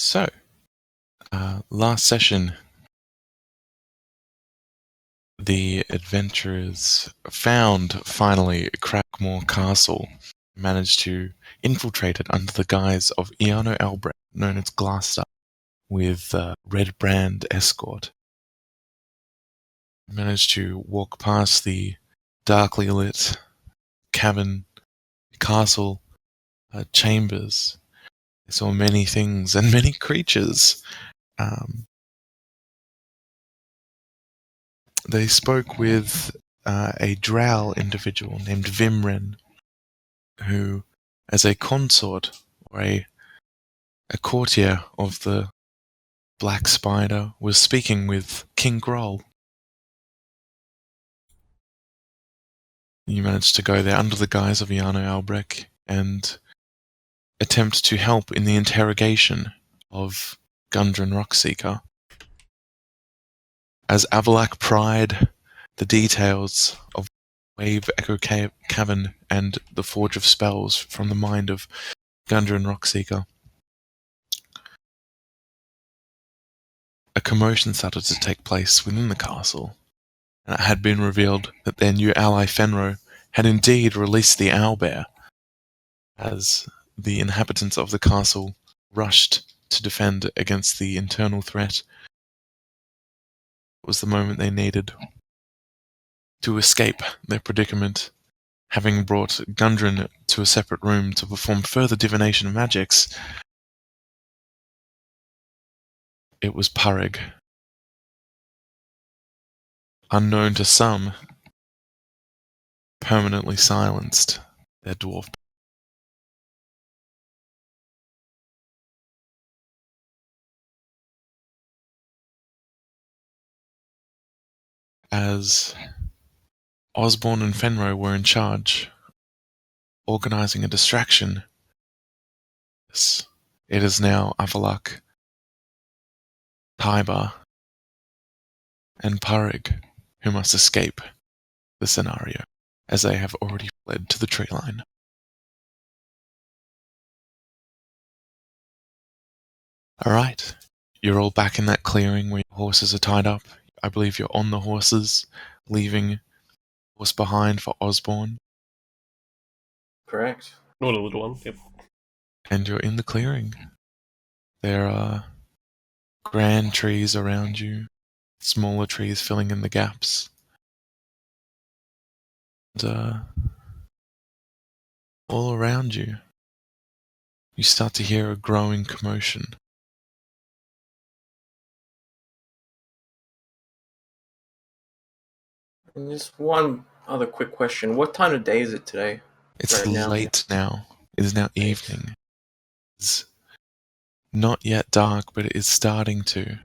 So, last session, the adventurers found finally Crackmore Castle, managed to infiltrate it under the guise of Iano Albrecht, known as Glasstar, with Red Brand escort. Managed to walk past the darkly lit cavern, castle, chambers. They saw many things and many creatures. They spoke with a drow individual named Vimren, who, as a consort or a courtier of the Black Spider, was speaking with King Groll. You managed to go there under the guise of Iano Albrecht and attempt to help in the interrogation of Gundren Rockseeker. As Avalak pried the details of Wave Echo Cavern and the Forge of Spells from the mind of Gundren Rockseeker, a commotion started to take place within the castle, and it had been revealed that their new ally Fenro had indeed released the owlbear. As the inhabitants of the castle rushed to defend against the internal threat, it was the moment they needed to escape their predicament, having brought Gundren to a separate room to perform further divination magics. It was Purig. Unknown to some, permanently silenced their dwarf. As Osborne and Fenro were in charge, organizing a distraction, it is now Avalak, Tybar, and Purig who must escape the scenario, as they have already fled to the tree line. Alright, you're all back in that clearing where your horses are tied up. I believe you're on the horses, leaving horse behind for Osborne. Correct. Not a little one, yep. And you're in the clearing. There are grand trees around you, smaller trees filling in the gaps. And all around you, you start to hear a growing commotion. And just one other quick question. What time of day is it today? It's Right late now. It is now evening. It's not yet dark, but it is starting to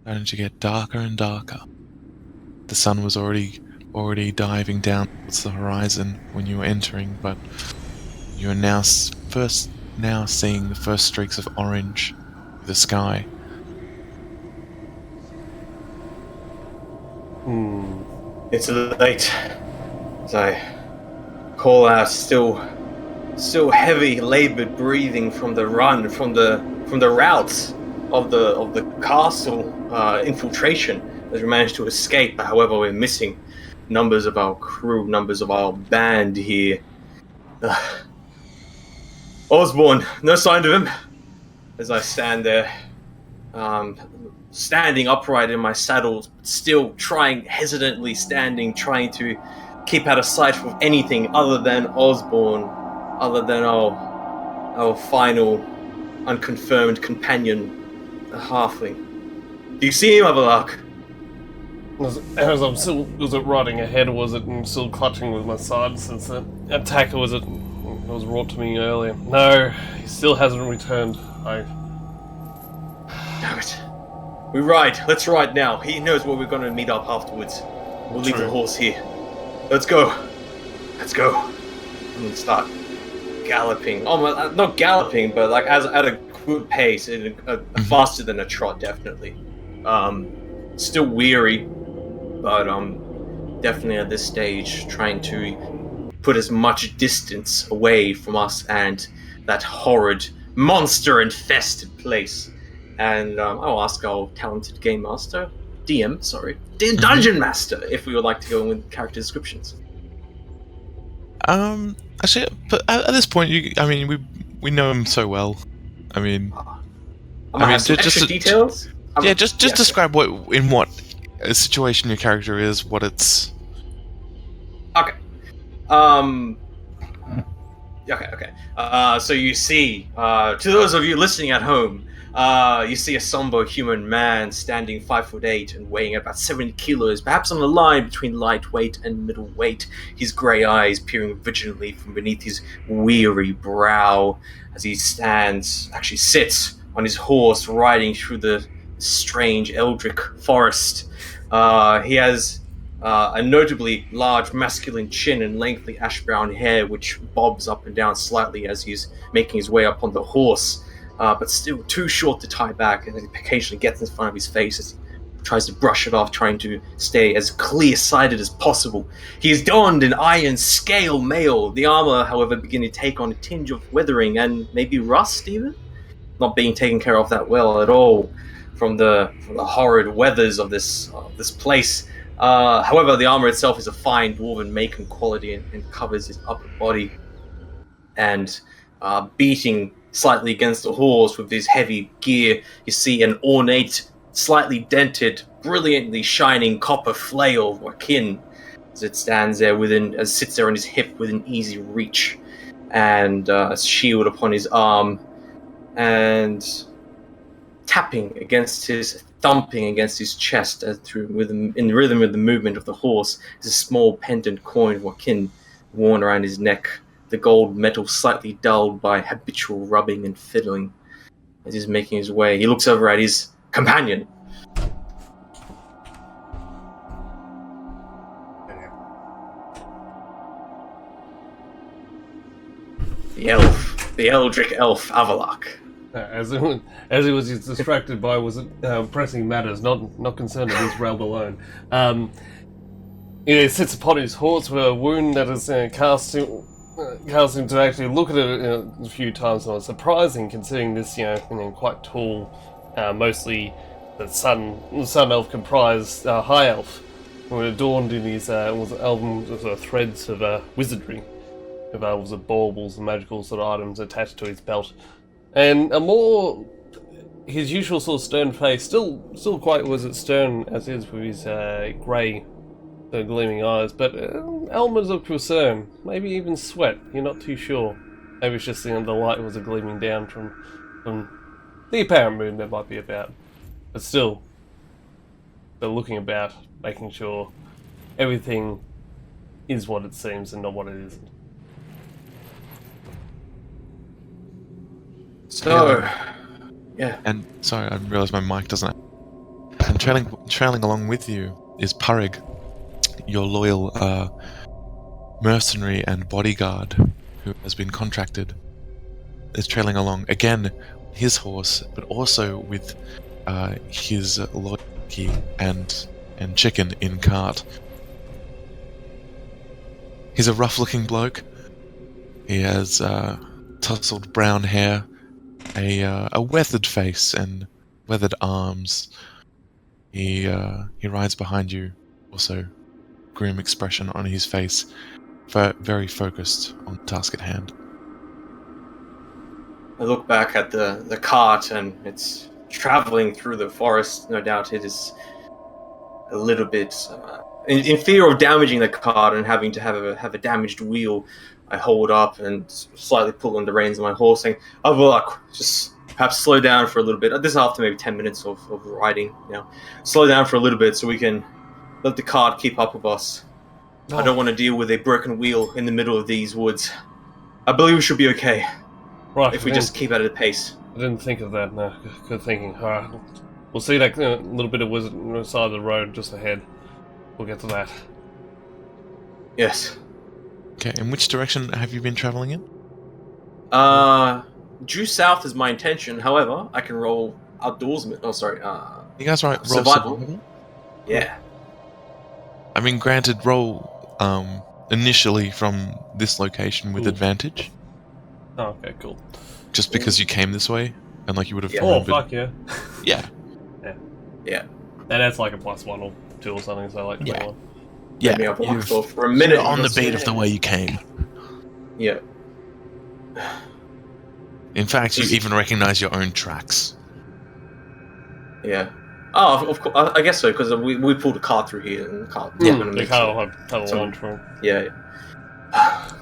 get darker and darker. The sun was already diving down towards the horizon when you were entering, but you are now seeing the first streaks of orange through the sky. It's late. As I call out, still heavy, labored breathing from the run, from the routes of the castle infiltration, as we managed to escape. However, we're missing numbers of our crew, numbers of our band here. Osborne, no sign of him. As I stand there, standing upright in my saddle, still hesitantly trying to keep out of sight of anything other than Osborne, other than our final unconfirmed companion, the halfling. Do you see him, Avalak? As I'm still, was it riding ahead, or was it still clutching with my sword since the attack was wrought to me earlier? No, he still hasn't returned. Damn it. We ride. Let's ride now. He knows where we're going to meet up afterwards. We'll leave the horse here. Let's go. I'm going to start galloping. Oh, not galloping, but like at a good pace, faster than a trot, definitely. Still weary, but definitely at this stage trying to put as much distance away from us and that horrid monster-infested place and I'll ask our talented game master, DM, sorry, dungeon master, if we would like to go in with character descriptions. Actually, but at this point, we know him so well. I mean, I might have some extra details. Just describe what situation your character is, what it's. Okay. Okay. So you see, to those of you listening at home, you see a somber human man standing 5'8" and weighing about 70 kilos, perhaps on the line between lightweight and middleweight. His grey eyes peering vigilantly from beneath his weary brow as he sits on his horse, riding through the strange eldritch forest. He has a notably large masculine chin and lengthy ash-brown hair, which bobs up and down slightly as he's making his way up on the horse, but still too short to tie back, and occasionally gets in front of his face as he tries to brush it off, trying to stay as clear-sighted as possible. He is donned in iron scale mail, the armor, however, beginning to take on a tinge of weathering and maybe rust even? Not being taken care of that well at all from the horrid weathers of this place. However, the armor itself is a fine dwarven make and quality and covers his upper body. And beating slightly against the horse with this heavy gear, you see an ornate, slightly dented, brilliantly shining copper flail of Joaquin as it stands there sits there on his hip within easy reach, and a shield upon his arm, and thumping against his chest in rhythm with the movement of the horse is a small pendant coin Joaquin worn around his neck, the gold metal slightly dulled by habitual rubbing and fiddling. As he's making his way, he looks over at his companion. The eldritch elf Avalok. As he was distracted by pressing matters, not concerned with his realm alone. He sits upon his horse with a wound that has caused him to actually look at it a few times. And it's surprising considering this, quite tall, mostly the sun elf comprised high elf, who were adorned in his album with threads of wizardry, of elves of baubles and magical sort of items attached to his belt. And his usual sort of stern face, still quite stern as is with his grey, gleaming eyes, but elements of concern, maybe even sweat. You're not too sure. Maybe it's just the light was gleaming down from the apparent moon that might be about. But still, they're looking about, making sure everything is what it seems and not what it isn't. So, yeah. And sorry, I realised my mic doesn't. And trailing along with you is Purig, your loyal mercenary and bodyguard who has been contracted. Is trailing along again, his horse, but also with his loyalty and chicken in cart. He's a rough-looking bloke. He has tousled brown hair, a weathered face and weathered arms. He rides behind you, also grim expression on his face, very focused on the task at hand. I look back at the cart, and it's traveling through the forest. No doubt it is a little bit in fear of damaging the cart and having to have a damaged wheel. I hold up and slightly pull on the reins of my horse, saying, "Oh, well, just perhaps slow down for a little bit." This is after maybe 10 minutes of riding. Slow down for a little bit so we can let the cart keep up with us. I don't want to deal with a broken wheel in the middle of these woods. I believe we should be okay. Right. If we just keep at a pace. I didn't think of that. No, good thinking. All right, we'll see that little bit of wizard on the side of the road just ahead. We'll get to that. Yes. Okay, in which direction have you been travelling in? Due south is my intention. However, I can roll outdoorsman. Oh, sorry. You guys roll survival. Yeah. I mean, granted, roll initially from this location with advantage. Oh, okay, cool. Just because you came this way, and you would have. Oh, fuck yeah. Yeah. Yeah. And that's like a +1 or 2 or something, so like 21. Yeah. Maybe I'll walk You've- for a minute. You're on the just- beat of the way you came. Yeah. In fact, you Just- even recognize your own tracks. Yeah. Oh, of course. I guess so because we pulled a car through here, and the car. Yeah. Gonna The make car some- will have a some- launch from. Yeah.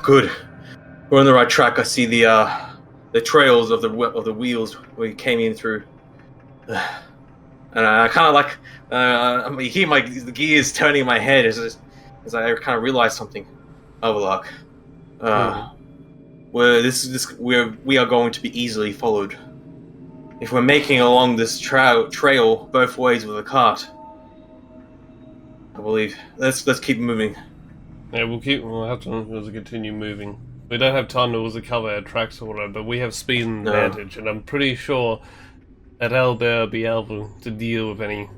Good. We're on the right track. I see the trails of the wheels we came in through, and I kind of like I hear the gears turning in my head as I kind of realize something. Overlock. We are going to be easily followed. If we're making along this trail both ways with a cart, I believe. Let's keep moving. Yeah, we'll have to continue moving. We don't have time to cover our tracks or whatever, but we have speed and No. advantage, and I'm pretty sure that Albert will be able to deal with any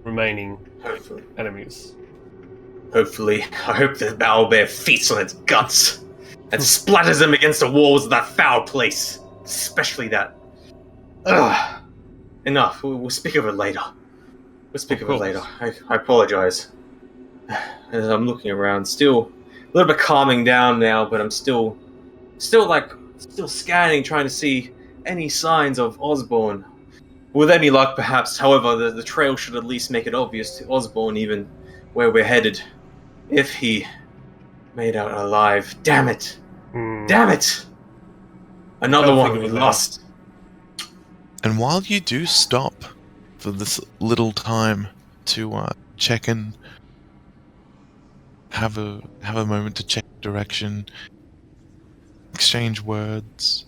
remaining Hopefully. enemies. Hopefully. I hope the owlbear feasts on its guts and splatters them against the walls of that foul place. Especially that. Ugh. Enough. We'll speak of it later. We'll speak of it later. I apologize. As I'm looking around, still a little bit calming down now, but I'm still scanning, trying to see any signs of Osborne. With any luck, perhaps. However, the trail should at least make it obvious to Osborne even where we're headed. If he made out alive. Damn it! Damn it! Another Don't one think we of that. lost. And while you do stop for this little time to check in, have a moment to check direction, exchange words,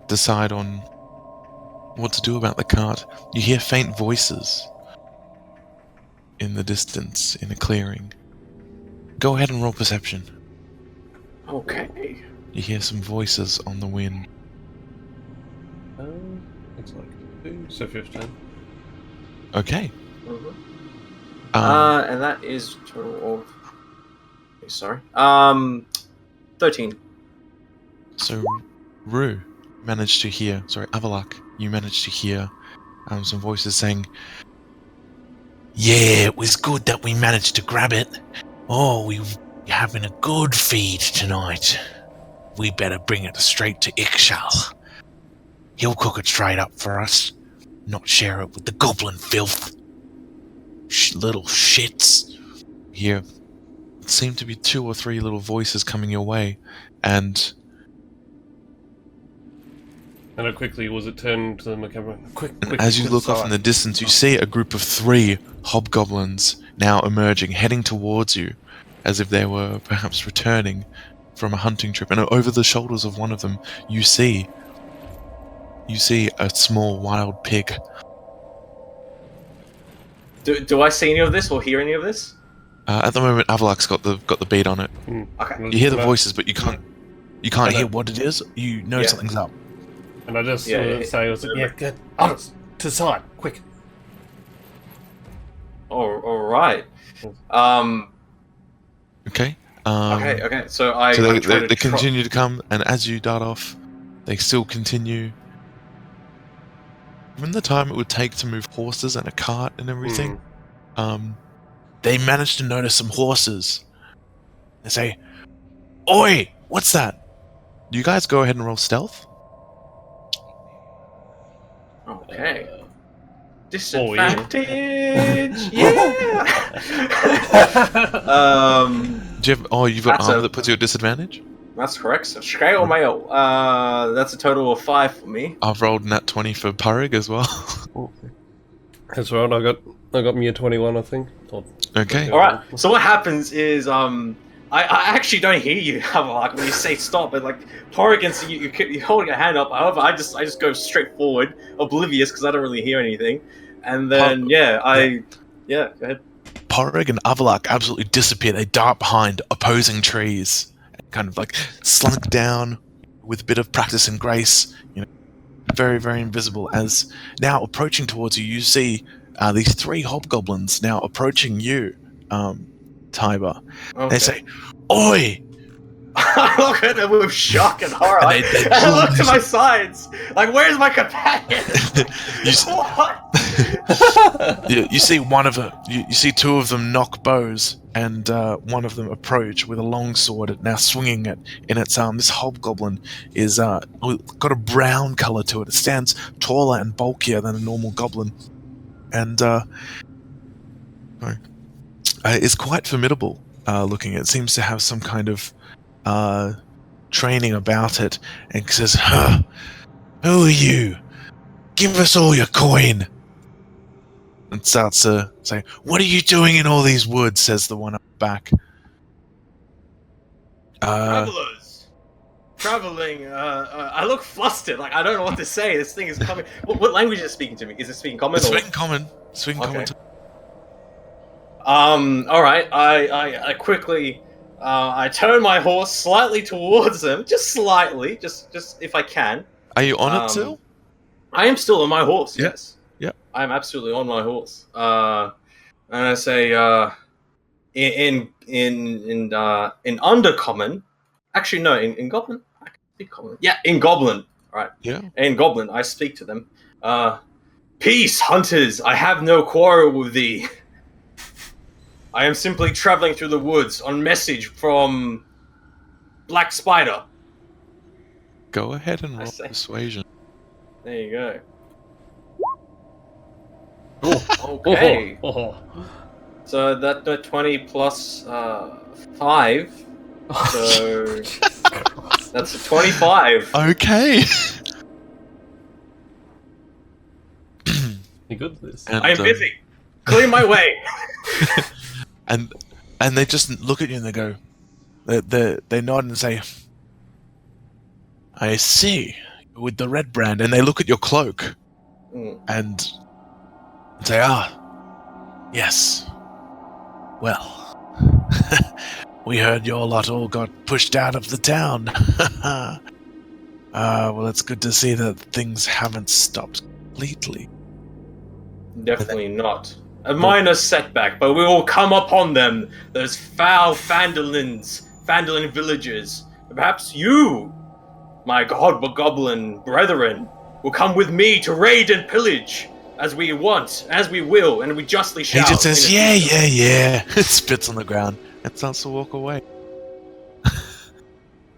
decide on what to do about the cart, you hear faint voices in the distance, in a clearing. Go ahead and roll perception. Okay. You hear some voices on the wind. Looks like 2, so 15. Okay. Mhm. Um, And that is total of. Sorry. 13. So, Rue managed to hear, Avalok, you managed to hear some voices saying, "Yeah, it was good that we managed to grab it. Oh, we're having a good feed tonight. We better bring it straight to Ixchel. He'll cook it straight up for us, not share it with the goblin filth. Little shits." Here seemed to be 2 or 3 little voices coming your way, and And quickly was it turned to the camera? Quick! as you to the look off in side. the distance, you see a group of 3 hobgoblins now emerging, heading towards you, as if they were perhaps returning from a hunting trip. And over the shoulders of one of them, you see a small wild pig. Do I see any of this or hear any of this? At the moment, Avalok's got the beat on it. Okay. You hear the No. voices, but you can't hear what it is. You know Yeah. something's up. And I just Yeah, say, yeah, good. Others, to the side, quick. All right. Okay. Okay. So I. So I'm trying they to continue to come, and as you dart off, they still continue. Given the time it would take to move horses and a cart and everything, they managed to notice some horses. They say, "Oi, what's that?" You guys go ahead and roll stealth. Okay. Oh, Disadvantage. Yeah. Do you have, you've got That's armor a- that puts you at disadvantage? That's correct. So scale mail. That's a total of 5 for me. I've rolled nat 20 for Purig as well. That's right. I got me a 21, I think. Okay. All right. So what happens is I actually don't hear you, like when you say stop, but like Horrigan, you're holding a hand up. However, I just go straight forward, oblivious because I don't really hear anything, and then go ahead. Purig and Avalok absolutely disappear. They dart behind opposing trees, kind of like slunk down with a bit of practice and grace. Very, very invisible. As now approaching towards you, you see these 3 hobgoblins now approaching you, Tiber. Okay. They say, "Oi, I look at them with shock and horror. And they And I pull look to this- my sides. Like, where's my companion? You s- What? you see one of them. You see two of them knock bows, and one of them approach with a long sword, now swinging it in its arm. This hobgoblin is got a brown color to it. It stands taller and bulkier than a normal goblin, and is quite formidable looking. It seems to have some kind of training about it, and says, "Huh, who are you? Give us all your coin." And starts saying, "What are you doing in all these woods?" says the one up back. Travelers. Traveling. I look flustered. Like, I don't know what to say. This thing is coming. What language is it speaking to me? Is it speaking common? It's Or... speaking common. Speaking common. Okay. All right. I quickly, I turn my horse slightly towards them, just slightly, just if I can. Are you on it still? I am still on my horse. Yep. Yes. Yep. I am absolutely on my horse. And I say, in undercommon, actually no, in goblin. I can speak common. Yeah, in goblin. All right. Yeah. In goblin, I speak to them. Peace, hunters. I have no quarrel with thee. I am simply traveling through the woods on message from Black Spider. Go ahead and roll say- persuasion. There you go. Oh, Okay. oh. So that 20 plus 5. So that's a 25. Okay. You good at this? And, I am busy. Clear my way. and they just look at you and they go, they nod and say, "I see, with the red brand," and they look at your cloak and say, yes. Well, we heard your lot all got pushed out of the town. Well, it's good to see that things haven't stopped completely. Definitely not. A minor setback, but we will come upon them. Those foul Phandalin villagers. Perhaps you, my goblin brethren, will come with me to raid and pillage, as we want, as we will, and we justly shall. He just says, yeah, spits on the ground and starts to walk away.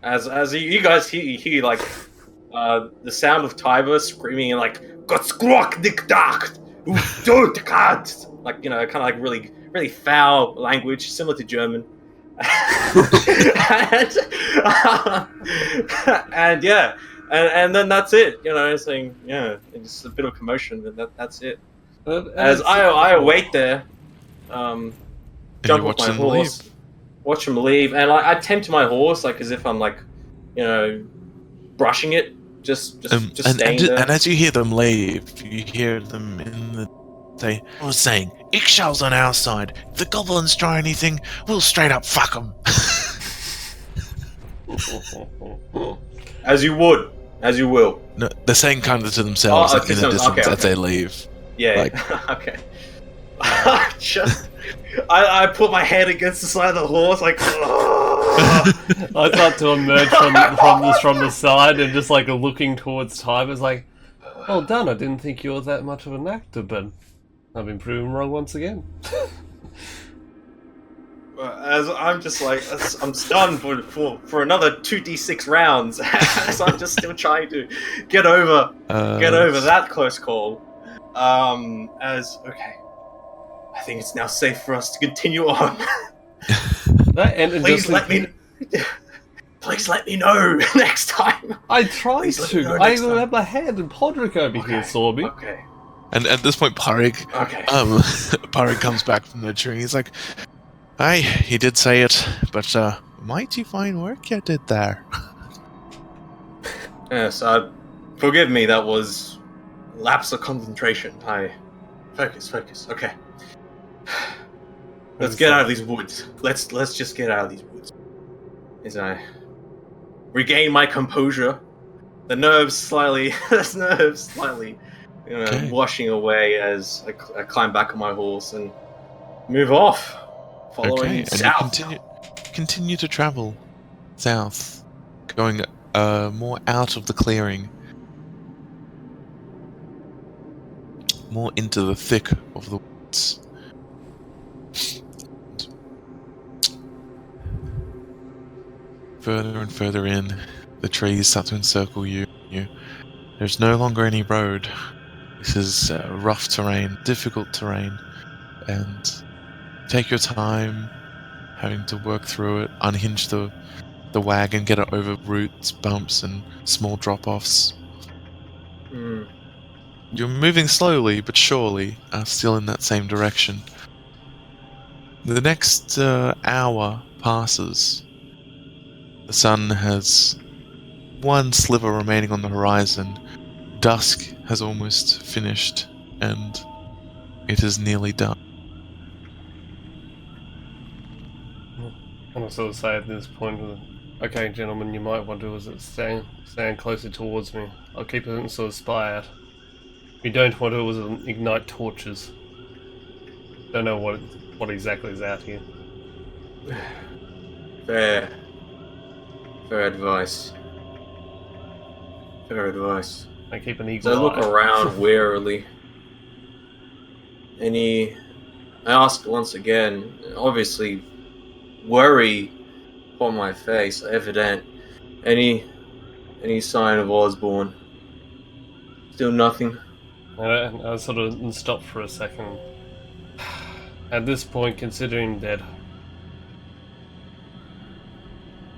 As you guys hear like the sound of Tiber screaming and like "Gottskrok dik dak, like, you know, kind of like really really foul language similar to German. and yeah, and then that's it. You know, saying it's a bit of commotion, but that's it. As I wait there, jump off my horse, watch him leave, and I tend to my horse like as if I'm like, you know, brushing it, just staying there. And as you hear them leave, you hear them in the say, "I was saying, Ixchal's on our side. If the goblins try anything, we'll straight up fuck them." As you would, as you will. No, they're saying kind of to themselves like, in the distance okay. as they leave. Yeah. Like- Okay. I put my head against the side of the horse, like. I start to emerge from the side and just like looking towards Time. It's like, well done. I didn't think you were that much of an actor, but I've been proven wrong once again. As I'm just like, I'm stunned for another 2d6 rounds, as I'm just still trying to get over that close call. Okay, I think it's now safe for us to continue on. Please let me know next time. I tried to. I even had my hand, and Podrick over here saw me. Okay. And at this point, Parik, Parik comes back from the tree. He's like, "Aye, he did say it, but mighty fine work you did there." Yes, forgive me. That was lapse of concentration. Focus. Okay. Let's get out of these woods. Let's just get out of these woods. As I regain my composure, the nerves slightly, washing away as I climb back on my horse and move off, following Okay, and south. you continue to travel south, going more out of the clearing, more into the thick of the woods. Further and further in, the trees start to encircle you. There's no longer any road. This is rough terrain, difficult terrain, and take your time, having to work through it, unhinge the wagon, get it over roots, bumps, and small drop-offs. You're moving slowly but surely, still in that same direction. The next hour passes. The sun has one sliver remaining on the horizon. Dusk has almost finished, and it is nearly done. And I sort of say at this point, okay, gentlemen, you might want to stand closer towards me. I'll keep a sort of spy out. We don't want to ignite torches. Don't know what exactly is out here. Fair advice. Fair advice. I keep an eagle So I look eye. around warily. I ask once again, obviously, worry upon my face, evident. Any sign of Osborne? Still nothing. I sort of stop for a second. At this point, considering that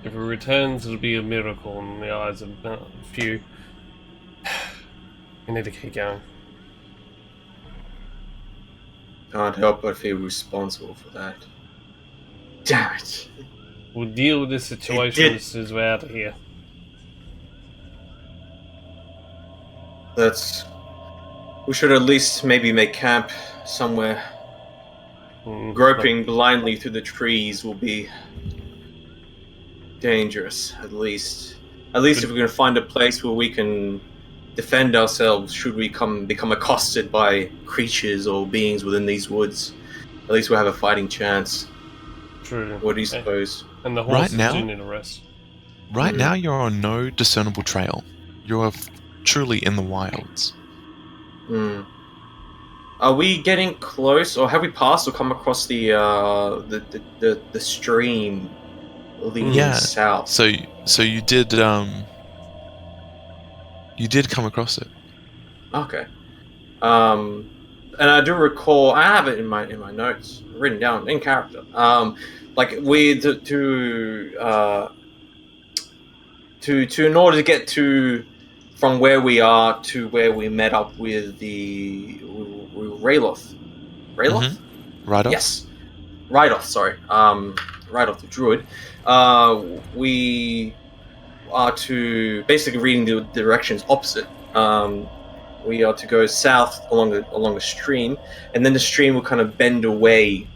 if it returns, it'll be a miracle in the eyes of a few. We need to keep going. Can't help but feel responsible for that. Damn it. We'll deal with this situation as soon as we're out of here. We should at least maybe make camp somewhere. Groping blindly through the trees will be dangerous, at least. At least if we're going to find a place where we can defend ourselves should we become accosted by creatures or beings within these woods. At least we'll have a fighting chance. True. What do you suppose? And the horses Right now? do need a rest. Right now, you're on no discernible trail. You're truly in the wilds. Are we getting close, or have we passed or come across the stream leading south? So you did come across it. Okay. And I do recall, I have it in my notes written down in character. Like we to in order to get to from where we are to where we met up with the Rayloth. Rayloth? Right off? Yes. Rydoth, sorry. Rydoth the Druid. We are to basically reading the directions opposite. We are to go south along a stream, and then the stream will kind of bend away,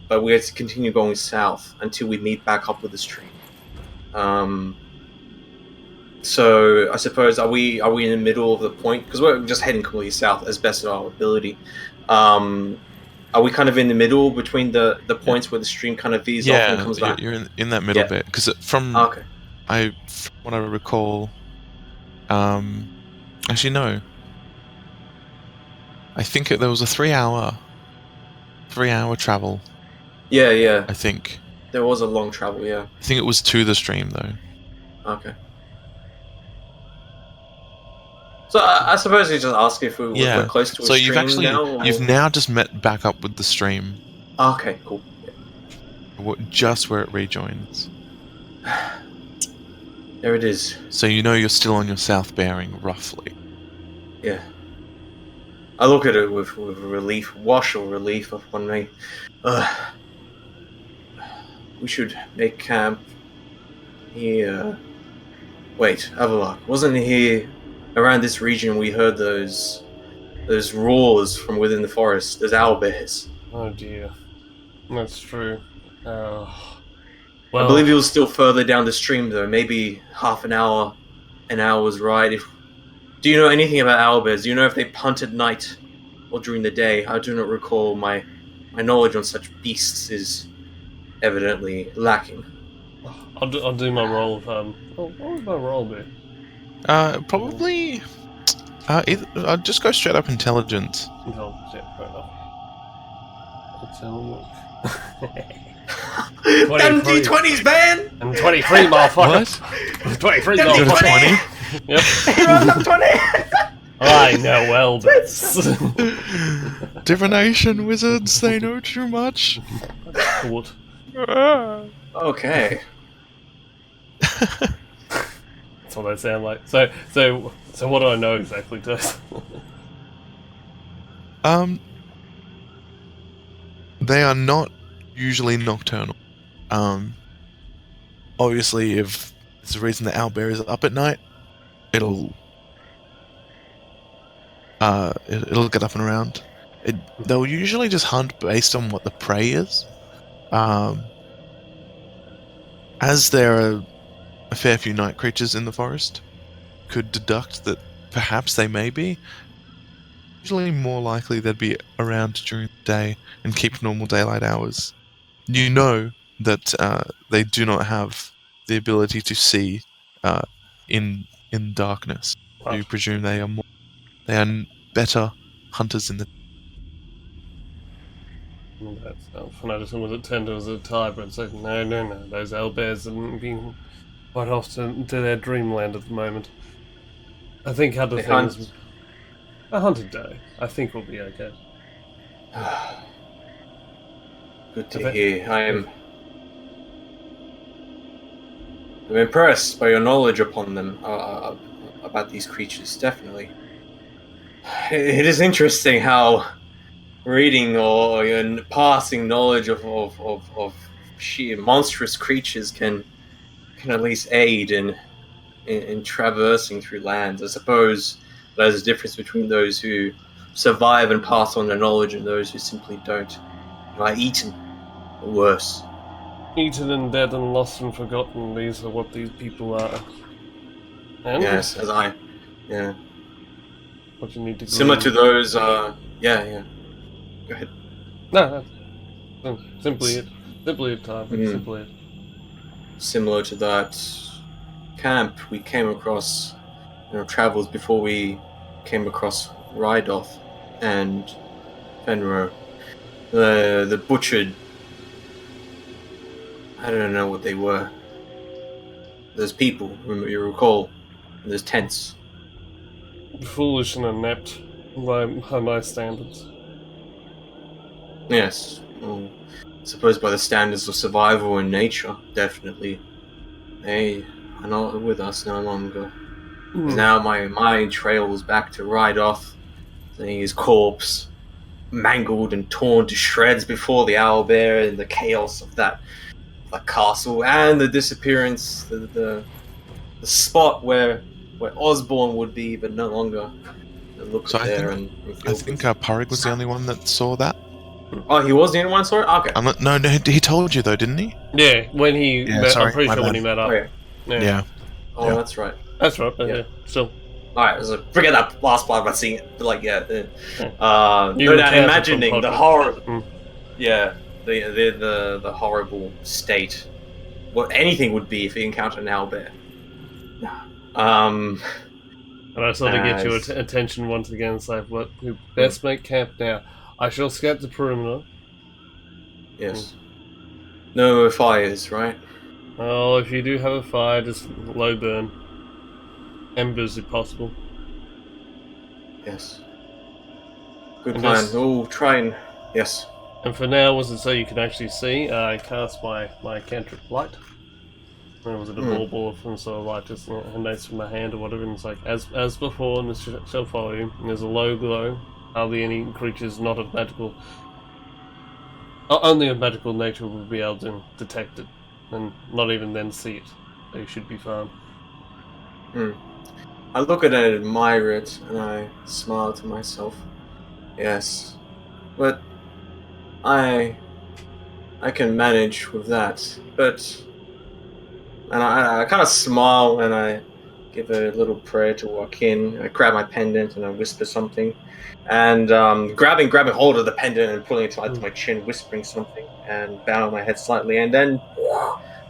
but we have to continue going south until we meet back up with the stream. So I suppose are we in the middle of the point, because we're just heading completely south as best of our ability. Are we kind of in the middle between the points where the stream kind of veers off and comes back? You're in that middle bit, because from what I recall, actually no, I think there was a 3 hour travel. Yeah. I think there was a long travel. Yeah. I think it was to the stream though. Okay. So I suppose you just ask if we're close to a stream now. You've now just met back up with the stream. Okay, cool. Yeah. Just where it rejoins. There it is. So you know you're still on your south bearing, roughly. Yeah. I look at it with relief, wash or relief upon me. We should make camp here. Wait, have a look. Wasn't it here around this region we heard those roars from within the forest? Those owlbears. Oh dear. That's true. Well, I believe it was still further down the stream though, maybe half an hour's ride. Do you know anything about owlbears? Do you know if they hunt at night or during the day? I do not recall. My knowledge on such beasts is evidently lacking. I'll do my roll of what would my roll be? Probably. I'll just go straight up intelligence. Intelligence, yeah, fair enough. Let's have a look. Them D20s, man! And 23, motherfucker. What? 23, Them Is it a motherfucker. 20? Yep. He rolled up 20! I know well bits. Divination wizards, they know too much. What? Okay. That's what they sound like. So what do I know exactly, Tess? They are not usually nocturnal. Obviously, if there's a reason the owlbear is up at night, it'll get up and around. They'll usually just hunt based on what the prey is. As there are a fair few night creatures in the forest, could deduct that perhaps they may be. Usually more likely they'd be around during the day and keep normal daylight hours. You know that they do not have the ability to see in darkness. You presume they are better hunters in the. That's Fanatism was it tender as a type, but it's like, no. Those owlbears have been quite off to their dreamland at the moment. I think other They things. hunt. A hunted day. I think we'll be okay. Good to hear. I'm impressed by your knowledge upon them, about these creatures, definitely. It is interesting how reading or passing knowledge of sheer monstrous creatures can at least aid in traversing through lands. I suppose there's a difference between those who survive and pass on their knowledge and those who simply don't. Are eaten, or worse. Eaten and dead and lost and forgotten, these are what these people are. And Yes, yeah. what you need to Similar to those, yeah. Go ahead. No, simply it. Simply it, time. Simply it. Similar to that camp we came across in our travels before we came across Rydoth and Fenro. The butchered. I don't know what they were. There's people, you recall. And there's tents. Foolish and inept by my standards. Yes. Well, I suppose by the standards of survival and nature, definitely. They are not with us no longer. Now my trails back to Rydoth, seeing his corpse mangled and torn to shreds before the owlbear and the chaos of that castle and the disappearance, the spot where Osborne would be, but no longer. It looks So there I think Purig was the only one that saw that. Oh, he was the only one saw it? Okay. No, he told you though, didn't he? Yeah, when he met, sorry, I'm pretty my sure when bad. he met up. Okay. Yeah. Oh, Yeah. that's right. That's right, Yeah. yeah. Still. Alright, so forget that last part about seeing it. But like, yeah. You recounted Imagining from the podcast. horror. Yeah, the horrible state. What anything would be if he encountered an owlbear. And I sort of get your Nice. attention once again. It's like, what? We best make camp now. I shall scout the perimeter. Yes. No fires, right? Oh, if you do have a fire, just low burn. Embers if possible. Yes. Good And plan. this- Oh, try and... Yes. And for now, was it so you can actually see? I cast my cantrip light. And was it a ball of some sort of light, just emanates from my hand or whatever? And it's like, as before, and this shall follow you. And there's a low glow. Hardly any creatures not of magical... Only of magical nature will be able to detect it. And not even then see it. They should be fine. I look at it and admire it, and I smile to myself. Yes. But... I can manage with that. But... And I kind of smile and I give a little prayer to Joaquin. I grab my pendant and I whisper something. And grabbing hold of the pendant and pulling it to my chin, whispering something and bowing my head slightly. And then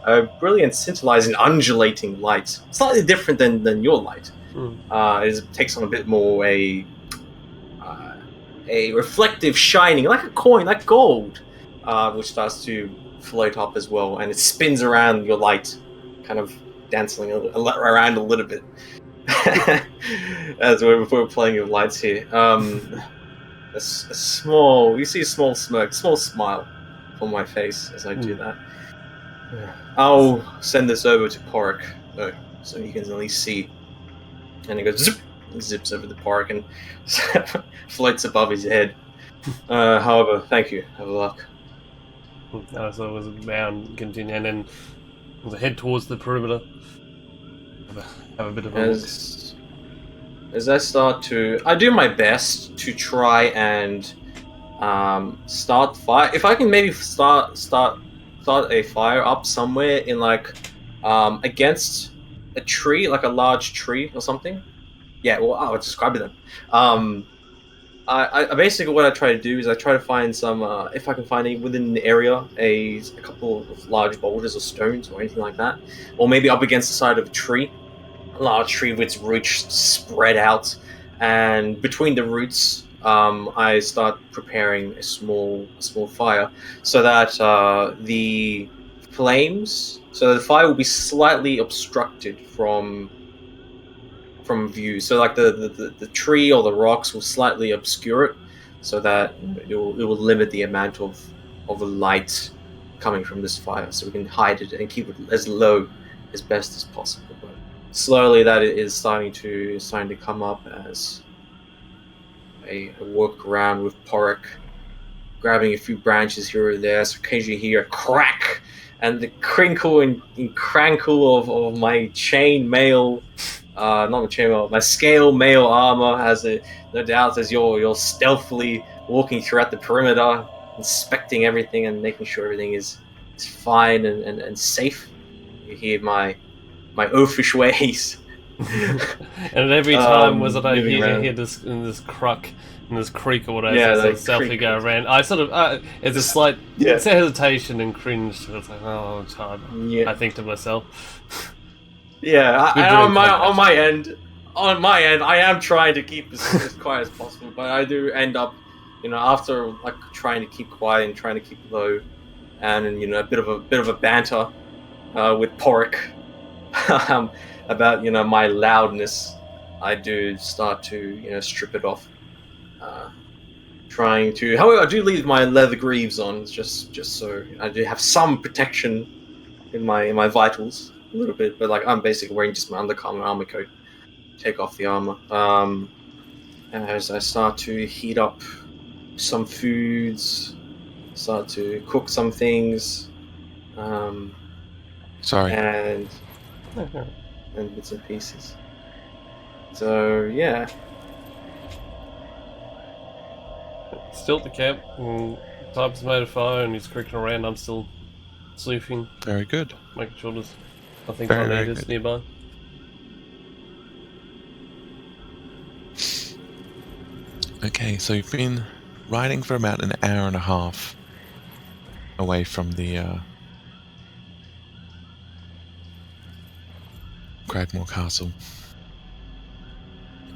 a brilliant, scintillating, undulating light, slightly different than your light. It takes on a bit more a reflective shining, like a coin, like gold, which starts to float up as well, and it spins around your light, kind of dancing around a little bit. As we're playing with lights here. A small, you see a small smirk, small smile on my face as I do that. I'll send this over to Pork, though, so he can at least see. And he goes zip, and zips over the Pork and floats above his head. However, thank you. Have a luck. So it was bound continue, and then head towards the perimeter. Have a bit of a look. As I start to, I do my best to try and start fire. If I can maybe start a fire up somewhere in like against a tree, like a large tree or something. Yeah, well, I'll describe it then. I basically what I try to do is I try to find some if I can find within the area a couple of large boulders or stones or anything like that, or maybe up against the side of a tree, a large tree with its roots spread out, and between the roots, I start preparing a small fire so that the flames, so the fire will be slightly obstructed from view. So like the tree or the rocks will slightly obscure it, so that it will limit the amount of light coming from this fire, so we can hide it and keep it as low as best as possible. But slowly, that is starting to come up as a work around with Porrick, grabbing a few branches here or there. So occasionally you hear a crack and the crinkle and crankle of my chain mail. Not my chainmail, my scale mail armor has it, no doubt, as you're stealthily walking throughout the perimeter, inspecting everything and making sure everything is fine and safe. You hear my oafish ways. And every time I moving hear this cruck and this creak or whatever, Yeah, so like stealthily creak. go around. I sort of it's a slight hesitation and cringe. It's like, oh, it's hard. Yeah. I think to myself. Yeah, We're and doing on my combat. end, I am trying to keep as quiet as possible, but I do end up, after like trying to keep quiet and trying to keep low, and a bit of a banter with Porrick about my loudness, I do start to strip it off, trying to. However, I do leave my leather greaves on, just so I do have some protection in my vitals. A little bit, but like I'm basically wearing just my undercover armor coat. Take off the armor. And as I start to heat up some foods, start to cook some things, Sorry. and bits and pieces. So yeah, Still at the camp. Type's made a fire and he's creaking around. I'm still sleuthing, Very good. making sure there's nothing Very, I very need is good. nearby. Okay, so you've been riding for about an hour and a half away from the Cragmore Castle.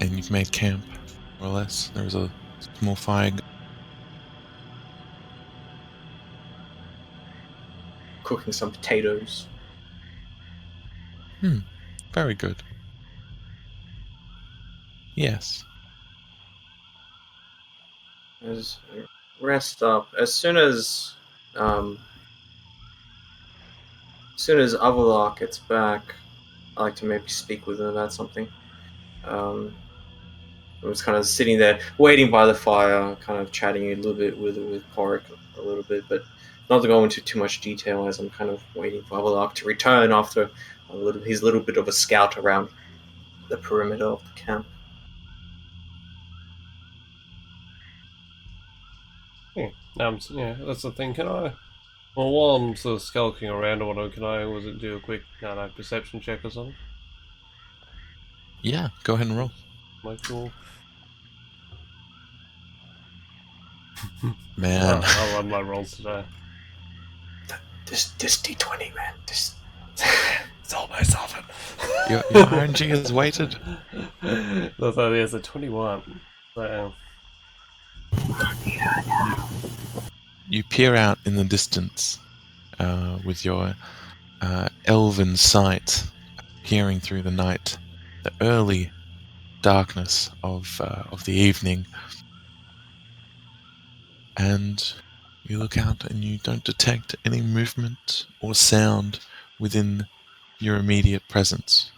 And you've made camp, more or less. There was a small fire. cooking some potatoes. Very good. Yes. As rest up. As soon as Avalok gets back, I like to maybe speak with him about something. I was kind of sitting there, waiting by the fire, kind of chatting a little bit with Porrick a little bit, but not to go into too much detail, as I'm kind of waiting for Avalok to return after his little bit of a scout around the perimeter of the camp. Yeah, that's the thing. Can I? Well, while I'm sort of skulking around or whatever, can I do a quick perception check or something? Yeah, go ahead and roll. Like, cool. Man. I love my rolls today. This D20, man. This It's almost oven. Your RNG has waited. That's how it is. A 21. So, You peer out in the distance with your elven sight, peering through the night, the early darkness of the evening, and you look out and you don't detect any movement or sound within your immediate presence.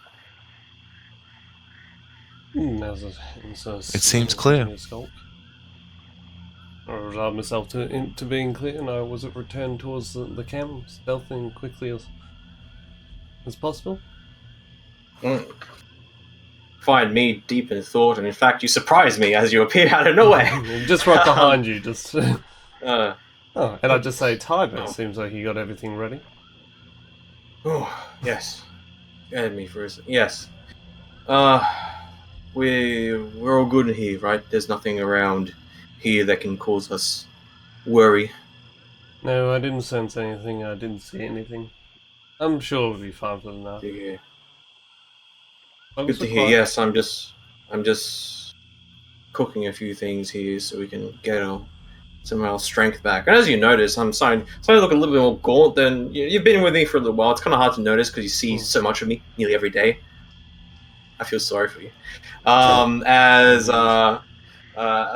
It seems clear. Skulk. I resolved myself to being clear, and I was returned towards the camp, stealthing quickly as possible. Mm. Find me deep in thought, and in fact, you surprised me as you appeared out of nowhere. Just right behind you, just. Uh, Oh, and I just say, Tiber, seems like you got everything ready. oh, yes. Add me for a second. Yes. We're all good here, right? There's nothing around here that can cause us worry. No, I didn't sense anything, I didn't see anything. I'm sure it'll be fine for the night. Yeah. I Good was to hear. surprised. Yes, I'm just cooking a few things here so we can get some of our strength back. And as you notice, I'm starting to look a little bit more gaunt than you've been with me for a little while. It's kind of hard to notice because you see so much of me nearly every day. I feel sorry for you. I'm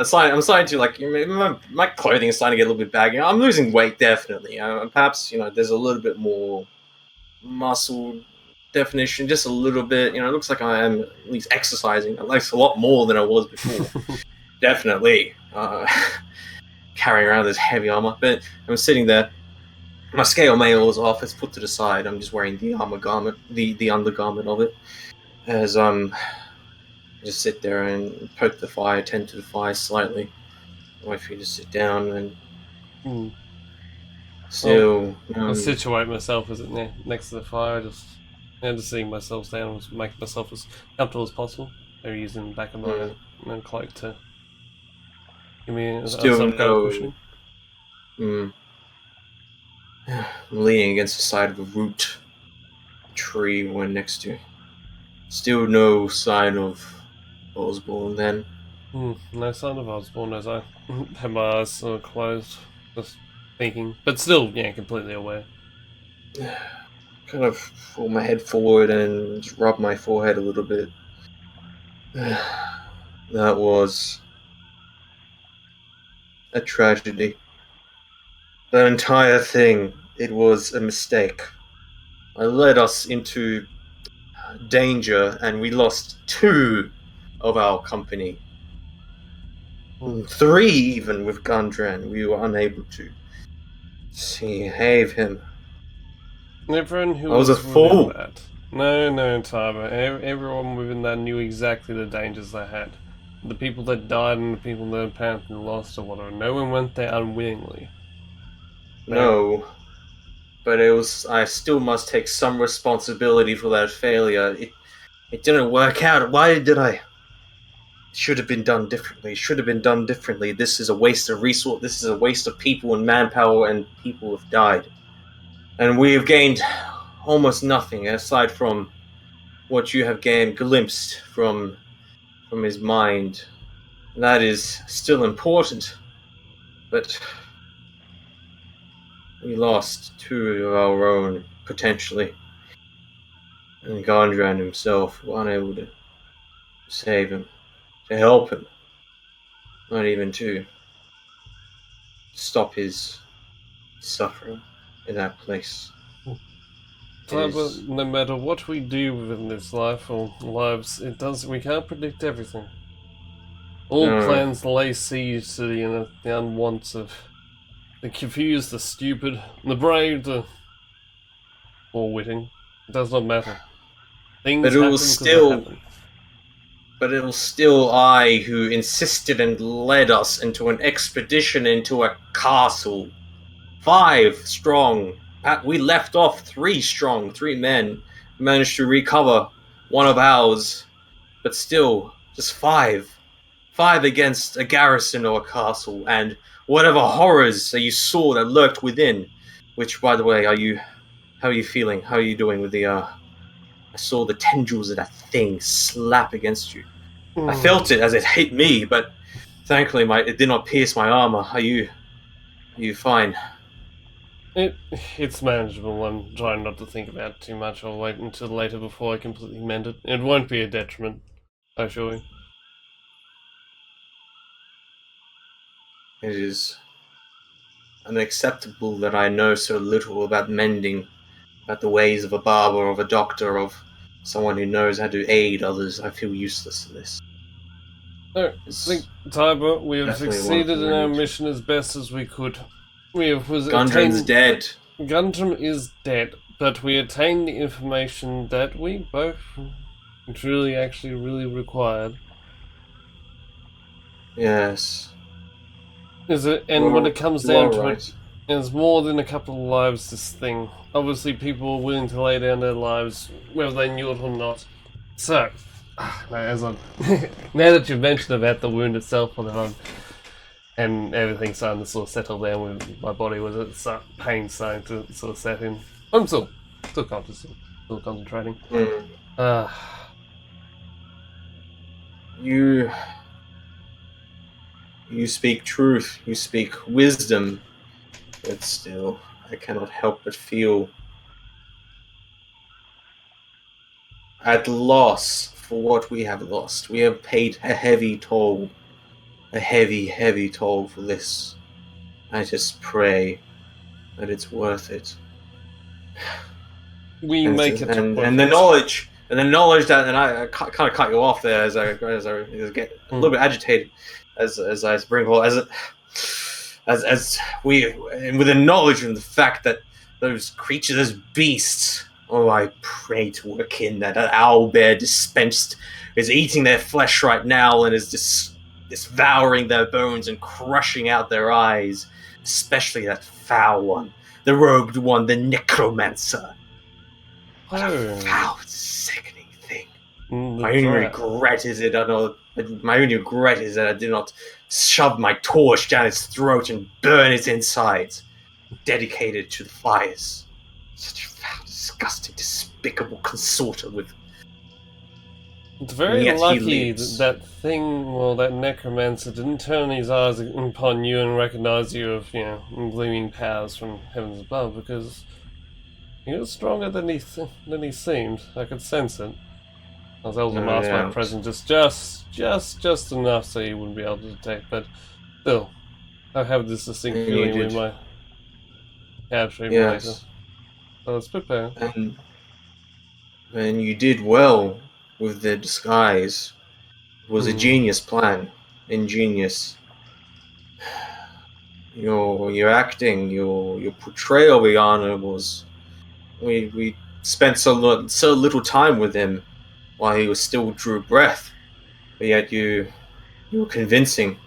starting to like my clothing is starting to get a little bit baggy. I'm losing weight definitely. Perhaps there's a little bit more muscle definition, just a little bit. It looks like I am at least exercising. At least a lot more than I was before. Definitely carrying around this heavy armor. But I'm sitting there. My scale mail is off. It's put to the side. I'm just wearing the armor garment, the undergarment of it. As just sit there and poke the fire, tend to the fire slightly. Wait for you to sit down and still. I'll situate myself next to the fire, just seeing myself down, just make myself as comfortable as possible. Maybe using the back of my cloak to give me some kind of cushioning. I'm leaning against the side of a root tree we're next to. Still no sign of Osborne then. No sign of Osborne as I have my eyes sort of closed, just thinking, but still, completely aware. Kind of pull my head forward and just rub my forehead a little bit. That was a tragedy. That entire thing, it was a mistake. It led us into danger and we lost 2 of our company. 3 even with Gundren. We were unable to save him. Everyone who I was a fool. That. No, Tiber. Everyone within that knew exactly the dangers they had. The people that died and the people that apparently lost or whatever. No one went there unwillingly. No. But I still must take some responsibility for that failure. It didn't work out. Why did I? It should have been done differently. This is a waste of resource. This is a waste of people and manpower, and people have died. And we have gained almost nothing aside from what you have glimpsed from his mind. That is still important. But we lost 2 of our own, potentially. And Gondran himself were unable to save him, to help him, not even to stop his suffering in that place. No matter what we do within this life or lives, we can't predict everything. All plans lay siege to the unwants the confused, the stupid, the brave, the forwitting. It does not matter. Things happen because they happen. But it was still I who insisted and led us into an expedition into a castle. 5 strong. We left off 3 strong, 3 men. Managed to recover 1 of ours. But still, just 5. 5 against a garrison or a castle, and whatever horrors that you saw that lurked within. Which, by the way, are you How are you feeling? How are you doing with the I saw the tendrils of that thing slap against you. I felt it as it hit me, but thankfully it did not pierce my armor. Are you fine? It's manageable. I'm trying not to think about it too much. I'll wait until later before I completely mend it. It won't be a detriment, I assure you. It is unacceptable that I know so little about mending, about the ways of a barber, of a doctor, of someone who knows how to aid others. I feel useless in this. I think, Tiber, we have Definitely a succeeded wonderful in our language. mission as best as we could. We have Gundren's dead. Gundren is dead, but we attained the information that we both truly, actually, really required. Yes. And when it comes You down are to right. it, it's more than a couple of lives, this thing. Obviously, people were willing to lay down their lives, whether they knew it or not. So, as I'm now that you've mentioned about the wound itself and everything starting to sort of settle down with my body, was it pain starting to sort of set in. I'm still conscious, still concentrating. You speak truth, you speak wisdom, but still, I cannot help but feel at loss for what we have lost. We have paid a heavy toll, a heavy, heavy toll for this. I just pray that it's worth it. We And make it to and the knowledge that, and I kind of cut you off there as I get a little bit agitated as I sprinkle as we, and with the knowledge of the fact that those creatures, those beasts, oh, I pray to Akin that owlbear dispensed is eating their flesh right now and is devouring their bones and crushing out their eyes, especially that foul one, the robed one, the necromancer. What a foul, sickening thing. My only regret is that I did not shove my torch down its throat and burn its insides, dedicated to the fires. Such a foul, disgusting, despicable consorter with. It's very lucky that thing, well, that necromancer didn't turn his eyes upon you and recognize you of, gleaming powers from heavens above, because he was stronger than he seemed. I could sense it. I was able to mask my presence just enough so he wouldn't be able to detect, but still, I have this distinct feeling we might capture him later. So let's prepare. And you did well with the disguise. It was a genius plan. Ingenious. Your acting, your portrayal of Iana was. We spent so little time with him while he was still drew breath, but yet you were convincing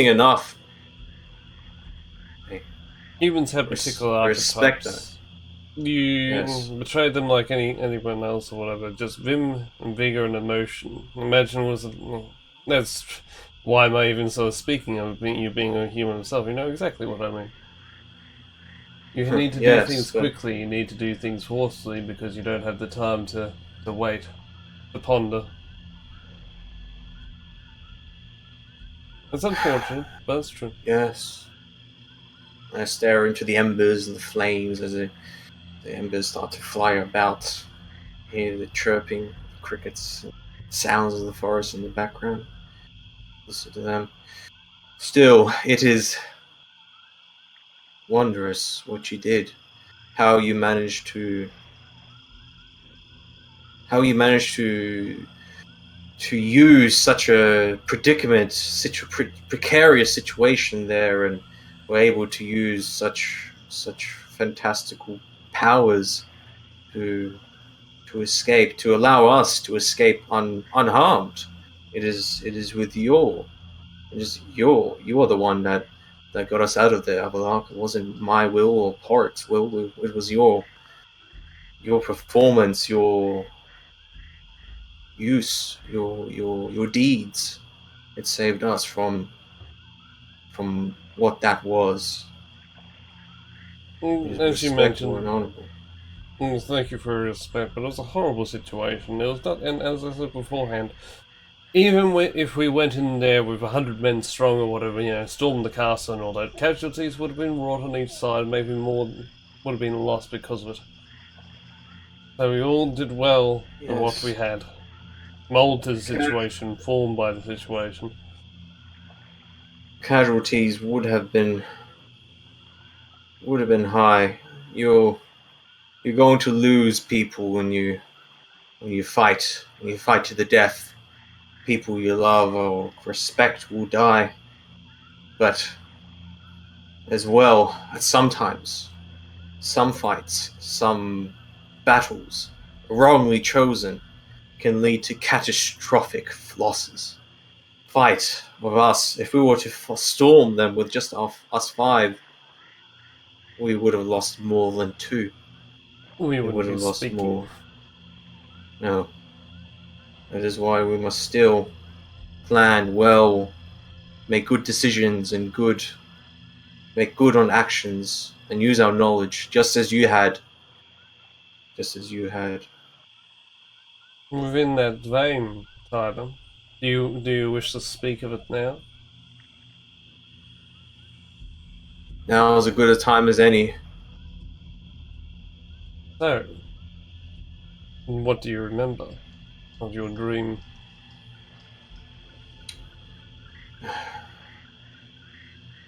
enough. Humans have particular archetypes. You betrayed them like anyone else or whatever. Just vim and vigor and emotion. Imagine that's why am I even sort of speaking of you being a human yourself? You know exactly what I mean. You need to do things quickly. You need to do things forcefully because you don't have the time to wait, to ponder. It's unfortunate, but it's true. Yes. I stare into the embers and the flames as the embers start to fly about. Hear the chirping of crickets, sounds of the forest in the background. Listen to them. Still, it is wondrous what you did. How you managed to use such a predicament, such a precarious situation there, and were able to use such fantastical powers to escape, to allow us to escape unharmed. It is with you are the one that got us out of there, Avalok. It wasn't my will or Port's will. It was your performance, your use, your deeds. It saved us from what that was. As you mentioned, Thank you for your respect, but it was a horrible situation. It was not, and as I said beforehand, even if we went in there with 100 men strong or whatever, stormed the castle and all that, casualties would have been wrought on each side, maybe more would have been lost because of it. So we all did well in what we Yes. had. Molded to the situation, formed by the situation. Casualties would have been high. You're going to lose people when you fight. When you fight to the death, people you love or respect will die. But as well, sometimes some fights, some battles, wrongly chosen, can lead to catastrophic losses. Fight with us, if we were to storm them with just us five, we would have lost more than two. We We would wouldn't have be lost speaking. more. No. That is why we must still plan well, make good decisions make good on actions, and use our knowledge, just as you had. Just as you had. Within that vein, Tyler, do you wish to speak of it now? Now is as good a time as any. So, what do you remember of your dream?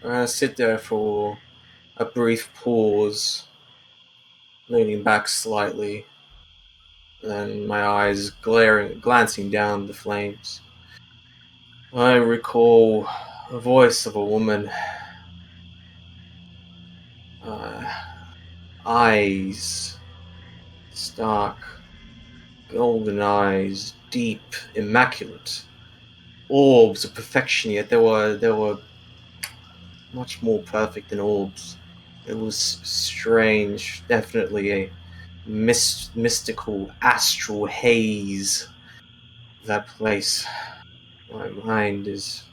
I sit there for a brief pause, leaning back slightly, then my eyes glancing down the flames. I recall the voice of a woman, uh, eyes, stark, golden eyes, deep, immaculate, orbs of perfection. Yet they were much more perfect than orbs. It was strange, definitely a mystical, astral haze. That place. My mind is.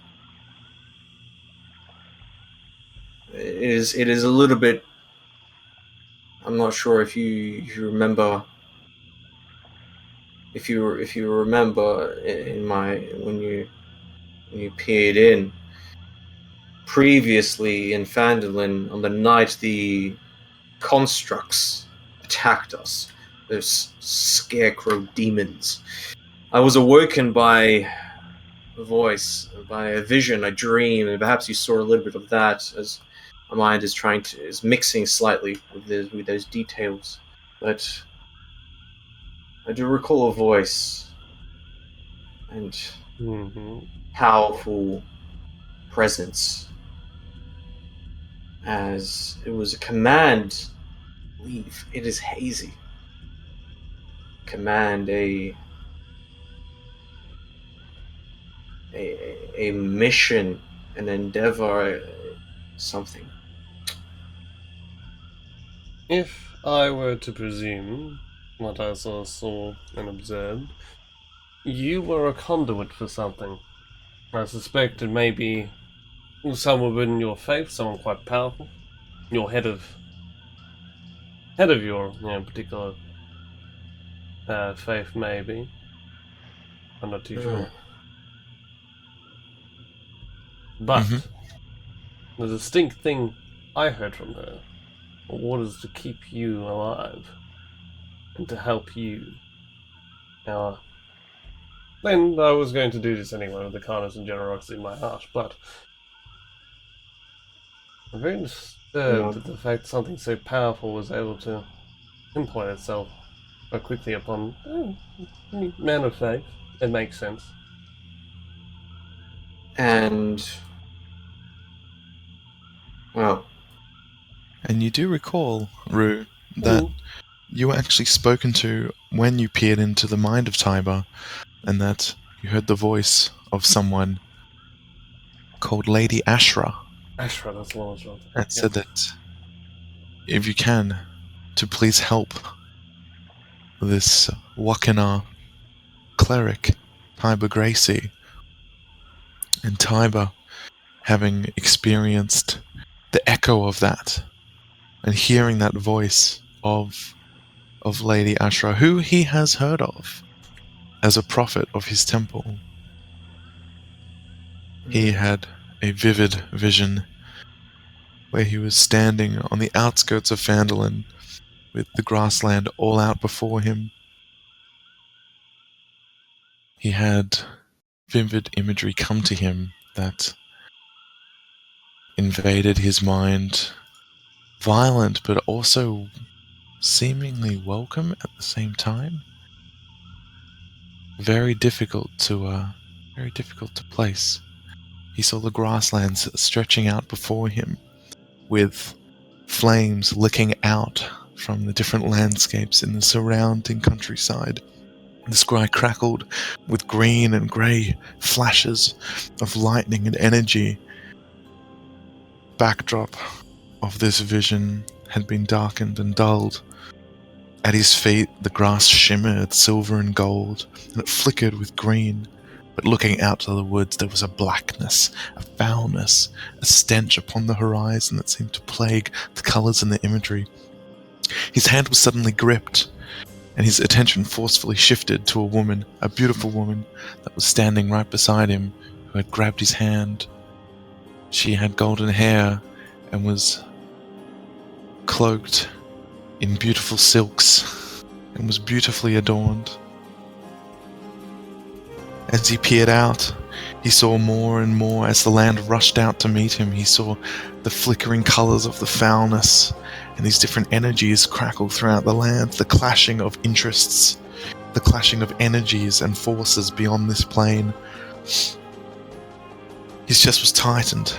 It is a little bit. I'm not sure if you remember. If you remember in my when you peered in previously in Fandolin on the night the constructs attacked us, those scarecrow demons. I was awoken by a voice, by a vision, a dream, and perhaps you saw a little bit of that as my mind is mixing slightly with those details. But I do recall a voice and Mm-hmm. powerful presence, as it was a command. Leave. It is hazy. Command a mission, an endeavor, something. If I were to presume what I saw and observed, you were a conduit for something. I suspect it may be someone within your faith, someone quite powerful. Your head of your particular faith, maybe. I'm not too sure. Mm-hmm. But the distinct thing I heard from her were orders to keep you alive and to help you. Now, then I was going to do this anyway with the kindness and generosity in my heart, but I'm very disturbed at the fact something so powerful was able to pinpoint itself so quickly upon man of faith. It makes sense. And well, And you do recall, Rue, that you were actually spoken to when you peered into the mind of Tiber, and that you heard the voice of someone called Lady Ashra, Ashra, that's the one I was wrong. and said that if you can, to please help this Wakana cleric, Tiber Gracie. And Tiber, having experienced the echo of that, and hearing that voice of of Lady Ashra, who he has heard of as a prophet of his temple. He had a vivid vision where he was standing on the outskirts of Phandalin with the grassland all out before him. He had vivid imagery come to him that invaded his mind, violent but also seemingly welcome at the same time. Very difficult to place. He saw the grasslands stretching out before him, with flames licking out from the different landscapes in the surrounding countryside. The sky crackled with green and grey flashes of lightning and energy. Backdrop of this vision had been darkened and dulled. At his feet, the grass shimmered silver and gold, and it flickered with green. But looking out to the woods, there was a blackness, a foulness, a stench upon the horizon that seemed to plague the colours and the imagery. His hand was suddenly gripped, and his attention forcefully shifted to a woman, a beautiful woman, that was standing right beside him, who had grabbed his hand. She had golden hair and was cloaked in beautiful silks and was beautifully adorned. As he peered out, he saw more and more. As the land rushed out to meet him, he saw the flickering colours of the foulness, and these different energies crackled throughout the land, the clashing of interests, the clashing of energies and forces beyond this plane. His chest was tightened,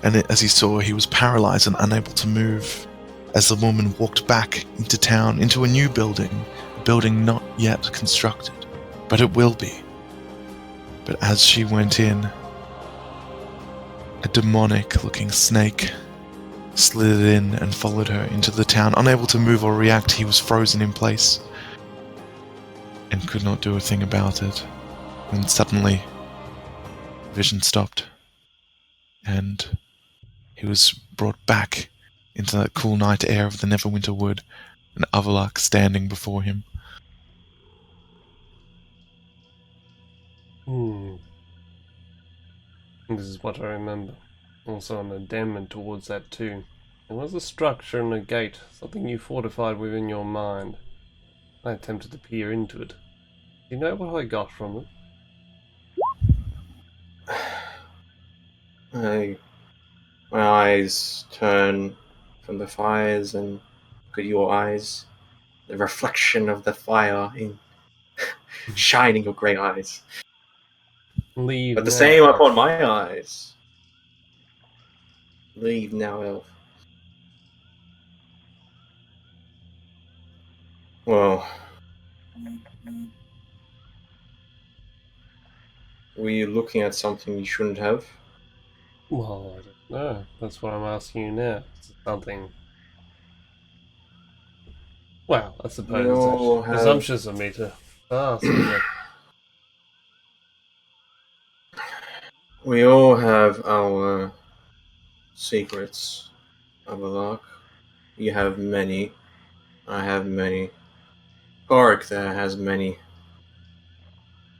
and as he saw, he was paralysed and unable to move. As the woman walked back into town, into a new building, a building not yet constructed, but it will be. But as she went in, a demonic-looking snake slid in and followed her into the town. Unable to move or react, he was frozen in place and could not do a thing about it. When suddenly, vision stopped, and he was brought back into that cool night air of the Neverwinter Wood, and Avalok standing before him. This is what I remember. Also an endowment towards that too. There was a structure and a gate, something you fortified within your mind. I attempted to peer into it. Do you know what I got from it? My eyes turn from the fires and look at your eyes. The reflection of the fire in shining your grey eyes. Leave But the now. same upon my eyes. Leave now, elf. Well, were you looking at something you shouldn't have? Well, I don't know. That's what I'm asking you now. Is it something... Well, I suppose it's all actually have- presumptuous of me to ask, isn't it? We all have our secrets, Avalok. You have many. I have many. Park there has many.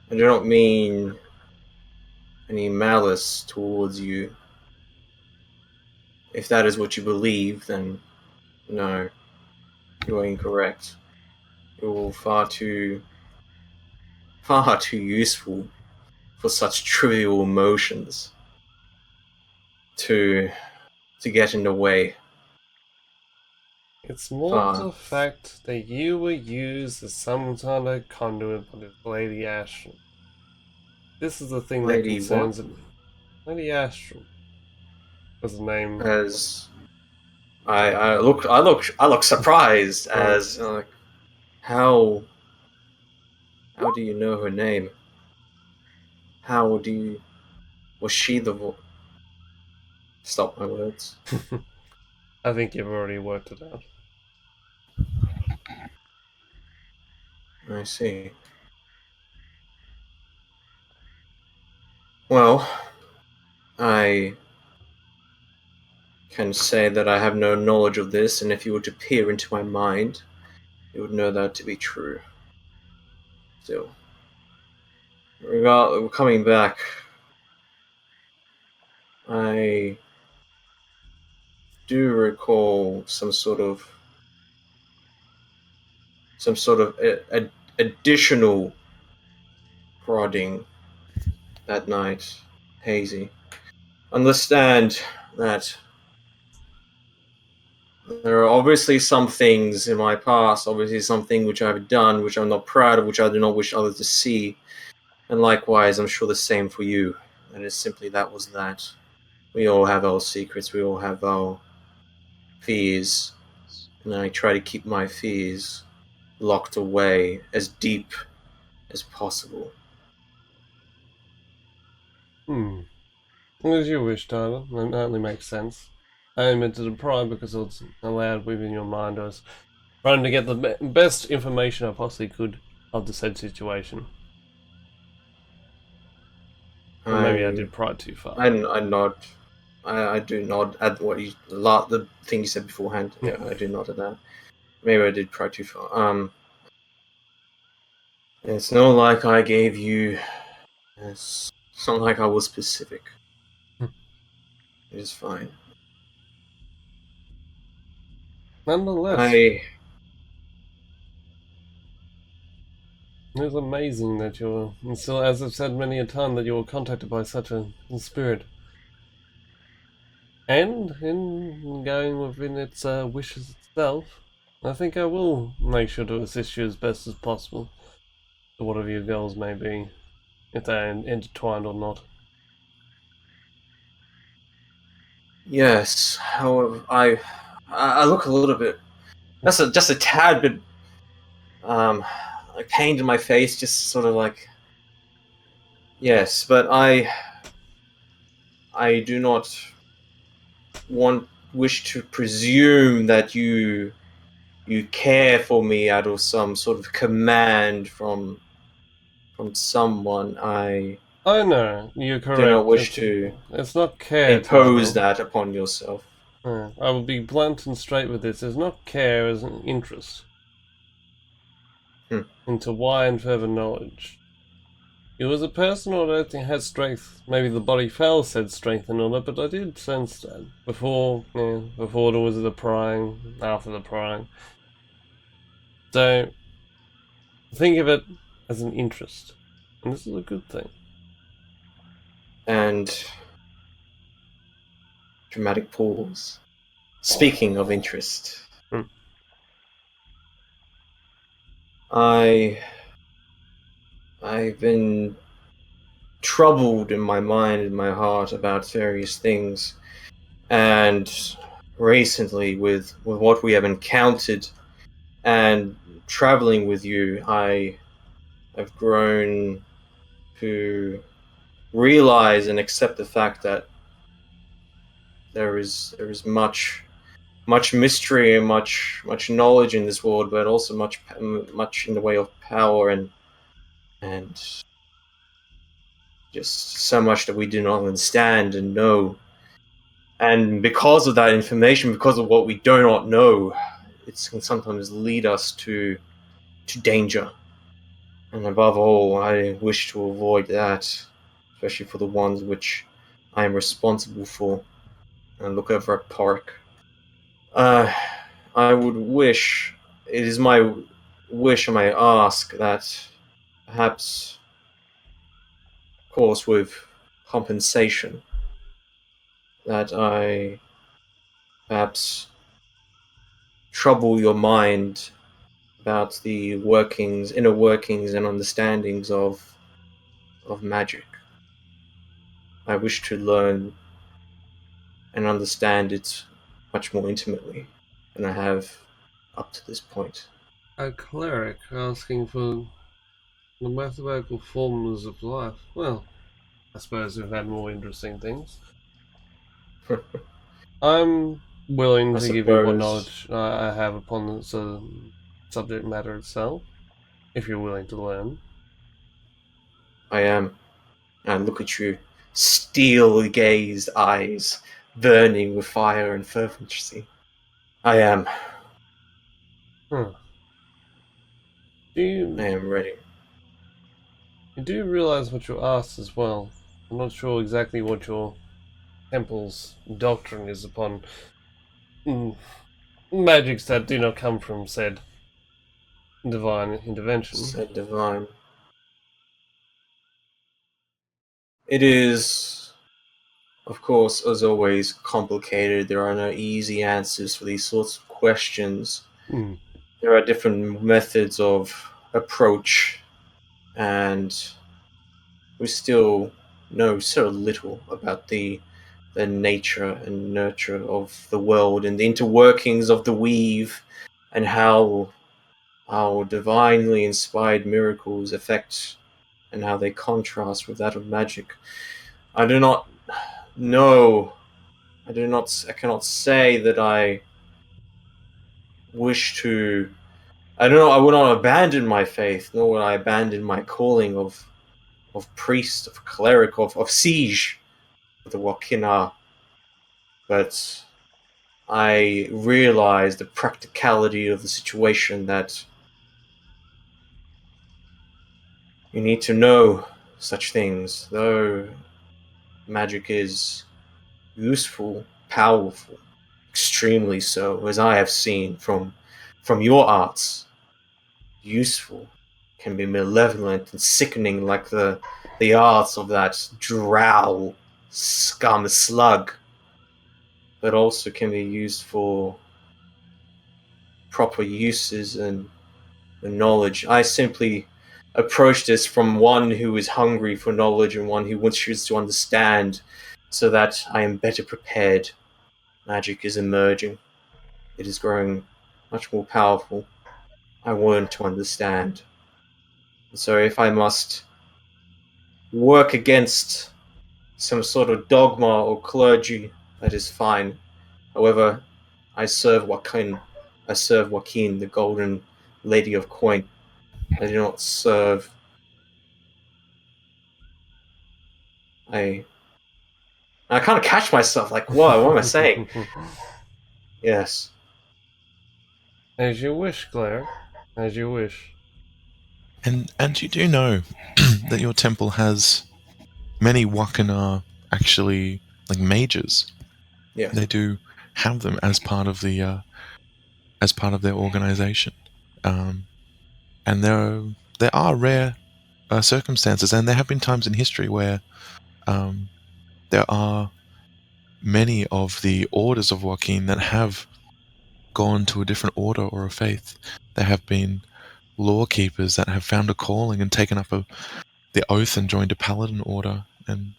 I do not mean any malice towards you. If that is what you believe, then no, you are incorrect. You're far too useful for such trivial emotions to get in the way. It's more the fact that you were used as some kind of conduit by this Lady Ashton. This is the thing Lady that concerns what? me. Lady Ashton was the name. As I look surprised as how do you know her name? How do you was she the stop my words? I think you've already worked it out. I see. Well, I can say that I have no knowledge of this, and if you were to peer into my mind, you would know that to be true. Still, coming back, I do recall some sort of additional prodding that night, Hazy. Understand that there are obviously some things in my past, obviously something which I've done, which I'm not proud of, which I do not wish others to see. And likewise, I'm sure the same for you. And it's simply that was that. We all have our secrets, we all have our fears. And I try to keep my fears locked away as deep as possible. As you wish, Tyler. That only makes sense. I only meant to pry because it was allowed within your mind. I was trying to get the best information I possibly could of the said situation. Or maybe I did pry too far. I nod. I do nod at the thing you said beforehand. Yeah. I do nod at that. Maybe I did pry too far. It's not like I gave you. It's not like I was specific. It is fine. Nonetheless, it is amazing that you're still, as I've said many a time, that you were contacted by such a spirit. And in going within its wishes itself, I think I will make sure to assist you as best as possible to whatever your goals may be, if they're intertwined or not. Yes. However, I look a little bit. That's just a tad bit. Like pain in my face, just sort of like. Yes, but I do not wish to presume that you care for me out of some sort of command from someone. I know, you're correct. do not wish to it's not care, impose Tyler. that upon yourself. I will be blunt and straight with this. It's not care as an interest into why and further knowledge. You as a person, I don't think had strength. Maybe the body fell said strength and all that, but I did sense that before there was the prying, after the prying. So think of it as an interest, and this is a good thing. And dramatic pause. Speaking of interest, I've been troubled in my mind and my heart about various things, and recently with what we have encountered and traveling with you, I have grown to realize and accept the fact that there is much mystery and much knowledge in this world, but also much in the way of power and just so much that we do not understand and know. And because of that information, because of what we do not know, it can sometimes lead us to danger. And above all, I wish to avoid that, especially for the ones which I am responsible for. And look over at Park. I would wish, it is my wish and my ask that perhaps, of course, with compensation, that I perhaps trouble your mind about the inner workings and understandings of magic. I wish to learn and understand it much more intimately than I have up to this point. A cleric asking for the mathematical formulas of life. Well, I suppose we've had more interesting things. I'm willing to give you what knowledge I have upon the subject matter itself, if you're willing to learn. I am. I look at you, steel-gazed eyes burning with fire and fervency. I am. Do I am ready. you do realize what you asked as well? I'm not sure exactly what your temple's doctrine is upon magics that do not come from said divine intervention. Said divine. It is, of course, as always, complicated. There are no easy answers for these sorts of questions. Hmm. There are different methods of approach, and we still know so little about the nature and nurture of the world and the interworkings of the weave, and how our divinely inspired miracles affect and how they contrast with that of magic. I do not know. I cannot say that I wish to. I don't know. I would not abandon my faith, nor would I abandon my calling of priest, of cleric, of siege of the Wakina. But I realize the practicality of the situation, that you need to know such things. Though magic is useful, powerful, extremely so, as I have seen from your arts, useful can be malevolent and sickening, like the arts of that drow scum slug, but also can be used for proper uses and knowledge. I simply approach this from one who is hungry for knowledge and one who wishes to understand, so that I am better prepared. Magic is emerging. It is growing much more powerful. I want to understand. So if I must work against some sort of dogma or clergy, that is fine. However, I serve Wakin. I serve Joaquin, the Golden Lady of Coin. I do not serve. I. I kind of catch myself. Like, whoa, what am I saying? Yes. As you wish, Claire. As you wish. And you do know that your temple has many Wakana actually like mages. Yes. They do have them as part of their organization, and there are rare circumstances, and there have been times in history where um, there are many of the orders of Joaquin that have gone to a different order or a faith. There have been law keepers that have found a calling and taken up the oath and joined a paladin order, and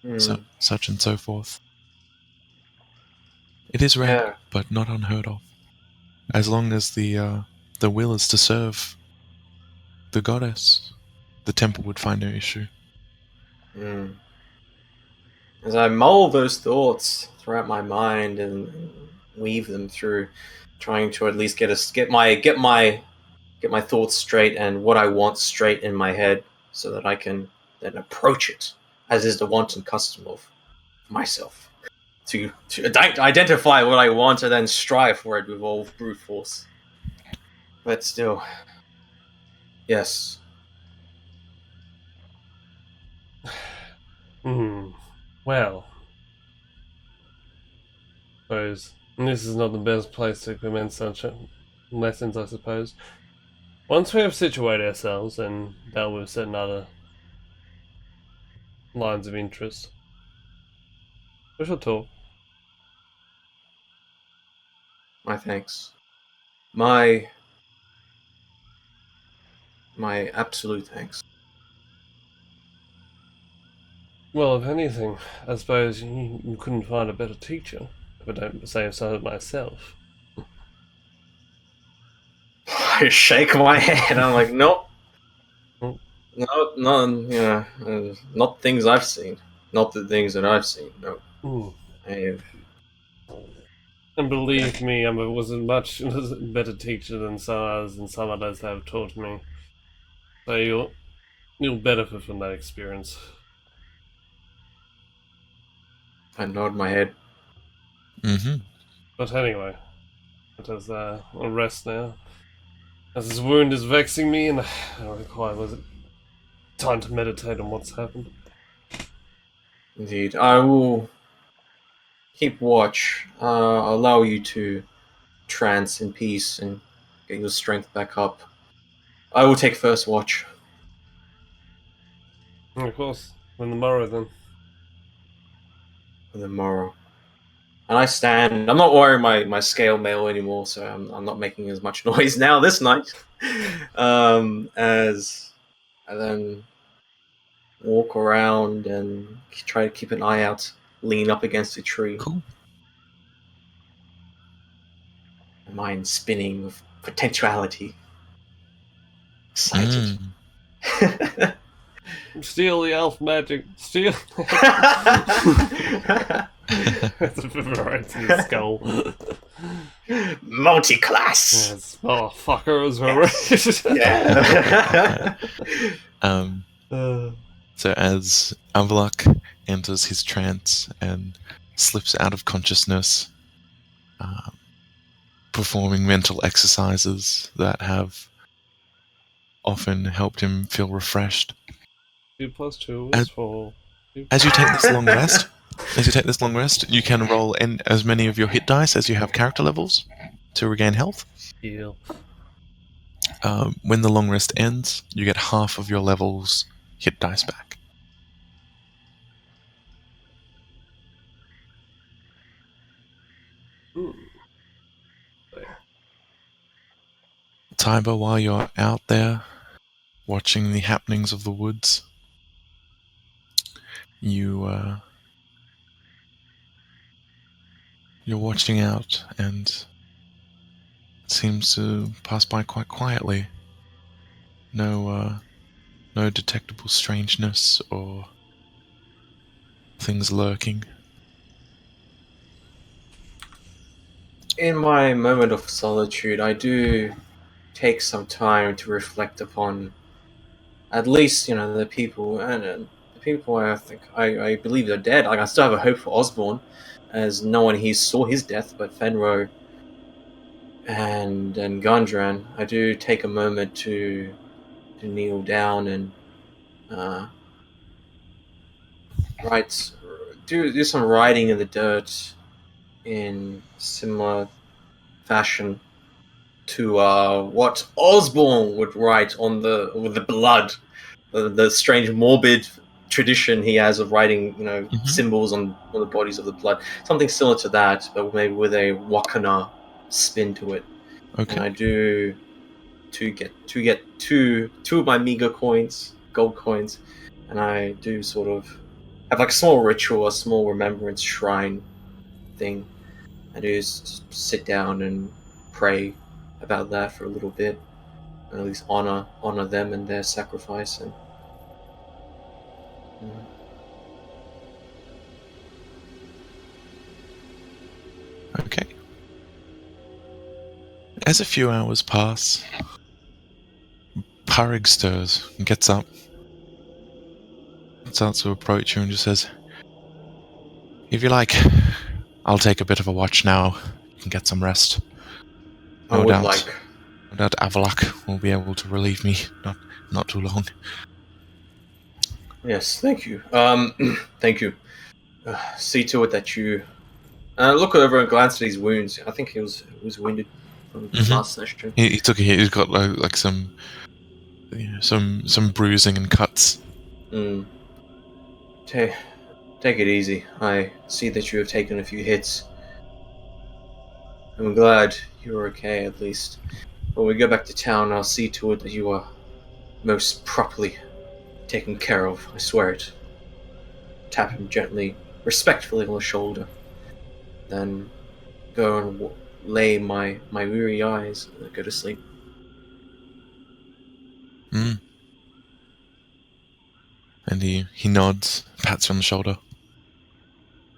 Hmm. such and so forth. It is rare, Yeah. but not unheard of. As long as the will is to serve the goddess, the temple would find no issue. Hmm. As I mull those thoughts throughout my mind and weave them through, trying to at least get my thoughts straight and what I want straight in my head, so that I can then approach it, as is the wont and custom of myself, to identify what I want and then strive for it with all brute force. But still, yes. Hmm. Well, suppose this is not the best place to commence such lessons, I suppose. Once we have situated ourselves and dealt with certain other lines of interest, we shall talk. My thanks. My my absolute thanks. Well, if anything, I suppose you couldn't find a better teacher, if I don't say so myself. I shake my head. I'm like, nope, Mm. no, none. Yeah, not things I've seen. Not the things that I've seen. No, Mm. I have. And believe me, I was a much better teacher than some others, and some others have taught me. So you'll benefit from that experience. I nod my head. Mm-hmm. But anyway, let us rest now. As his wound is vexing me, and I require time to meditate on what's happened. Indeed. I will keep watch. Allow you to trance in peace and get your strength back up. I will take first watch. And of course, on the morrow then. For the morrow. And I stand. I'm not wearing my scale mail anymore, so I'm not making as much noise now this night. As I then walk around and try to keep an eye out, lean up against a tree. Cool. My mind spinning with potentiality. Excited. Steal the elf magic. Steal. That's a vibrates in the skull. Multi-class. Yes, motherfuckers are Yeah. So as Avalok enters his trance and slips out of consciousness, performing mental exercises that have often helped him feel refreshed. 2+2 is 4. As you take this long rest, you can roll in as many of your hit dice as you have character levels to regain health. Heal. When the long rest ends, you get half of your levels hit dice back. Tiber, while you're out there watching the happenings of the woods, you're watching out, and it seems to pass by quite quietly. No detectable strangeness or things lurking. In my moment of solitude, I do take some time to reflect upon at least, the people and the people I think I believe are dead. Like I still have a hope for Osborne, as no one here saw his death, but Fenro and Gondran. I do take a moment to kneel down and write, do some writing in the dirt in similar fashion to what Osborne would write on with the blood, the strange morbid tradition he has of writing, symbols on the bodies of the blood. Something similar to that, but maybe with a Wakana spin to it. Okay. And I do to get two of my meager coins, gold coins, and I do sort of have like a small ritual, a small remembrance shrine thing. I do sit down and pray about that for a little bit, and at least honor them and their sacrifice. And Okay. As a few hours pass, Parig stirs and gets up, starts to approach you and just says, "If you like, I'll take a bit of a watch now. You can get some rest. I would like. No doubt Avalok will be able to relieve me not too long." Yes, thank you. Thank you. See to it that you look over and glance at his wounds. I think he was wounded from the last session. He took a hit. He's got like some bruising and cuts. Take it easy. I see that you have taken a few hits. I'm glad you're okay, at least. When we go back to town, I'll see to it that you are most properly taken care of. I swear it. Tap him gently, respectfully on the shoulder. Then go and lay my weary eyes and go to sleep. And he nods, pats you on the shoulder,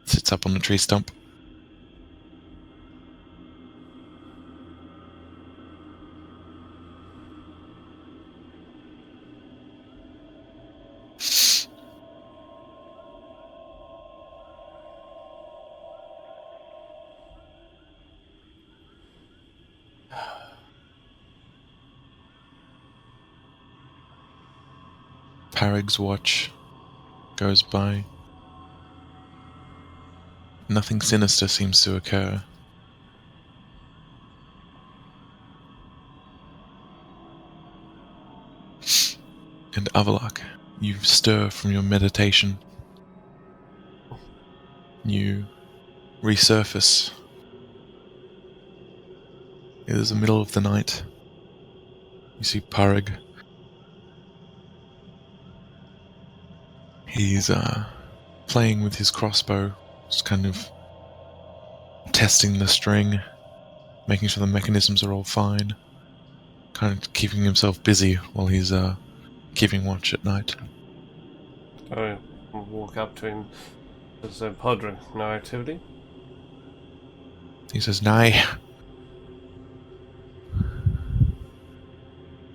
sits up on the tree stump. Parig's watch goes by. Nothing sinister seems to occur. And Avalok, you stir from your meditation. You resurface. It is the middle of the night. You see Parig. He's playing with his crossbow, just kind of testing the string, making sure the mechanisms are all fine, kind of keeping himself busy while he's keeping watch at night. I walk up to him. Says, Padre, no activity? He says, "Nay."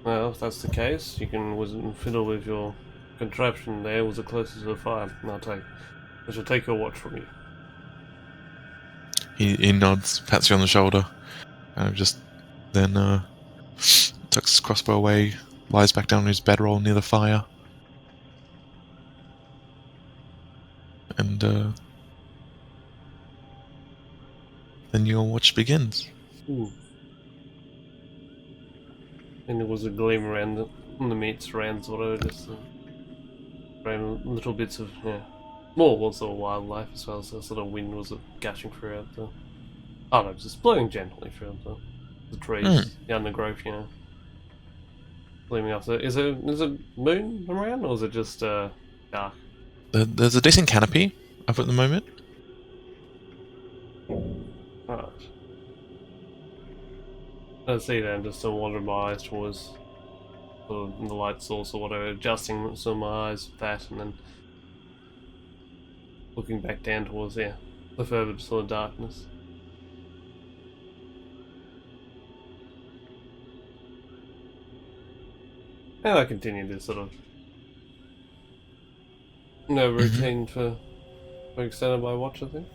Well, if that's the case, you can fiddle with your contraption there. Was it closest to the fire? I shall take your watch from you. He nods, pats you on the shoulder, and just then tucks his crossbow away, lies back down on his bedroll near the fire, and then your watch begins. And there was a gleam around the meats, rounds, whatever, just around little bits of, more also wildlife as well, so sort of wind was gushing throughout the... Oh no, just blowing gently throughout the trees, the undergrowth, gleaming up. So is a moon around, or is it just dark? There's a decent canopy up at the moment. Alright. I see that, just wander my eyes towards the light source or whatever, adjusting some of my eyes with that, and then looking back down towards, the further sort of darkness. And I continue this sort of routine for extended my watch, I think.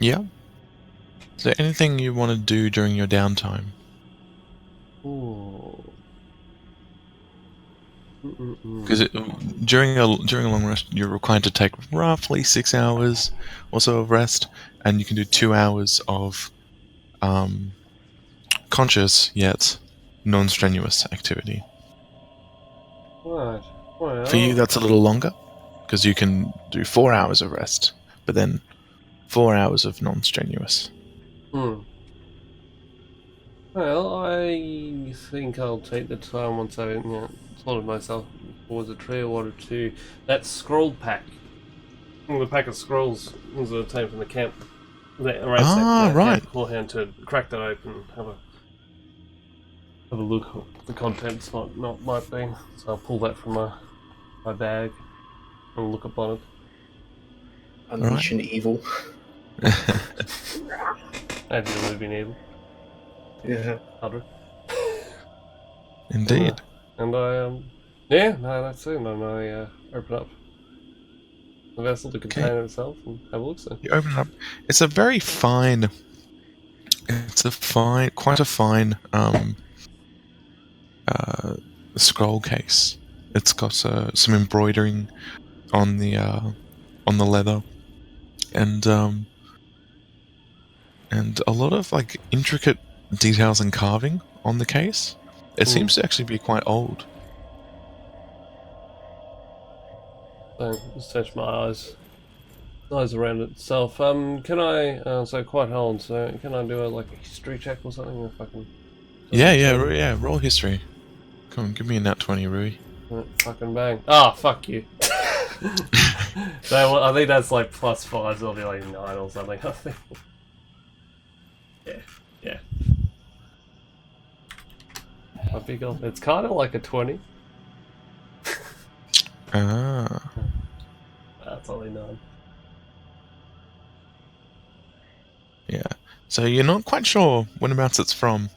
Yeah. Is there anything you want to do during your downtime? Ooh. Because during a long rest, you're required to take roughly 6 hours or so of rest, and you can do 2 hours of conscious yet non-strenuous activity. Right. Well, For you, that's a little longer, because you can do 4 hours of rest, but then 4 hours of non-strenuous. Well, I think I'll take the time once I slotted myself towards a tree or wanted to. That scroll pack. The pack of scrolls was obtained from the camp. Right. Beforehand to crack that open, have a look at what the contents might be. So I'll pull that from my bag and look upon it. Unleash an evil. Have you really been able? Yeah. 100. Indeed. And I, that's it. And I open up the vessel, the container itself, and have a look. So You open it up. It's a very fine. Quite a fine scroll case. It's got some embroidering on the leather, and a lot of like intricate details and carving on the case. It seems to actually be quite old. So just touch my eyes around itself. Can I? So quite old. So can I do a history check or something? If I can. Yeah. Roll history. Come on, give me a nat 20, Rui. Fucking bang! Ah, fuck you. So I think that's like +5, so it'll be like 9 or something. I think. Yeah. I think it's kind of like a 20. Ah. That's only 9. Yeah. So you're not quite sure whereabouts it's from.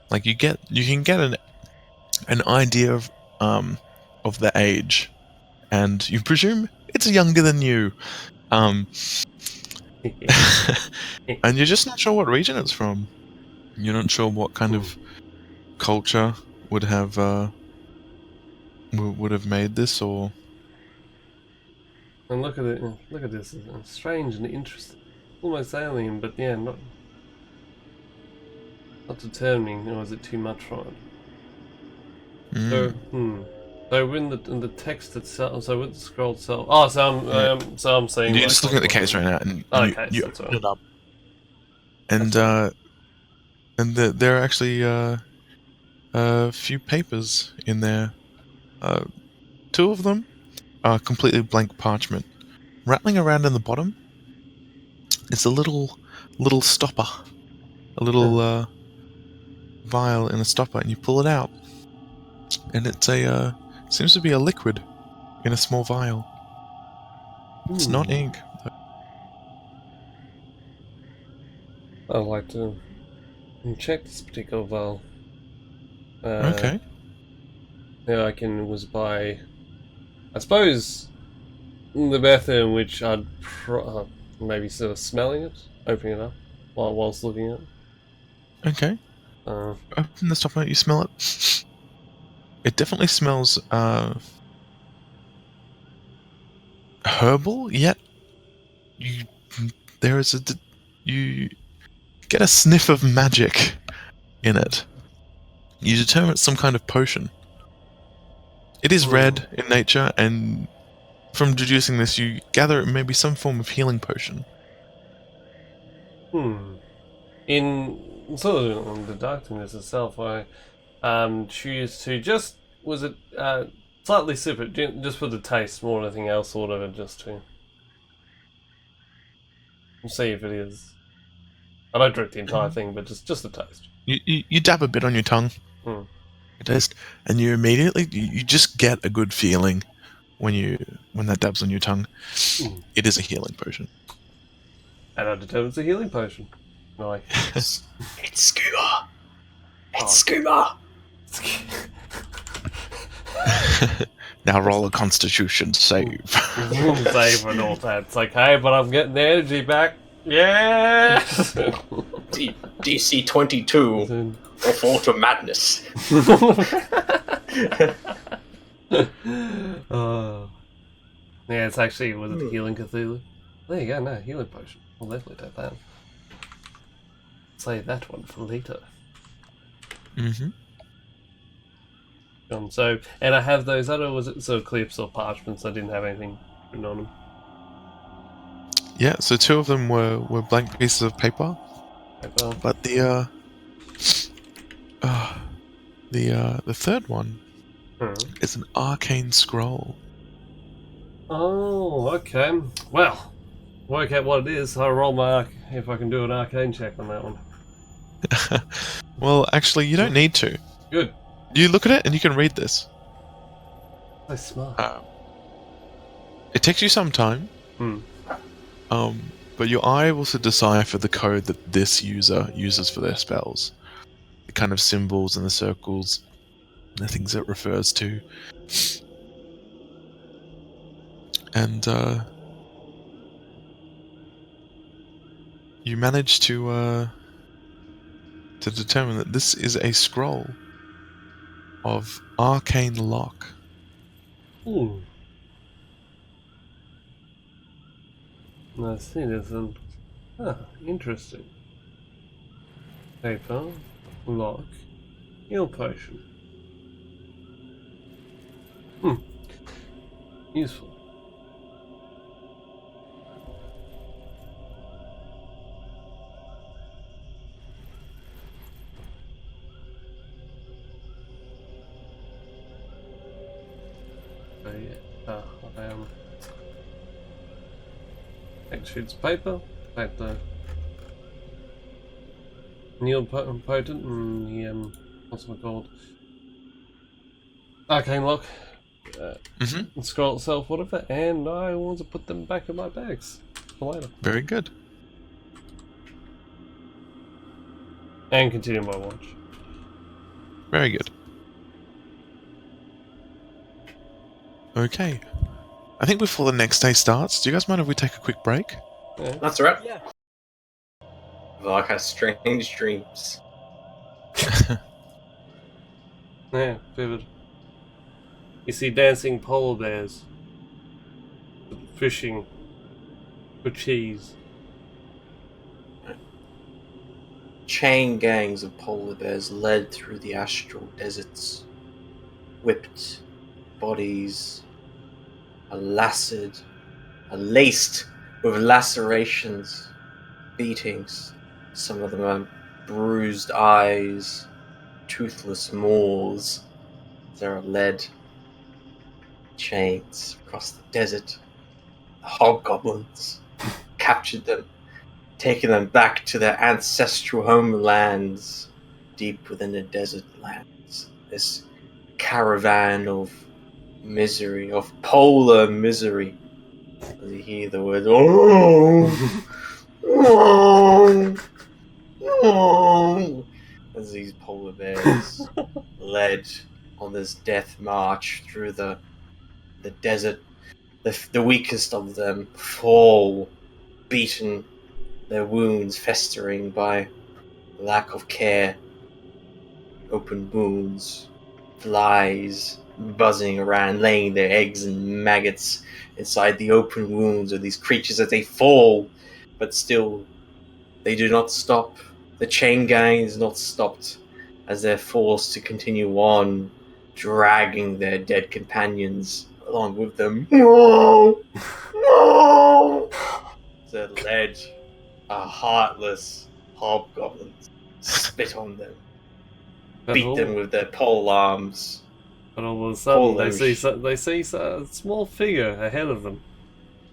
Like you can get an idea of the age, and you presume it's younger than you. And you're just not sure what region it's from. You're not sure what kind of culture would have would have made this, or And look at it. Look at this. It's strange and interesting. Almost alien, but yeah, not determining. Or is it too much for it? So, So in the text itself, so with the scroll itself. Oh, so I'm saying. You're like, just looking at the case right now, and you that's open it up, and there are actually a few papers in there. Two of them are completely blank parchment. Rattling around in the bottom is a little stopper, a little vial in a stopper, and you pull it out, and it's a seems to be a liquid in a small vial. It's not ink. I'd like to check this particular vial. Okay. Yeah, I was by. I suppose the method in which I'd maybe sort of smelling it, opening it up whilst looking at it. Okay. Open the stopper. You smell it. It definitely smells herbal. Yet you there is you get a sniff of magic in it. You determine it's some kind of potion. It is red in nature, and from deducing this, you gather it may be some form of healing potion. In sort of on deducting this itself, I choose to just slightly sip it just for the taste more than anything else, sort of, just to see if it is. I don't drink the entire thing, but just the taste. You dab a bit on your tongue. You taste, and you immediately you just get a good feeling when that dabs on your tongue. It is a healing potion. And I determine it's a healing potion. Like it's scuba. It's scuba. Now roll a Constitution save. Save and all that. It's like, hey, but I'm getting the energy back. Yeah. DC 22 or Fall to Madness. Yeah, it's actually was it the Healing Cthulhu? There you go. No healing potion. We'll definitely take that. Save that one for later. So, and I have those other, was it sort of clips or parchments? I didn't have anything written on them. Yeah, so two of them were blank pieces of paper. But the third one is an arcane scroll. Oh, okay. Well, work out what it is. I'll roll my if I can do an arcane check on that one. Well, actually, you don't need to. Good. You look at it and you can read this. So smart. It takes you some time. But you're able to decipher the code that this user uses for their spells. The kind of symbols and the circles, and the things it refers to. And you manage to determine that this is a scroll of arcane lock. Ooh. I see this and interesting. Paper, lock, heal potion. Useful. Next sheet's paper. Take the Neil potent and the what's it called? Arcane lock. And scroll itself, whatever, and I want to put them back in my bags for later. Very good. And continue my watch. Very good. Okay. I think before the next day starts, do you guys mind if we take a quick break? Yeah. That's right. Yeah. Vark has strange dreams. Yeah, vivid. You see dancing polar bears fishing for cheese. Chain gangs of polar bears led through the astral deserts, whipped bodies are laced with lacerations, beatings. Some of them are bruised eyes, toothless maws. There are led chains across the desert. The hobgoblins captured them, taking them back to their ancestral homelands deep within the desert lands. This caravan of misery, of polar misery. As you hear the word, oh, oh, oh, as these polar bears led on this death march through the desert, the weakest of them fall, beaten, their wounds festering by lack of care, open wounds, flies buzzing around, laying their eggs and maggots inside the open wounds of these creatures as they fall, but still they do not stop. The chain gang is not stopped as they're forced to continue on, dragging their dead companions along with them. No! No! They're led are heartless hobgoblins. Spit on them. Beat them with their pole arms. But all of a sudden, they see a small figure ahead of them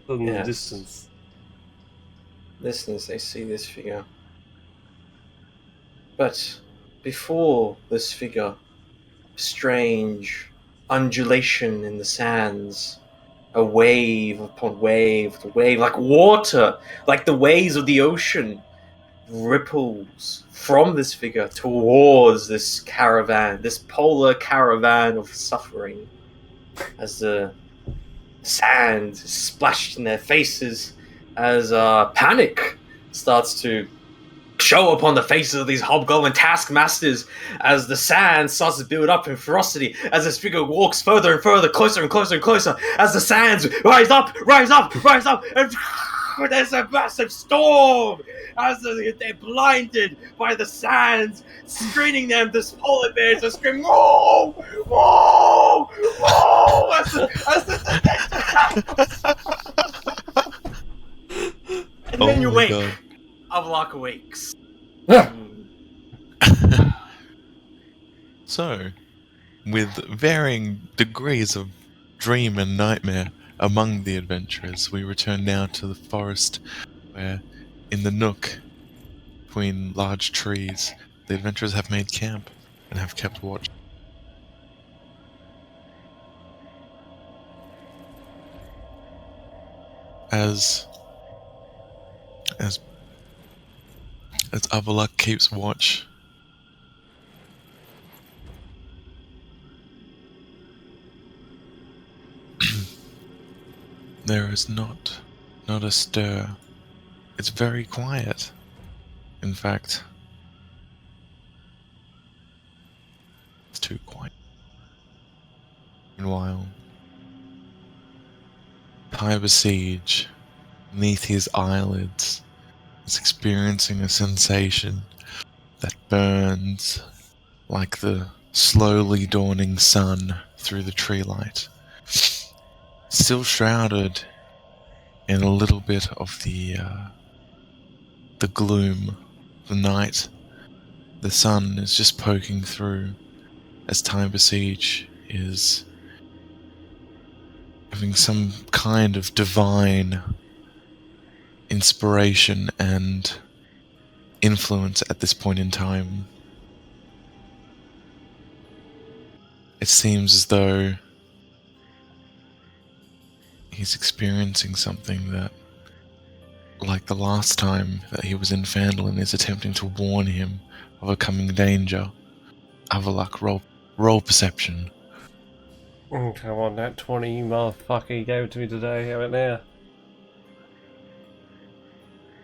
in the distance. Listeners, they see this figure. But before this figure, strange undulation in the sands, a wave upon wave, like water, like the waves of the ocean, ripples from this figure towards this caravan, this polar caravan of suffering, as the sand is splashed in their faces, as panic starts to show upon the faces of these hobgoblin taskmasters, as the sand starts to build up in ferocity, as this figure walks further and further, closer and closer and closer, as the sands rise up, and there's a massive storm, as they're blinded by the sands, screening them. This polar bears are screaming, "Whoa! Whoa! Whoa!" And then you wake. Avlok awakes. So, with varying degrees of dream and nightmare among the adventurers, we return now to the forest where, in the nook between large trees, the adventurers have made camp and have kept watch. As Avalok keeps watch, there is not a stir. It's very quiet. In fact, it's too quiet. Meanwhile, Tiber Siege, beneath his eyelids, is experiencing a sensation that burns like the slowly dawning sun through the tree light. Still shrouded in a little bit of the gloom of the night, the sun is just poking through as Tiber Siege is having some kind of divine inspiration and influence at this point in time. It seems as though he's experiencing something that, like the last time that he was in Phandalin, is attempting to warn him of a coming danger. Avalok, roll perception. Come on, that 20 motherfucker you gave it to me today. How about now?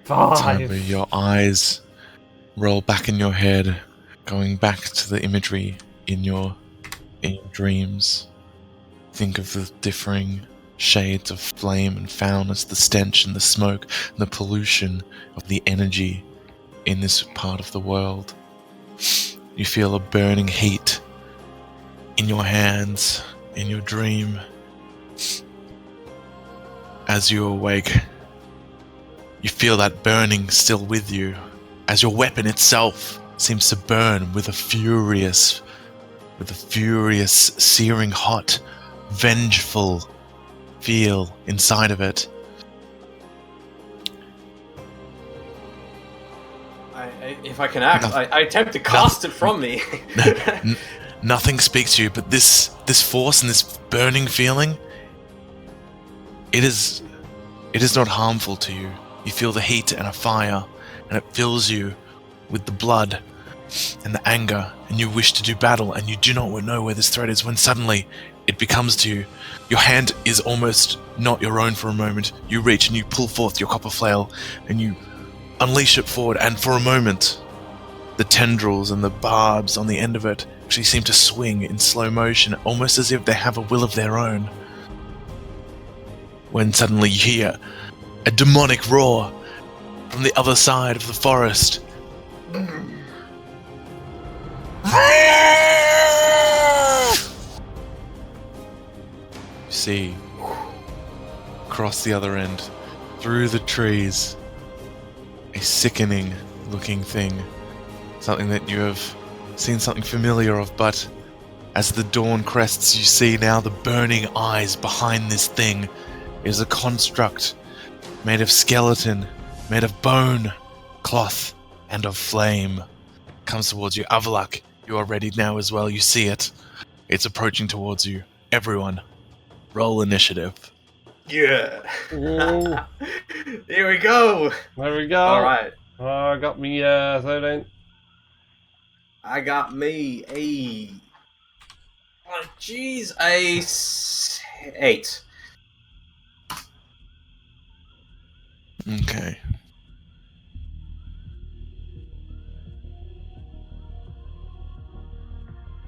5. Tiber, your eyes roll back in your head, going back to the imagery in your dreams. Think of the differing shades of flame and foulness, the stench and the smoke, and the pollution of the energy in this part of the world. You feel a burning heat in your hands, in your dream. As you awake, you feel that burning still with you, as your weapon itself seems to burn with a furious, searing hot, vengeful feel inside of it. If I can act, I attempt to cast it from me. Nothing speaks to you, but this force and this burning feeling, it is not harmful to you. You feel the heat and a fire, and it fills you with the blood and the anger, and you wish to do battle, and you do not know where this threat is, when suddenly it becomes to you. Your hand is almost not your own for a moment. You reach and you pull forth your copper flail, and you unleash it forward, and for a moment, the tendrils and the barbs on the end of it actually seem to swing in slow motion, almost as if they have a will of their own. When suddenly you hear a demonic roar from the other side of the forest. You see, across the other end, through the trees, a sickening looking thing. Something that you have seen something familiar of, but as the dawn crests, you see now the burning eyes behind this thing. It is a construct made of skeleton, made of bone, cloth, and of flame. Comes towards you. Awakens, you are ready now as well. You see it. It's approaching towards you. Everyone, roll initiative. Yeah. Ooh. Here we go. There we go. All right. I got me 13. I got me a. Oh, jeez, a 8. Okay.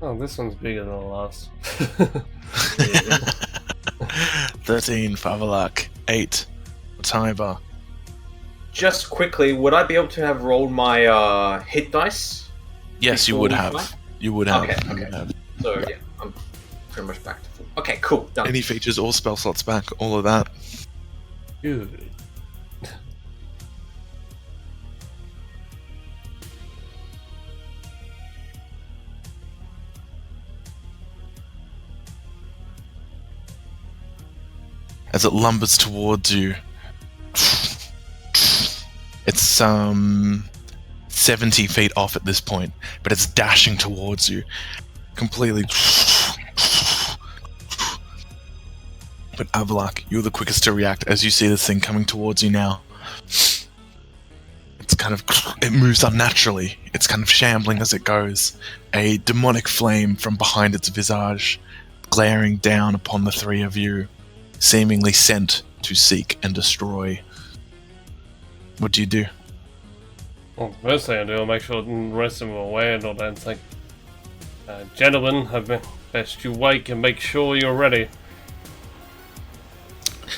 Oh, this one's bigger than the last. 13 for Awakens, 8 for Tiber. Just quickly, would I be able to have rolled my hit dice? Yes, you Before would we have. fly? You would have. Okay, You okay. would have. So yeah, I'm pretty much back to full. Okay, cool. Done. Any features, all spell slots back, all of that. Good. As it lumbers towards you, it's 70 feet off at this point, but it's dashing towards you, completely. But Awakens, you're the quickest to react as you see this thing coming towards you now. It's kind of, it moves unnaturally. It's kind of shambling as it goes. A demonic flame from behind its visage, glaring down upon the three of you, seemingly sent to seek and destroy. What do you do? Well, the first thing I do, I'll make sure the rest of them are aware and all that. It's like, gentlemen, I best you wake and make sure you're ready.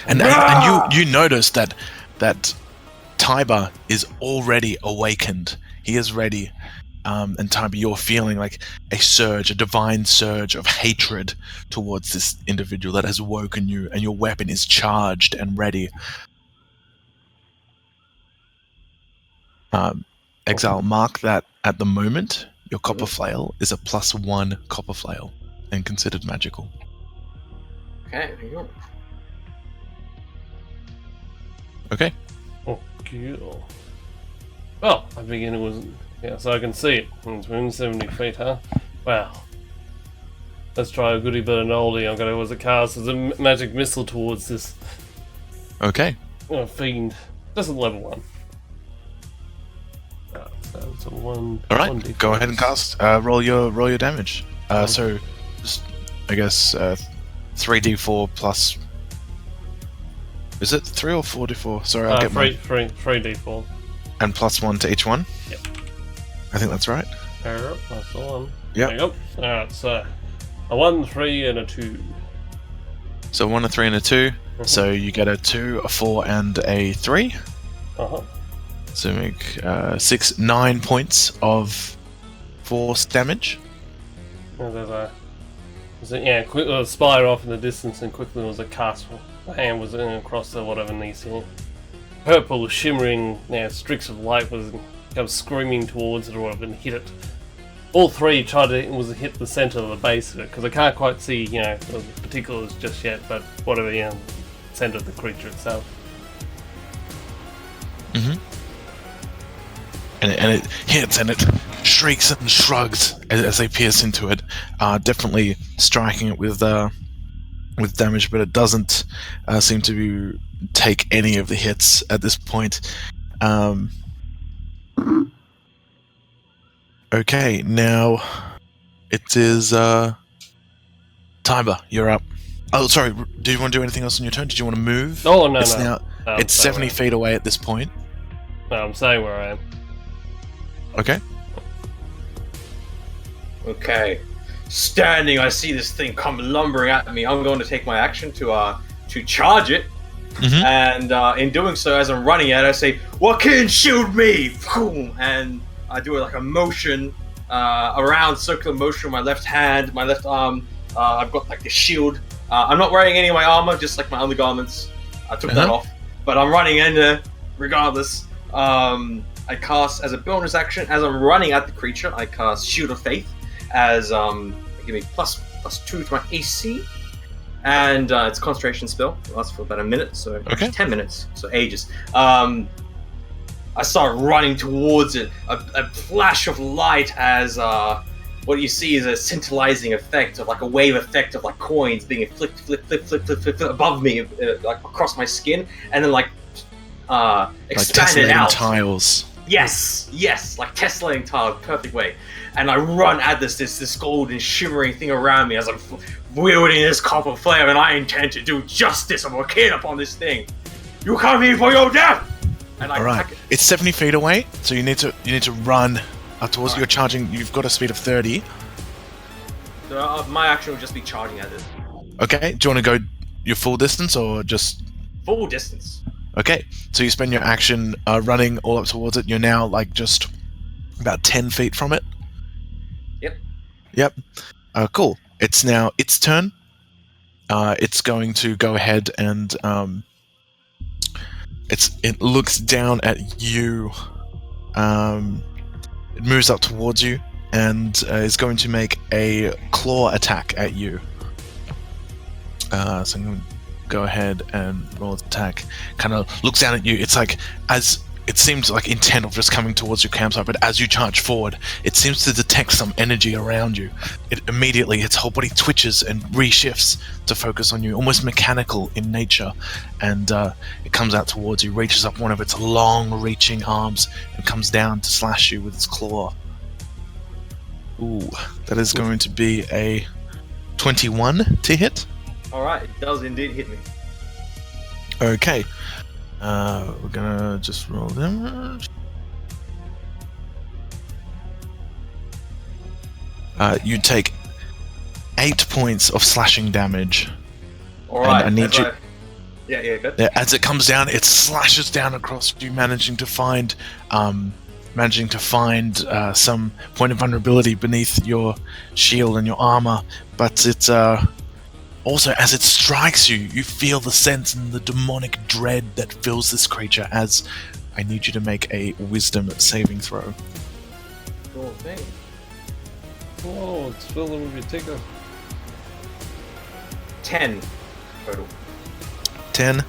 And you notice that Tiber is already awakened. He is ready. And Tiber, you're feeling like a surge, a divine surge of hatred towards this individual that has woken you, and your weapon is charged and ready. Exile, mark that at the moment, your copper flail is a +1 copper flail and considered magical. Okay, there you go. Okay. Oh, cool. Well, I begin it was. Yeah, so I can see it. It's within 70 feet, huh? Wow. Let's try a goodie but an oldie. I'm gonna cast as a magic missile towards this Okay. fiend. Just a level 1. So it's a 1. All right. 1d4. Go ahead and cast. Roll your damage. So, just I guess 3d4 plus. Is it 3 or 4d4? Sorry, I'll get 3d4. And +1 to each one. Yep. I think that's right. That's the one. Yep. There you go. Alright, so a 1, 3, and a 2. So 1, a 3, and a 2. So you get a 2, a 4, and a 3. Uh-huh. So make 9 points of force damage. And there's a spider off in the distance, and quickly there was a cast. The hand was across the whatever these purple shimmering streaks of light was screaming towards it or whatever and hit it. All three tried to hit the center of the base of it, because I can't quite see the particulars just yet, but whatever center of the creature itself. Mm-hmm. And it hits and it shrieks and shrugs as they pierce into it, definitely striking it with damage, but it doesn't seem to take any of the hits at this point. Okay, now it is Tiber, you're up. Oh, sorry, do you want to do anything else on your turn? Did you want to move? Oh, no, it's no. Now, it's 70 feet away at this point. No, I'm saying where I am. Okay. Okay. Standing, I see this thing come lumbering at me. I'm going to take my action to charge it. Mm-hmm. And in doing so, as I'm running at it, I say, "Joaquin, shield me!" And I do like a motion, around circular motion with my left hand, my left arm. I've got like the shield. I'm not wearing any of my armor, just like my undergarments. I took that off, but I'm running in there regardless. I cast as a bonus action as I'm running at the creature. I cast Shield of Faith as give me plus 2 to my AC, and it's a concentration spell. It lasts for about a minute, so 10 minutes, so ages. I start running towards it. A flash of light as what you see is a scintillating effect of like a wave effect of like coins being flicked above me, like across my skin, and then like expanded out. Tiles. Yes, like tessellating tiles, perfect way. And I run at this golden shimmering thing around me as I'm wielding this copper flame, and I intend to do justice of a kid upon this thing. You come here for your death! And I Alright, it's 70 feet away, so you need to run towards You're charging, you've got a speed of 30. So, my action will just be charging at it. Okay, do you want to go your full distance or just... Full distance. Okay, so you spend your action running all up towards it. You're now like just about 10 feet from it. Yep. Cool. It's now its turn. It's going to go ahead and it looks down at you. It moves up towards you and is going to make a claw attack at you. So I'm going to go ahead and roll its attack. Kind of looks down at you. It's like, as it seems like intent of just coming towards your campsite, but as you charge forward, it seems to detect some energy around you. It immediately, its whole body twitches and reshifts to focus on you, almost mechanical in nature. And it comes out towards you, reaches up one of its long-reaching arms, and comes down to slash you with its claw. Ooh, that is going to be a 21 to hit. Alright, it does indeed hit me. Okay. We're gonna just roll them. You take 8 points of slashing damage. Alright, I need you... Yeah, good. Yeah, as it comes down, it slashes down across you, managing to find some point of vulnerability beneath your shield and your armor, but it's also, as it strikes you, you feel the sense and the demonic dread that fills this creature. As I need you to make a wisdom saving throw. Cool thing. Oh, it's filling with your ticker. 10 total. 10.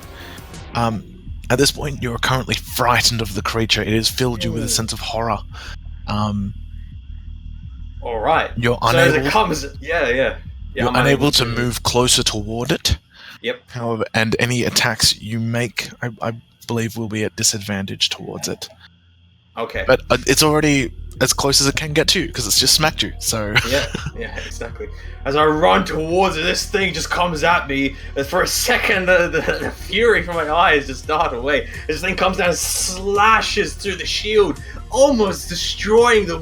At this point, you are currently frightened of the creature. It has filled you with a sense of horror. Alright. You're so unable. As it comes, yeah. You're unable to move closer toward it. Yep. However, and any attacks you make, I believe, will be at disadvantage towards it. Okay. But it's already as close as it can get to you, because it's just smacked you, so... Yeah, exactly. As I run towards it, this thing just comes at me, and for a second, the fury from my eyes just dart away. This thing comes down and slashes through the shield, almost destroying the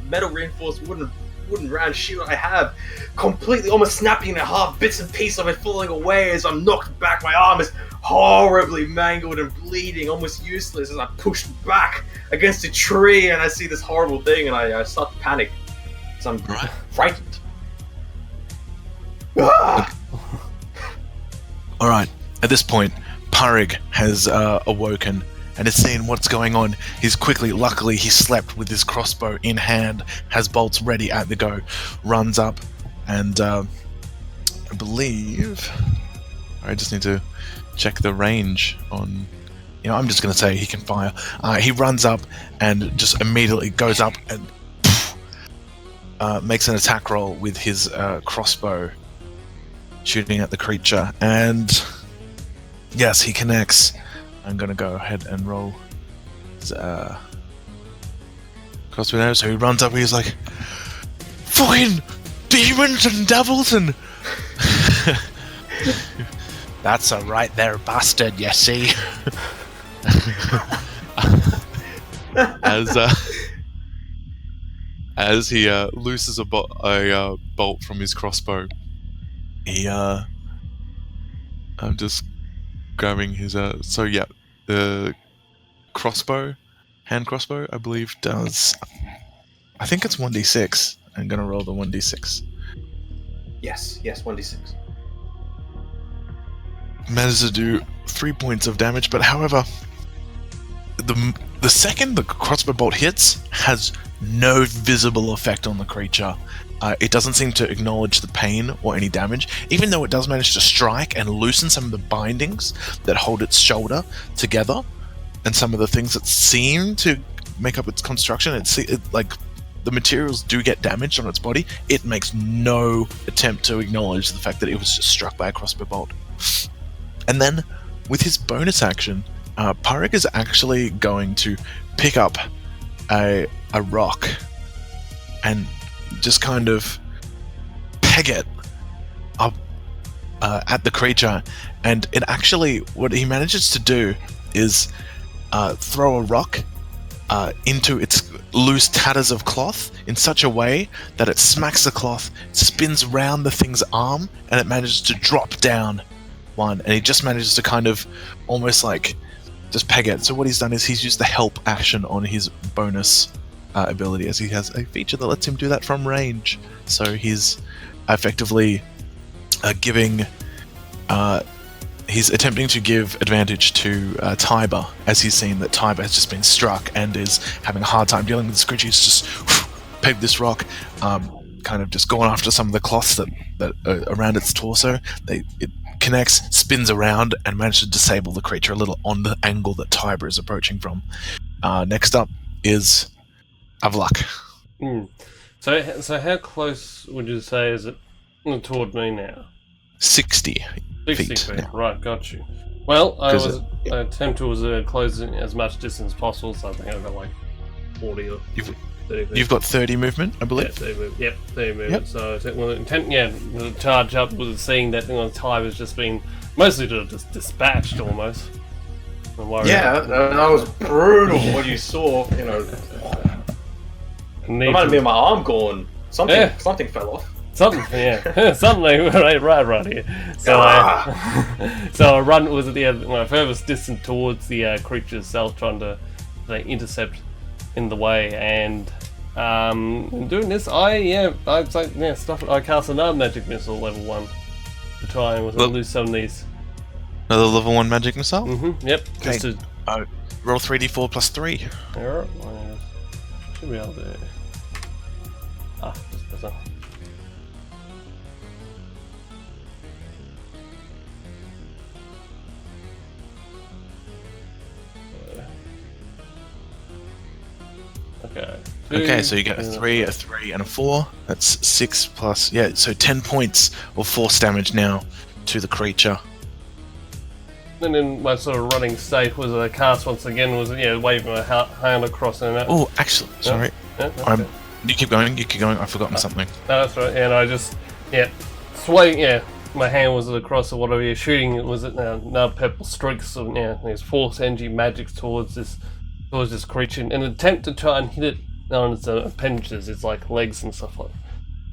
metal-reinforced wooden wooden round shield I have, completely almost snapping in half, bits and pieces of it falling away as I'm knocked back. My arm is horribly mangled and bleeding, almost useless as I'm pushed back against a tree, and I see this horrible thing, and I start to panic. So I'm frightened. Alright, at this point, Parig has awoken and is seeing what's going on. Luckily he slept with his crossbow in hand, has bolts ready at the go, runs up, and I believe... I just need to check the range on... I'm just going to say he can fire. He runs up and just immediately goes up and makes an attack roll with his crossbow, shooting at the creature, and yes, he connects. I'm gonna go ahead and roll his crossbow arrow. So he runs up and he's like, "Fucking demons and devils and..." That's a right there, bastard, you see. As he looses a bolt from his crossbow, I'm just grabbing his the crossbow, hand crossbow, I believe does. I think it's 1d6. I'm gonna roll the 1d6. Yes, 1d6. Manages to do 3 points of damage, but however, the second the crossbow bolt hits, has no visible effect on the creature. It doesn't seem to acknowledge the pain or any damage, even though it does manage to strike and loosen some of the bindings that hold its shoulder together, and some of the things that seem to make up its construction. Like the materials do get damaged on its body. It makes no attempt to acknowledge the fact that it was just struck by a crossbow bolt. And then, with his bonus action, Parik is actually going to pick up a rock and just kind of peg it up at the creature. And it actually, what he manages to do is throw a rock into its loose tatters of cloth in such a way that it smacks the cloth, spins round the thing's arm, and it manages to drop down one. And he just manages to kind of almost like just peg it. So what he's done is he's used the help action on his bonus ability, as he has a feature that lets him do that from range. So he's effectively he's attempting to give advantage to Tiber, as he's seen that Tiber has just been struck and is having a hard time dealing with this creature. He's just pegged this rock, kind of just gone after some of the cloths that are around its torso. It connects, spins around, and manages to disable the creature a little on the angle that Tiber is approaching from. Next up is Avlak. So how close would you say is it toward me now? 60 feet. Now. Right, got you. Well, I attempt to close as much distance as possible, so I think I've got like 40 or 30 feet. You've got 30 movement, I believe? Yeah, 30 movement. Yep, 30 movement. Yep. So the charge up with seeing that Tiber has just been mostly just dispatched almost. Yeah, that was brutal what you saw, Reminded me of my arm gone. Something fell off. Something right here. So I run my furthest distance towards the creature itself, trying to intercept in the way. And in doing this, I cast another magic missile level 1 to try and lose some of these. Another level 1 magic missile? Mm-hmm. Yep. Okay. Just roll 3d4 plus 3. Alright. Should be able to. Just better. Okay, so you get a 3, a 3, and a 4. That's 6 plus... Yeah, so 10 points of force damage now to the creature. And in my sort of running state was a cast once again, waving my hand across and that. Oh, actually, sorry. Okay. You keep going, I've forgotten something. No, that's right, and I just, swaying, my hand was across or whatever you're shooting, it was now purple streaks of, these force energy magics towards this creature, in an attempt to try and hit it on its appendages, its like legs and stuff like that.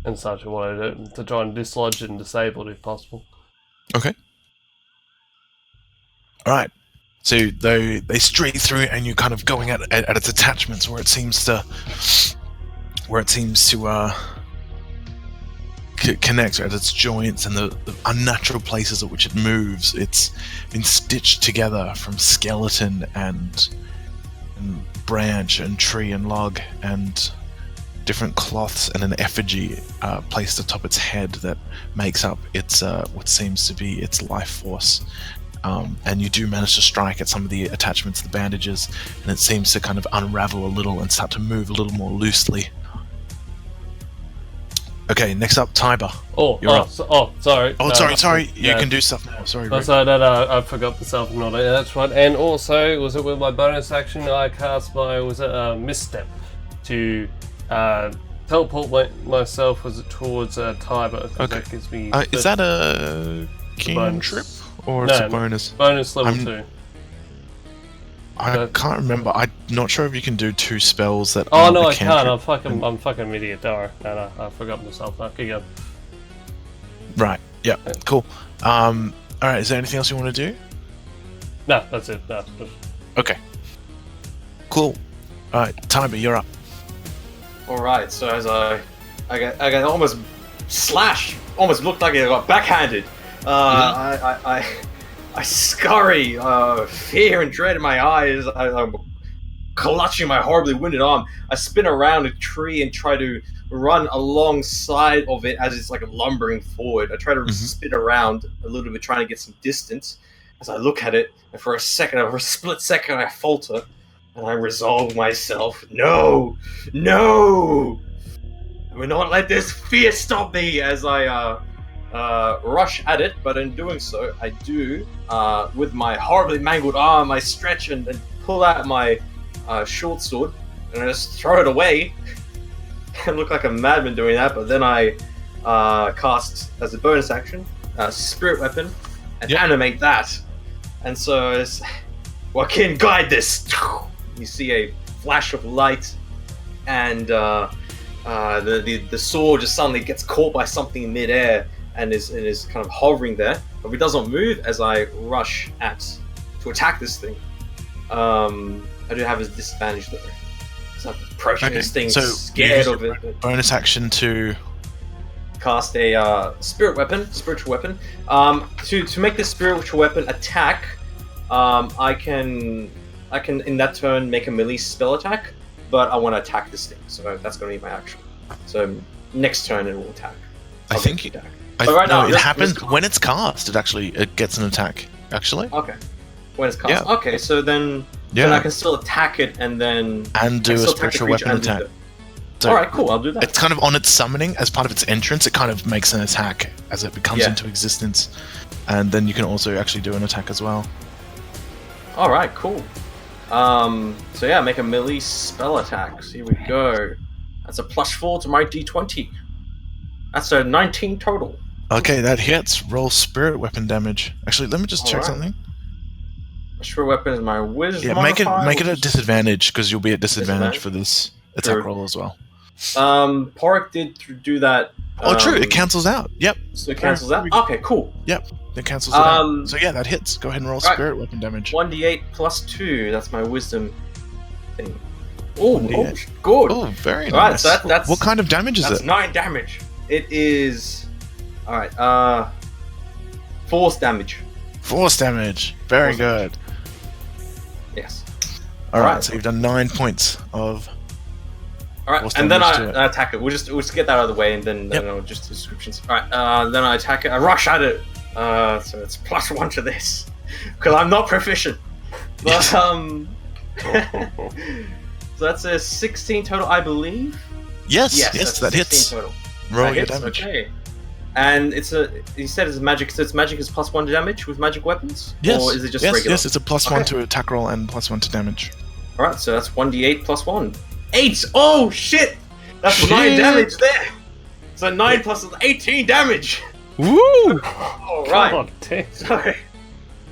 and such. I wanted to try and dislodge it and disable it if possible. Okay. All right. So they streak through, and you're kind of going at its attachments where it seems to connect at its joints and the unnatural places at which it moves. It's been stitched together from skeleton and branch and tree and log and different cloths and an effigy placed atop its head that makes up its what seems to be its life force. And you do manage to strike at some of the attachments, the bandages, and it seems to kind of unravel a little and start to move a little more loosely. Okay, next up, Tiber. Sorry. Sorry. You can do stuff now. Sorry. I forgot the self-hypnotic. Yeah, that's right. And also, was it with my bonus action I cast my misstep to teleport myself towards Tiber? Okay. That gives me. Is that a cantrip or it's a bonus? Bonus level 2. I can't remember. I'm not sure if you can do 2 spells that. Oh no, I can't. I'm fucking idiot. Don't worry. No, I forgot myself. Okay, go. Right. Yeah. Cool. All right. Is there anything else you want to do? No, that's it. No. Okay. Cool. All right, Tiber, you're up. All right. So as I got almost slashed, almost looked like I got backhanded. I scurry, fear and dread in my eyes. I'm clutching my horribly wounded arm. I spin around a tree and try to run alongside of it as it's like lumbering forward. I try to spin around a little bit, trying to get some distance. As I look at it, and for a split second, I falter, and I resolve myself. No! I will not let this fear stop me as I rush at it, but in doing so, I do, with my horribly mangled arm, I stretch and pull out my short sword, and I just throw it away. I look like a madman doing that, but then I cast, as a bonus action, Spirit Weapon, and animate that. And so, as Joaquin, guide this! You see a flash of light, and the sword just suddenly gets caught by something in midair, and is kind of hovering there, but it doesn't move as I rush to attack this thing. I do have a disadvantage though. So I'm approaching this thing, so scared of it. Bonus action to cast a spiritual weapon. To make this spiritual weapon attack, I can in that turn make a melee spell attack, but I want to attack this thing, so that's going to be my action. So next turn it will attack. It happens when it's cast. It gets an attack. Actually. Okay. When it's cast. Yeah. Okay, so then I can still attack it and do a spiritual weapon attack. So all right, cool. I'll do that. It's kind of on its summoning as part of its entrance. It kind of makes an attack as it comes into existence, and then you can also actually do an attack as well. All right, cool. So make a melee spell attack. So here we go. That's a +4 to my d20. That's a 19 total. Okay, that hits. Roll spirit weapon damage. Actually, let me just check something. Spirit weapon is my wisdom. Yeah, make it a disadvantage because you'll be at disadvantage for this attack roll as well. Porrick did do that. True. It cancels out. Yep. So it cancels out. Okay, cool. Yep. It cancels it out. So that hits. Go ahead and roll spirit weapon damage. 1d8 +2. That's my wisdom thing. Oh, good. Oh, very nice. Alright, so that's what kind of damage is it? That's 9 damage. It is... Alright, force damage. Force damage. Very good. Yes. Alright, so you've done 9 points of... Alright, and then I attack it. We'll just get that out of the way, and then just descriptions. Alright, then I attack it. I rush at it. So it's +1 to this. Because I'm not proficient. But, so that's a 16 total, I believe? Yes, that hits. Total. Roll your damage. Okay. And you said it's magic, so magic is +1 to damage with magic weapons? Yes. Or is it just regular? Yes, it's a +1 to attack roll and +1 to damage. Alright, so that's 1d8 +1. 8! Oh, shit! That's 9 damage there! So 9 plus 18 damage! Woo! Alright. God damn. Sorry.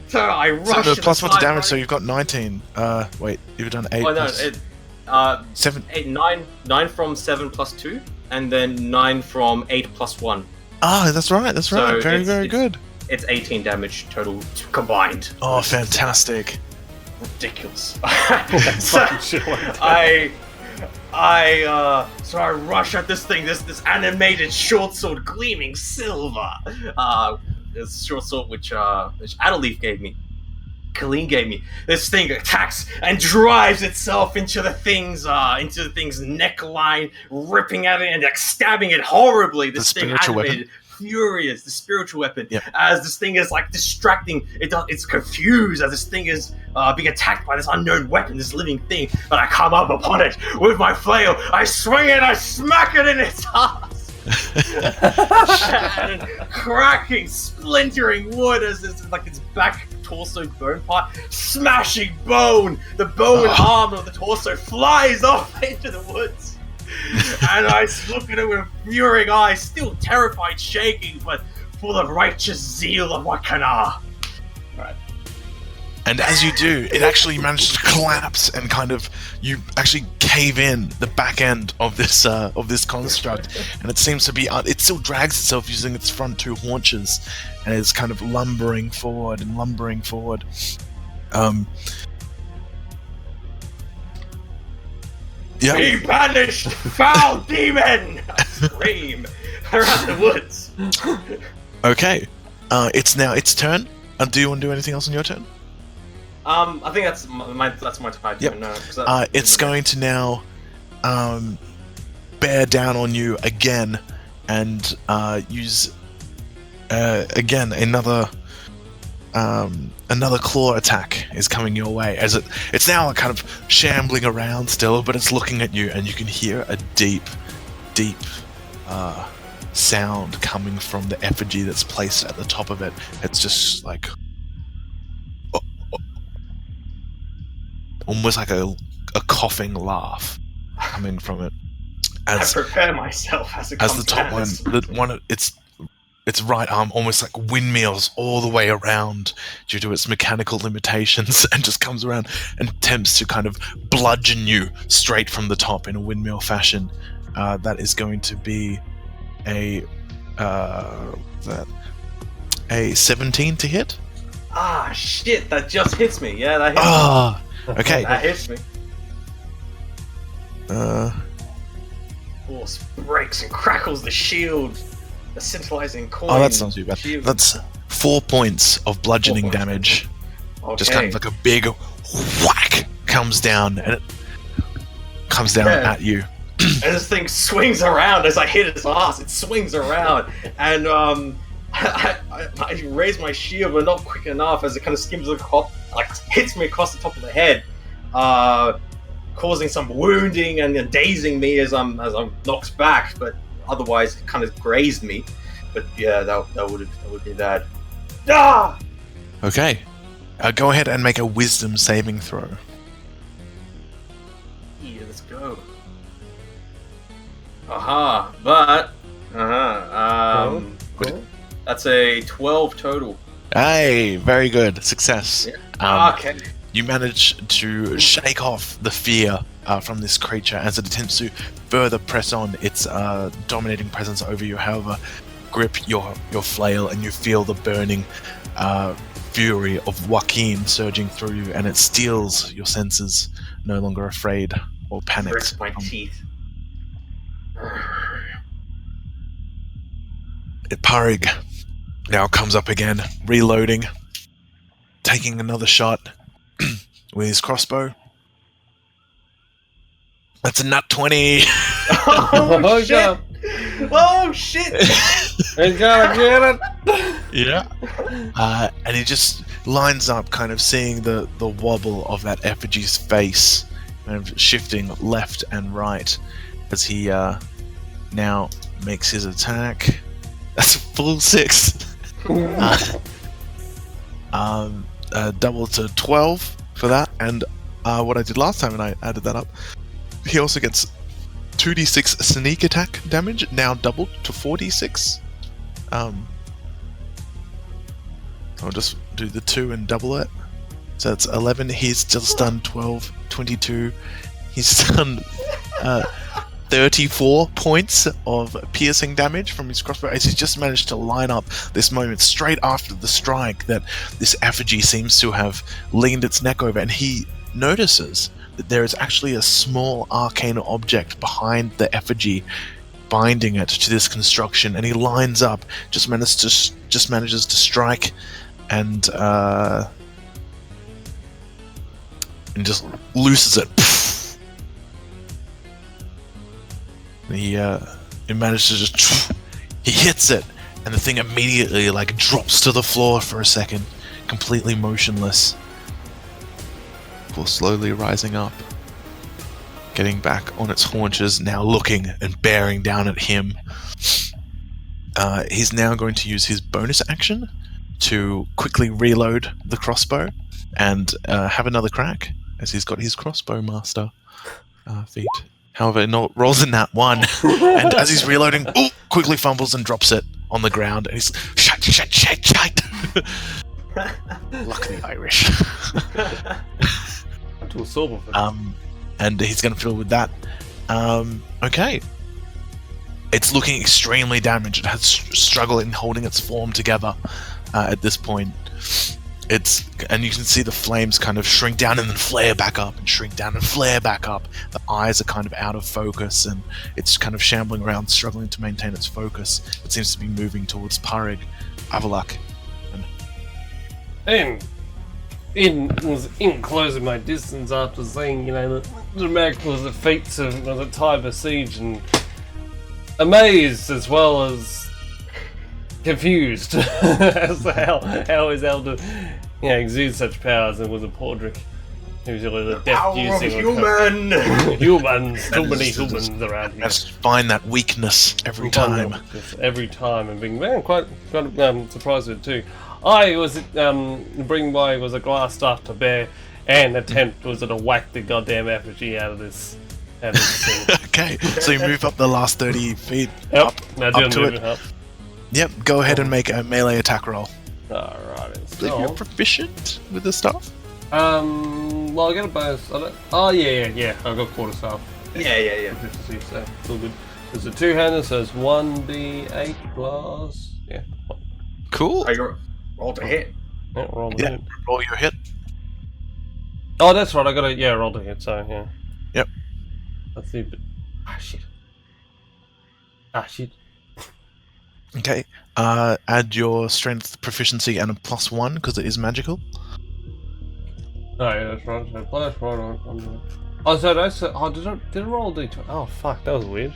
So I rushed. So the +1 to damage, so you've got 19. Wait, you've done 8. Oh no, 7. 8, 9 from 7 +2. and then 9 from 8 plus 1. Ah, that's right. That's right. So Very good. It's 18 damage total combined. Oh, fantastic. Ridiculous. Fucking shit like that. So I rush at this thing, this animated short sword, gleaming silver. This short sword which Adeleaf gave me. Colleen gave me. This thing attacks and drives itself into the thing's neckline, ripping at it and like stabbing it horribly. This thing animated, weapon. Furious, the spiritual weapon. Yep. As this thing is like distracting, it's confused as this thing is being attacked by this unknown weapon, this living thing. But I come up upon it with my flail. I swing it, I smack it in its ass. And cracking, splintering wood as its back torso bone part, smashing bone. The bone arm of the torso flies off into the woods. And I look at it with furious eyes, still terrified, shaking, but full of righteous zeal of Wakana. Right. And as you do, it actually manages to collapse and kind of you actually cave in the back end of this construct, and it seems to be it still drags itself using its front two haunches, and is kind of lumbering forward. Yeah. Be banished, foul demon! I scream around the woods. Okay, it's now its turn. Do you want to do anything else on your turn? I think that's my turn. Yep. No, it's going to now bear down on you again and use again another claw attack is coming your way as it's now kind of shambling around still, but it's looking at you, and you can hear a deep sound coming from the effigy that's placed at the top of it. It's just like almost like a coughing laugh coming from it. I prepare myself as it comes as the top one, its right arm almost like windmills all the way around due to its mechanical limitations, and just comes around and attempts to kind of bludgeon you straight from the top in a windmill fashion. That is going to be a 17 to hit. Ah, shit! That just hits me. Yeah, that hits me. Okay. That hits me. Force breaks and crackles the shield. The scintillating coin. Oh, that's not too bad. Shield. That's 4 points of bludgeoning damage. Okay. Just kind of like a big whack comes down, and it comes down at you. And this thing swings around as I hit its ass. It swings around, and I raise my shield, but not quick enough as it kind of skims across, like hits me across the top of the head, causing some wounding and dazing me as I'm knocked back. But otherwise, it kind of grazed me. But yeah, that would be bad. Ah! Okay, go ahead and make a wisdom saving throw. Yeah, let's go. But Cool. That's a 12 total. Hey, very good. Success. Yeah. Okay. You manage to shake off the fear from this creature as it attempts to further press on its dominating presence over you. However, grip your flail, and you feel the burning fury of Joaquin surging through you, and it steals your senses, no longer afraid or panicked. Breaks my teeth. Parig now comes up again, reloading, taking another shot with his crossbow. That's a nut 20. Oh shit! God. Oh shit! He's gonna get it. Yeah. And he just lines up, kind of seeing the wobble of that effigy's face, kind of shifting left and right as he now makes his attack. That's a full 6. Double to 12 for that, and what I did last time, and I added that up, he also gets 2d6 sneak attack damage, now doubled to 4d6. I'll just do the 2 and double it. So it's 11, he's still stunned 12, 22, he's stunned 34 points of piercing damage from his crossbow as he's just managed to line up this moment straight after the strike that this effigy seems to have leaned its neck over, and he notices that there is actually a small arcane object behind the effigy binding it to this construction, and he lines up, just manages to strike and just looses it. He manages to just he hits it, and the thing immediately like drops to the floor for a second, completely motionless, before slowly rising up, getting back on its haunches, now looking and bearing down at him. He's now going to use his bonus action to quickly reload the crossbow and have another crack, as he's got his crossbow master feat. However, it rolls in that one, and as he's reloading, quickly fumbles and drops it on the ground, and he's shite. Luckily Irish. To a sober. And he's going to fiddle with that. Okay. It's looking extremely damaged. It has struggled in holding its form together at this point. And you can see the flames kind of shrink down and then flare back up and shrink down and flare back up. The eyes are kind of out of focus, and it's kind of shambling around, struggling to maintain its focus. It seems to be moving towards Parig. Avalak. And was in closing my distance after seeing, the miraculous feats of the Tiber siege, and amazed as well as confused as to how he's able to exude such powers, and was a Podrick. Usually the death using humans, too many humans around here. Just find that weakness every time. And being quite surprised with it too. I was bring by was a glass stuffed bear, and attempt was to whack the goddamn effigy out of this thing. Okay, so you move up the last 30 feet up to it. Up. Yep, go ahead and make a melee attack roll. Alright, So you're proficient with this stuff? Well, I get a bonus. Yeah. I got quarter staff. Yeah. Proficiency, so it's all good. There's a two-hander, so it's 1d8 plus. Yeah. Cool. Roll to hit. Yeah, roll your hit. Oh, that's right. I got to roll to hit. So yeah. Yep. Let's see. Shit. Okay. Add your strength proficiency and a +1 because it is magical. Oh yeah, that's right. So plus one. Oh, so that's. Did I roll d20? Oh fuck, that was weird.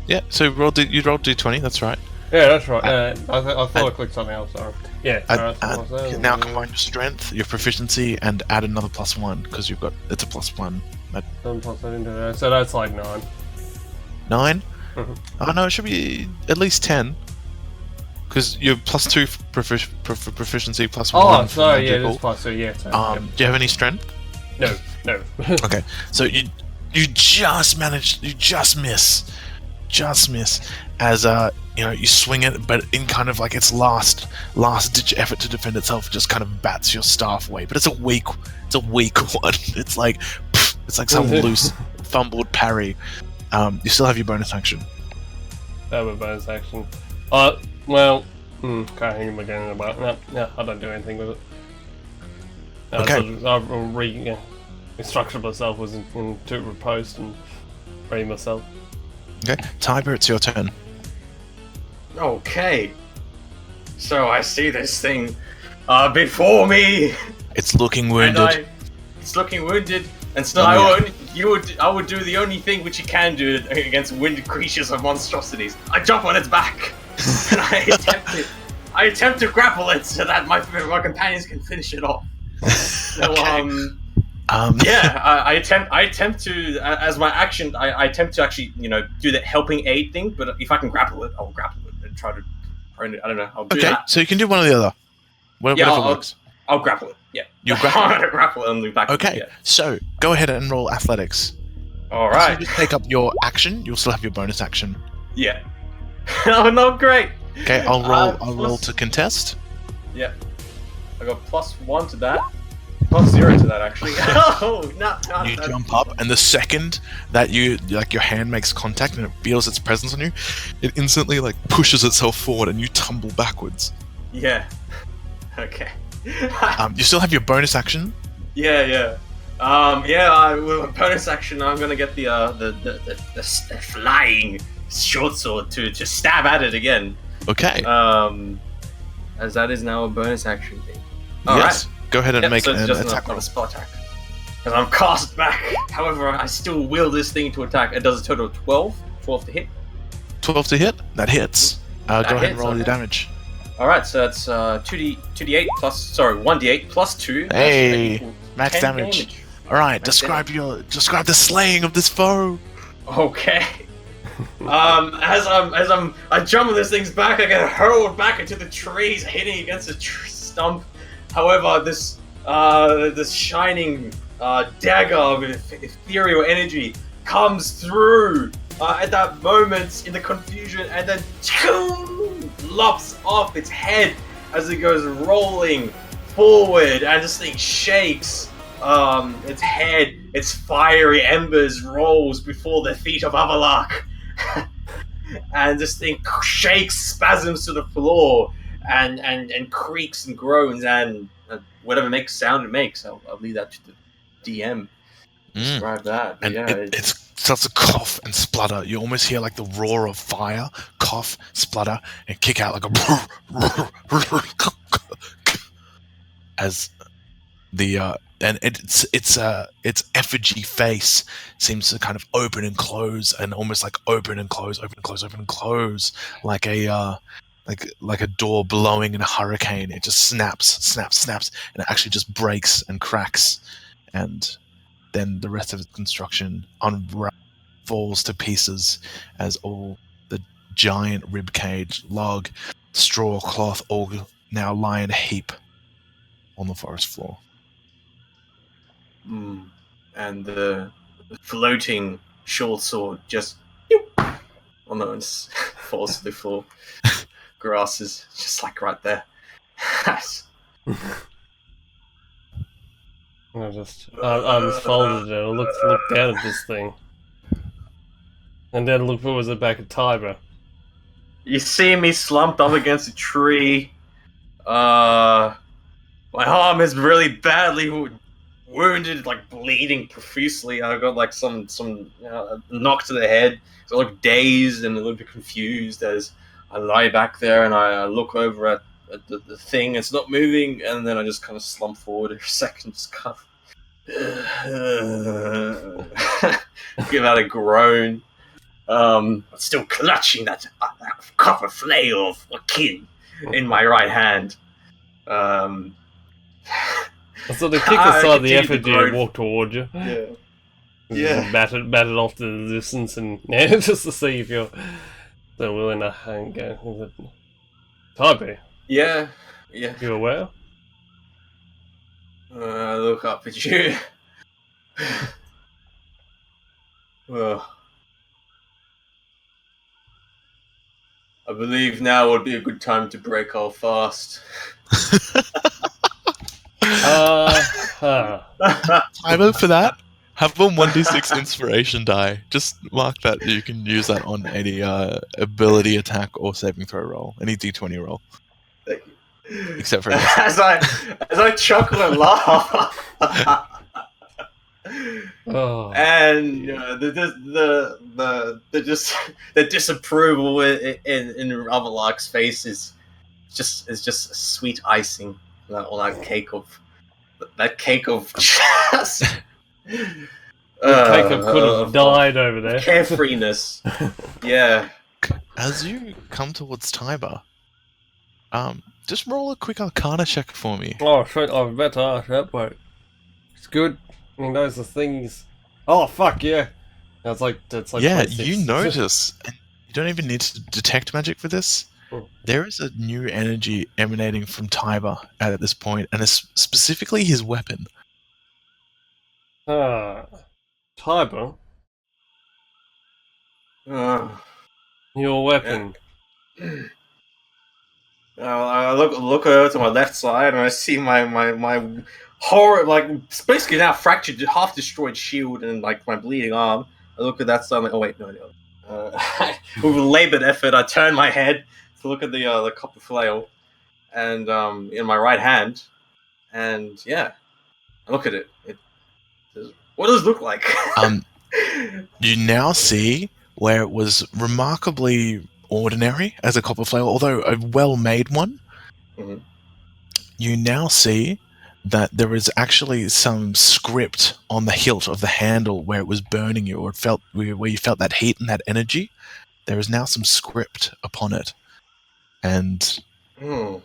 Yeah. So you rolled d20. That's right. Yeah, that's right. I thought I clicked something else. Sorry. Yeah. Now combine your strength, your proficiency, and add another +1 because it's a +1. 7 plus 8, so that's like 9. 9? Mm-hmm. Oh no, it should be at least 10. Because you're +2 for proficiency, +1. Oh, sorry, yeah, it's +2, yeah. So, do you have any strength? No. Okay, so you just miss, as you swing it, but in kind of like its last ditch effort to defend itself, it just kind of bats your staff away. But it's a weak one. It's like some loose, fumbled parry. You still have your bonus action. I have a bonus action. Well, can't think of again about. No, I don't do anything with it. Okay. So I'll instruction myself was into riposte and ready myself. Okay, Tiber, it's your turn. Okay. So I see this thing before me. It's looking wounded. It's looking wounded, and so I would do the only thing which you can do against wounded creatures of monstrosities. I jump on its back, and I attempt to grapple it so that my companions can finish it off. So, okay. I attempt to, as my action, I attempt to actually, do the helping aid thing. But if I can grapple it, I'll grapple it and try to. I don't know. I'll do that. Okay, so you can do one or the other. Whatever works. I'll grapple it. Yeah. You'll grapple. I'm gonna grapple it and move back. Okay. So go ahead and roll athletics. All right. So you just take up your action. You'll still have your bonus action. Yeah. Oh no! Great. Okay, I'll roll to contest. Yeah. I got +1 to that. Plus 0 to that, actually. Oh, no. You jump up, and the second that your hand makes contact and it feels its presence on you, it instantly pushes itself forward, and you tumble backwards. Yeah. Okay. You still have your bonus action. Yeah. With bonus action, I'm gonna get the flying short sword to stab at it again. Okay. As that is now a bonus action thing. Yes. Right. Go ahead and make so an just attack not roll. a spell attack. Because I'm cast back. However, I still will this thing to attack. It does a total of 12. 12 to hit. 12 to hit. That hits. Go ahead and roll your damage. Alright, so that's 1d8 plus 2. Hey, max damage. Alright, describe the slaying of this foe. Okay. I jump on this thing's back, I get hurled back into the trees, hitting against a stump. However, this shining dagger of ethereal energy comes through at that moment in the confusion, and then lops off its head as it goes rolling forward, and this thing shakes. Its head, its fiery embers rolls before the feet of Avalok. And this thing shakes, spasms to the floor, and creaks and groans, and whatever makes sound it makes. I'll leave that to the DM. Describe that. And it starts to cough and splutter. You almost hear the roar of fire, cough, splutter, and kick out as the and its effigy face seems to kind of open and close, and almost open and close, like a door blowing in a hurricane. It just snaps, and it actually just breaks and cracks, and then the rest of its construction falls to pieces as all the giant ribcage, log, straw, cloth all now lie in a heap on the forest floor. And the floating short sword just almost falls to the floor. Grass is just right there. I just unfolded it and looked down at this thing. And then look forward to the back of Tiber. You see me slumped up against a tree. My arm is really badly wounded, bleeding profusely. I got some knock to the head. So I look dazed and a little bit confused as I lie back there, and I look over at the thing. It's not moving, and then I just kind of slump forward a second, just kind of give out a groan. Still clutching that copper flail of a king in my right hand. So they kick aside the effigy and walk toward you. Yeah. Batted off to the distance, and just to see if you're so willing to hang go. Tiber. Yeah. You aware? I look up at you. Well, I believe now would be a good time to break our fast. Timer for that. Have a 1d6 inspiration die. Just mark that you can use that on any ability, attack, or saving throw roll. Any d20 roll. Thank you. Except for as I chuckle and laugh. And the disapproval in Avalok's face is just sweet icing on that cake of just Jacob could have died over there. Carefreeness. Yeah. As you come towards Tiber, just roll a quick Arcana check for me. Oh shit! I bet to ask that, but it's good. He knows the things. Oh fuck yeah! That's like yeah. 26. You notice, and you don't even need to detect magic for this. There is a new energy emanating from Tiber at this point, and it's specifically his weapon. Tiber? Your weapon. I look over to my left side, and I see my horror, like it's basically now fractured, half destroyed shield, and like my bleeding arm. I look at that, so I'm like, oh wait, no. With a labored effort, I turn my head to look at the copper flail, and in my right hand, and yeah, I look at it. It says, what does it look like? You now see where it was remarkably ordinary as a copper flail, although a well-made one. Mhm. You now see that there is actually some script on the hilt of the handle where it was burning you, or where you felt that heat and that energy. There is now some script upon it, and Hmm.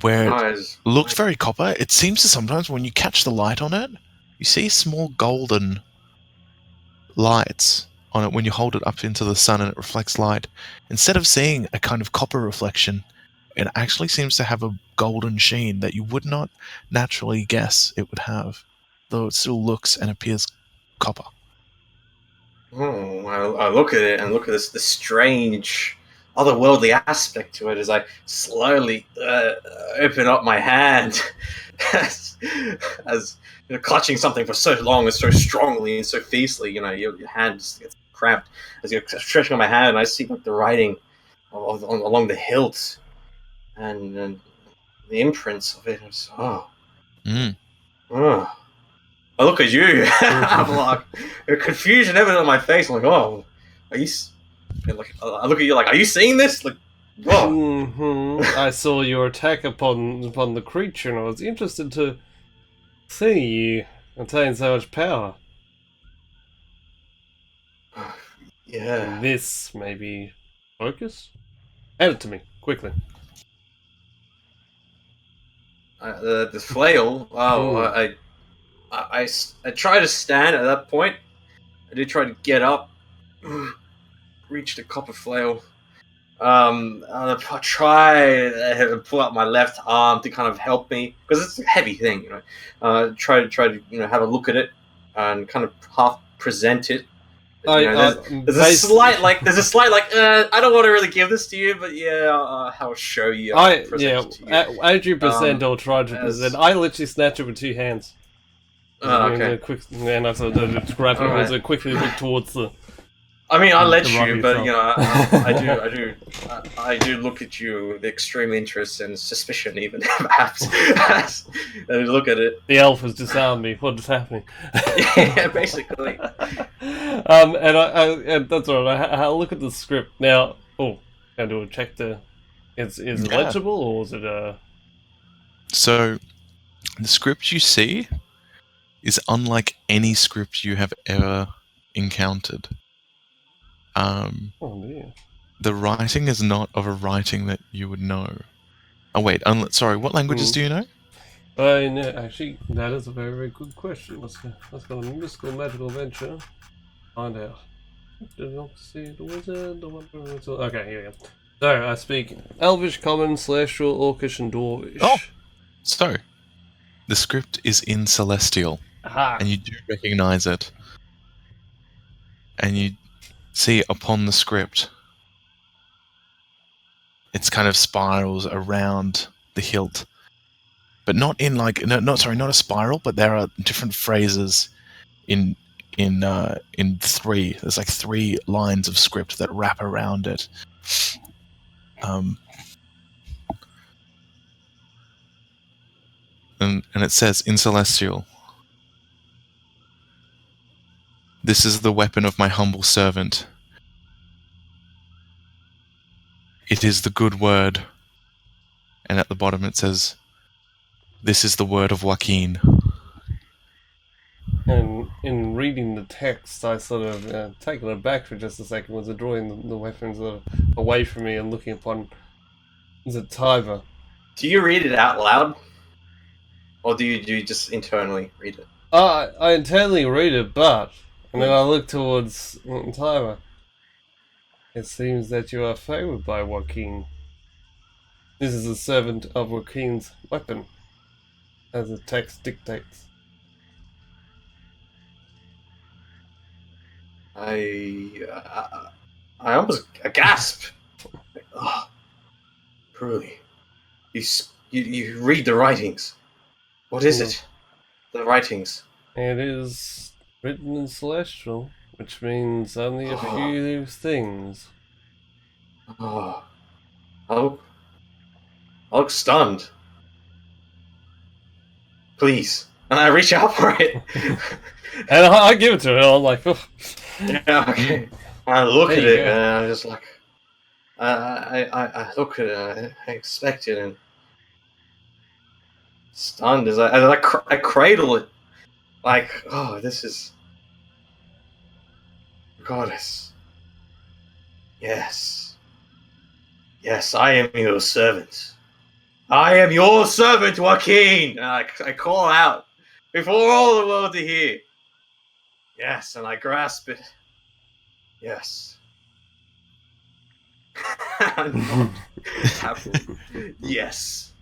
where it Guys, looked very copper, it seems to sometimes when you catch the light on it, you see small golden lights on it when you hold it up into the sun and it reflects light. Instead of seeing a kind of copper reflection, it actually seems to have a golden sheen that you would not naturally guess it would have, though it still looks and appears copper. I look at it and look at this strange, otherworldly aspect to it as I slowly open up my hand, as clutching something for so long and so strongly and so fiercely. Your hand just gets cramped as you're stretching on my hand, and I see like the writing along the hilt and the imprints of it. Mm. Oh. I look at you. I'm like, confusion evident on my face. I'm like, oh, are you? Like, I look at you like, are you seeing this? Like, whoa. Mm-hmm. I saw your attack upon the creature, and I was interested to see you attain so much power. Yeah. This may be focus. Hand it to me quickly. The flail. Oh, I try to stand at that point. I did try to get up, reach the copper flail. I try to pull out my left arm to kind of help me because it's a heavy thing, try to have a look at it and kind of half present it. There's a slight I don't want to really give this to you, but yeah, I'll show you. I'll present it to you. As you present or try to present, I literally snatch it with two hands. Okay. And I sort of just grab it Alright. and quickly look towards the. I mean, I'll let The you, rock but itself. I do look at you with extreme interest and suspicion, even perhaps. And look at it. The elf has disarmed me. What is happening? Yeah, basically. And that's all right. I'll look at the script now. Oh, can I do a check to? Is it Yeah. legible or is it So, the script you see is unlike any script you have ever encountered. Oh dear. The writing is not of a writing that you would know. Oh wait, sorry, what languages do you know? No, actually, that is a very, very good question. Let's go on a mystical, magical adventure. Find out. Did not see the wizard, the wizard. Okay, here we go. So, I speak Elvish, Common, Celestial, Orcish, and Dwarvish. Oh! So, the script is in Celestial, Aha! and you do recognize it. And you see upon the script, it's kind of spirals around the hilt. But not in like, not a spiral, but there are different phrases in three. There's like 3 lines of script that wrap around it. And it says in Celestial, "This is the weapon of my humble servant. It is the good word." And at the bottom it says, "This is the word of Joaquin." And in reading the text, I sort of taken it back for just a second, was drawing the weapons away from me and looking upon. Is it Tyver? Do you read it out loud, or do you just internally read it? I internally read it, but and then I look towards Tyver. It seems that you are favored by Joaquin. This is a servant of Joaquin's weapon, as the text dictates. I almost gasp. Oh, truly, you read the writings. What is it? the writings. It is written in celestial, which means only a few things. Oh, I look stunned. Please. And I reach out for it. And I give it to her. I'm like, oh. Yeah, okay. I look There at you it go. and I'm just like, I look at it. I expect it and stunned as I cradle it. Like, oh, this is goddess. Yes, yes, I am your servant. I am your servant, Joaquin. And I call out before all the world to hear. Yes, and I grasp it. Yes. I'm not happy. Yes.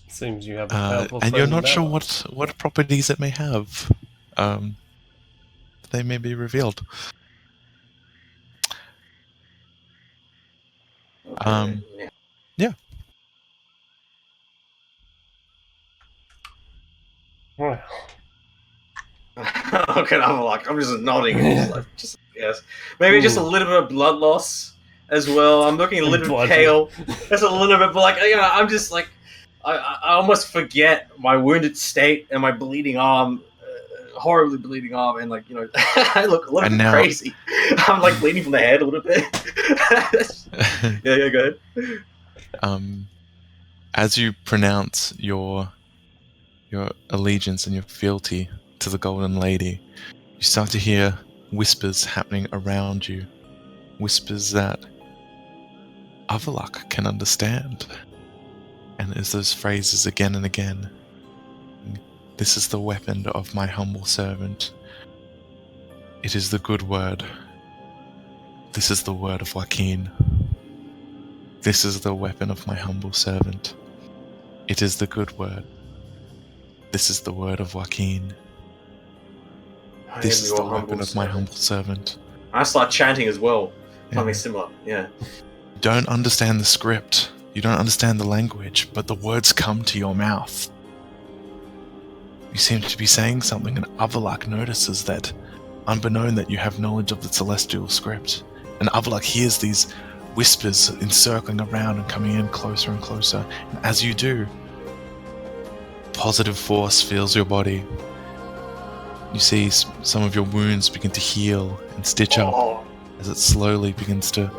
Seems you have a powerful And you're friend not in sure Bella. what properties it may have. They may be revealed. Okay. Yeah. Yeah. Well, Okay, I'm just nodding and just yes. Maybe just a little bit of blood loss as well. I'm looking a little bit Blood. pale. Just a little bit, but like I'm just like I almost forget my wounded state and my bleeding arm, horribly bleeding arm, and like I look a little And bit now- crazy. I'm like bleeding from the head a little bit. Yeah, go ahead. As you pronounce your allegiance and your fealty to the Golden Lady, you start to hear whispers happening around you. Whispers that Avalok can understand. And it's those phrases again and again. This is the weapon of my humble servant. It is the good word. This is the word of Joaquin. This is the weapon of my humble servant. It is the good word. This is the word of Joaquin. This is the weapon of my humble servant. I start chanting as well. Yeah. Something similar. Yeah. You don't understand the script. You don't understand the language, but the words come to your mouth. You seem to be saying something, and Avalok notices that, unbeknown that you have knowledge of the celestial script. And Avalok hears these whispers encircling around and coming in closer and closer. And as you do, positive force fills your body. You see some of your wounds begin to heal and stitch up as it slowly begins to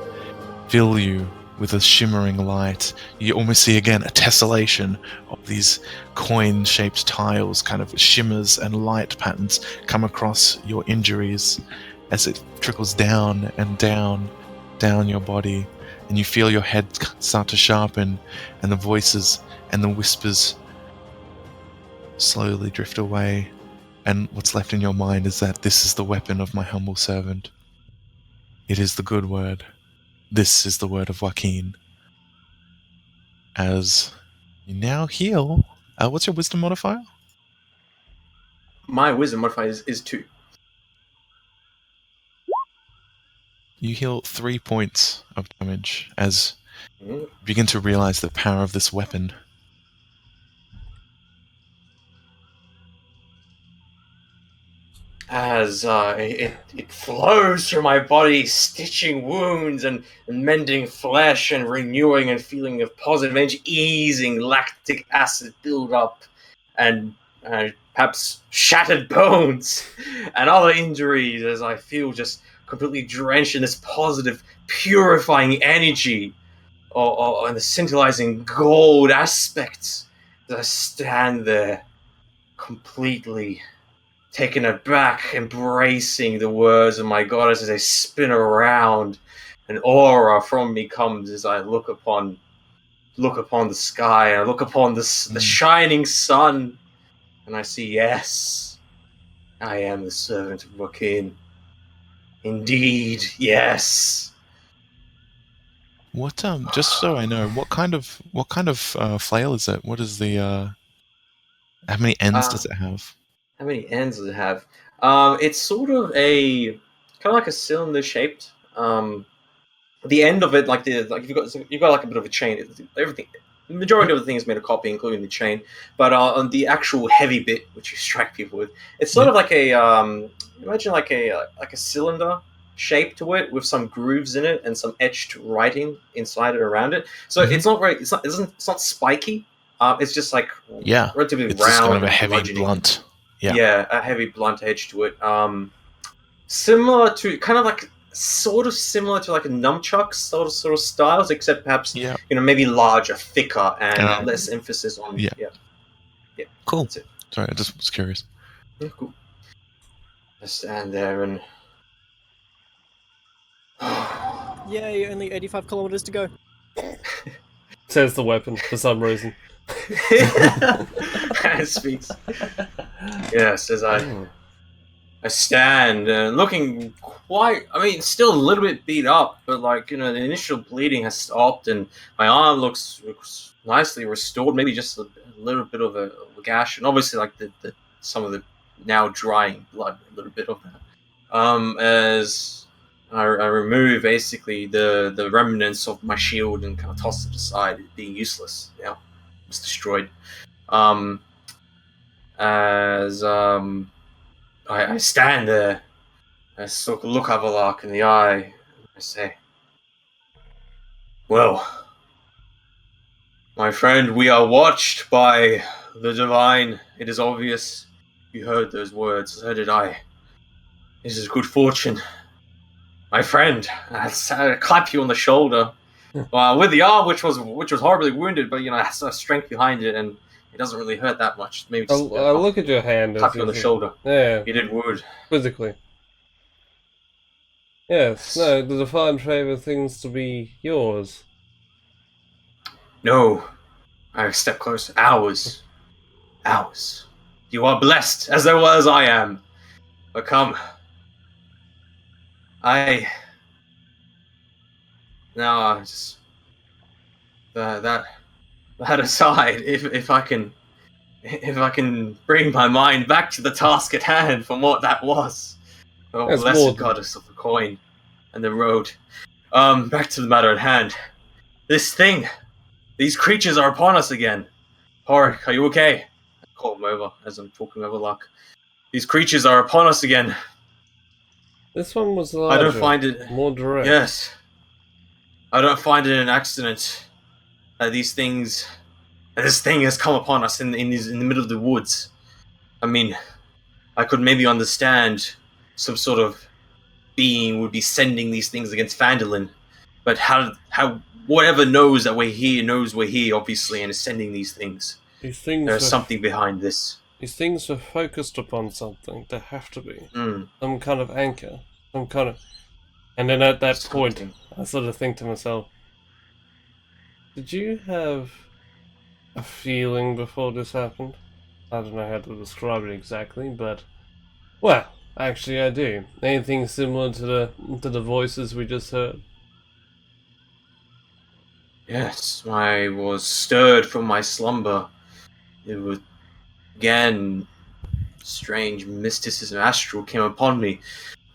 fill you with a shimmering light. You almost see again a tessellation of these coin-shaped tiles, kind of shimmers and light patterns come across your injuries as it trickles down and down your body, and you feel your head start to sharpen, and the voices and the whispers slowly drift away, and what's left in your mind is that this is the weapon of my humble servant. It is the good word. This is the word of Joaquin. As you now heal, what's your wisdom modifier? My wisdom modifier is 2. You heal 3 points of damage as you begin to realize the power of this weapon. As it flows through my body, stitching wounds and mending flesh and renewing and feeling of positive energy, easing lactic acid build-up and perhaps shattered bones and other injuries as I feel just completely drenched in this positive, purifying energy and the scintillating gold aspects as I stand there completely taken aback, embracing the words of my goddess as they spin around. An aura from me comes as I look upon the sky. I look upon the shining sun, and I see, yes, I am the servant of Joaquin. Indeed, yes. What just so I know, what kind of flail is it? What is the how many ends does it have? How many ends does it have? It's sort of a kind of like a cylinder shaped. The end of it, like you've got like a bit of a chain. Everything. The majority of the thing is made of copper, including the chain. But on the actual heavy bit, which you strike people with, it's sort of like a imagine like a cylinder shape to it with some grooves in it and some etched writing inside it around it. So Mhm. it's not spiky. It's just like Yeah. relatively It's just kind of round a and heavy bludgeony. blunt. Yeah. Yeah, a heavy blunt edge to it. Similar to kind of like sort of similar to like a nunchuck sort of styles, except perhaps Yeah. maybe larger, thicker, and Um, less emphasis on yeah. yeah. Cool. That's it. Sorry, I just was curious. Yeah, cool. I stand there and Yay, only 85 kilometers to go. Says the weapon for some reason. and speaks. Yes, as Hmm. I stand looking quite. I mean, still a little bit beat up, but like the initial bleeding has stopped, and my arm looks nicely restored. Maybe just a little bit of a gash, and obviously like the some of the now drying blood, a little bit of that. As I remove basically the remnants of my shield and kind of toss it aside, it being useless. It's destroyed. Um, as I stand there. I sort of look Avalok in the eye, and I say, "Well, my friend, we are watched by the divine. It is obvious. You heard those words, so did I. This is good fortune. My friend, I clap you on the shoulder, with the arm, which was horribly wounded, but it has strength behind it, and it doesn't really hurt that much. Maybe just I look at your hand clap as you on the you shoulder. yeah, You did wound. physically. Yes, no, the divine favor things to be yours. No, I step close. Ours. You are blessed, as well as I am. But come, I now just that aside, if I can bring my mind back to the task at hand from what that was. Oh, That's blessed more than goddess of the coin and the road. Back to the matter at hand. These creatures are upon us again. Horik, are you okay? I call him over as I'm talking over Luck. These creatures are upon us again. this one was I don't larger, find it. more direct. Yes. I don't find it an accident that this thing has come upon us in the middle of the woods. I mean, I could maybe understand some sort of being would be sending these things against Phandalin, but how whatever knows that we're here knows we're here, obviously, and is sending these things. These things There's something behind this. These things are focused upon something. They have to be. Mm, Some kind of anchor. Some kind of... And then at that point, something. I sort of think to myself, did you have a feeling before this happened? I don't know how to describe it exactly, but... Well, actually I do. Anything similar to the voices we just heard? Yes, I was stirred from my slumber. It was again strange mysticism astral came upon me,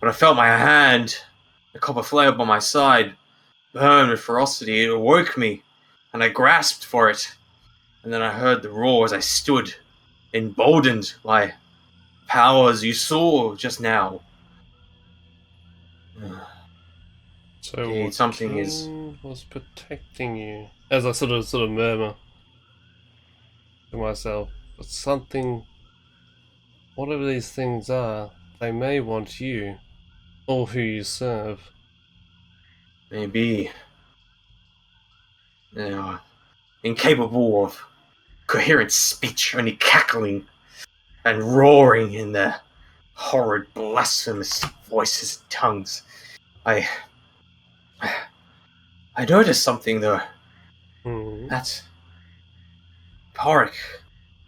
but I felt my hand, a copper flare by my side, burn with ferocity. It awoke me, and I grasped for it. And then I heard the roar as I stood, emboldened by powers you saw just now. So Okay, what something is. king was protecting you? As I sort of murmur to myself, but something... Whatever these things are, they may want you, or who you serve. Maybe. Incapable of coherent speech, only cackling and roaring in their horrid, blasphemous voices and tongues. I noticed something though. Hmm. That Porrick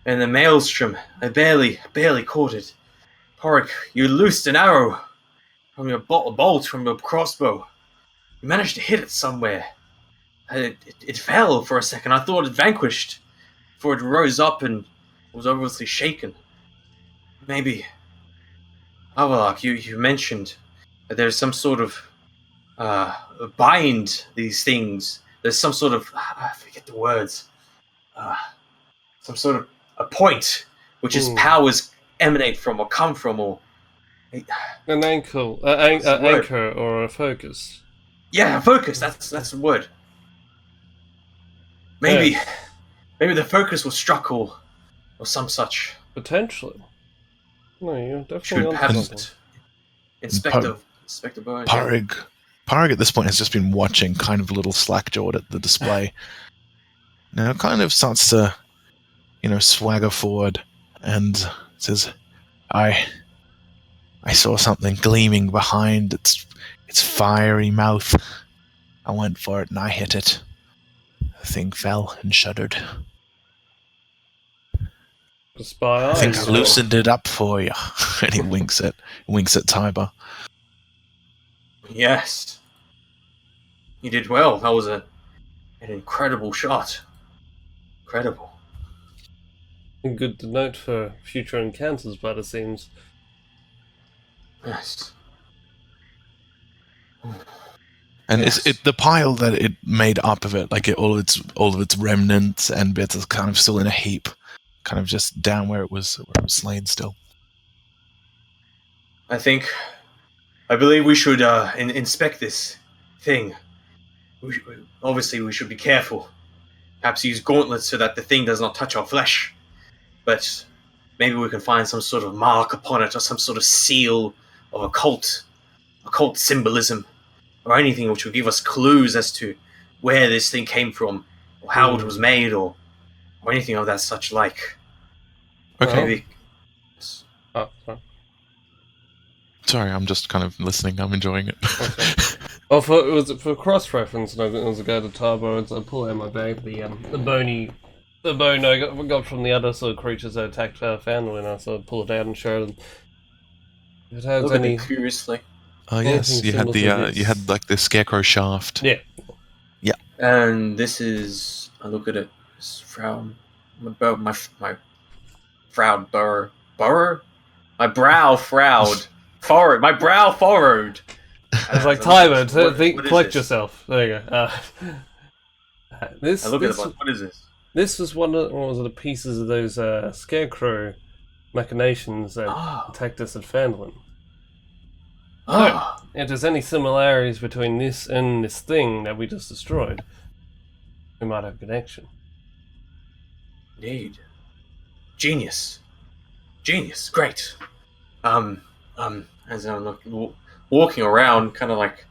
and the maelstrom. I barely caught it. Porrick, you loosed an arrow from your bolt from your crossbow. You managed to hit it somewhere. It fell for a second. I thought it vanquished, for it rose up and was obviously shaken. Maybe. Avalok, you mentioned that there's some sort of bind these things. There's some sort of I forget the words. some sort of a point which his powers emanate from or come from, or An anchor, What's the word? anchor or a focus. yeah, focus. That's the word. Maybe Yes, maybe the focus was struck or some such. potentially. No, you're definitely Should on perhaps something. Inspector Burns. Parg at this point has just been watching, kind of a little slack-jawed at the display. Now kind of starts to, swagger forward and says, I saw something gleaming behind its fiery mouth. I went for it and I hit it. The thing fell and shuddered. The spy I think eyes. I loosened it up for you. And he winks at Tiber. Yes, you did well. That was an incredible shot. Incredible. Good to note for future encounters, but it seems. Yes. And Yes. it's the pile that it made up of it, like all of its remnants and bits is kind of still in a heap, kind of just down where it was slain still. I believe we should inspect this thing. Obviously, we should be careful. Perhaps use gauntlets so that the thing does not touch our flesh. But maybe we can find some sort of mark upon it, or some sort of seal of occult symbolism, or anything which will give us clues as to where this thing came from, or how it was made, or anything of that such like. Okay. Maybe. Oh, sorry. Sorry, I'm just kind of listening. I'm enjoying it. Okay. Well, for cross reference, and I was a go to Tarbo, I pull out my bag the bone I got from the other sort of creatures that attacked Fandle, and I sort of pull it out and show them. If it has Look at any. it curiously. Oh yes, anything you had similar to you had like the scarecrow shaft. Yeah. And this is, I look at it, it's frown, my frown burrow, my brow frowned, furrowed, my brow furrowed. It's like Tyler, Tyler, collect yourself. There you go. This. I look at it like, what is this? This was one of the pieces of those scarecrow machinations that attacked us at Fandlin. Ah, If there's any similarities between this and this thing that we just destroyed, we might have a connection. indeed. Genius, great. As I'm walking around, kind of like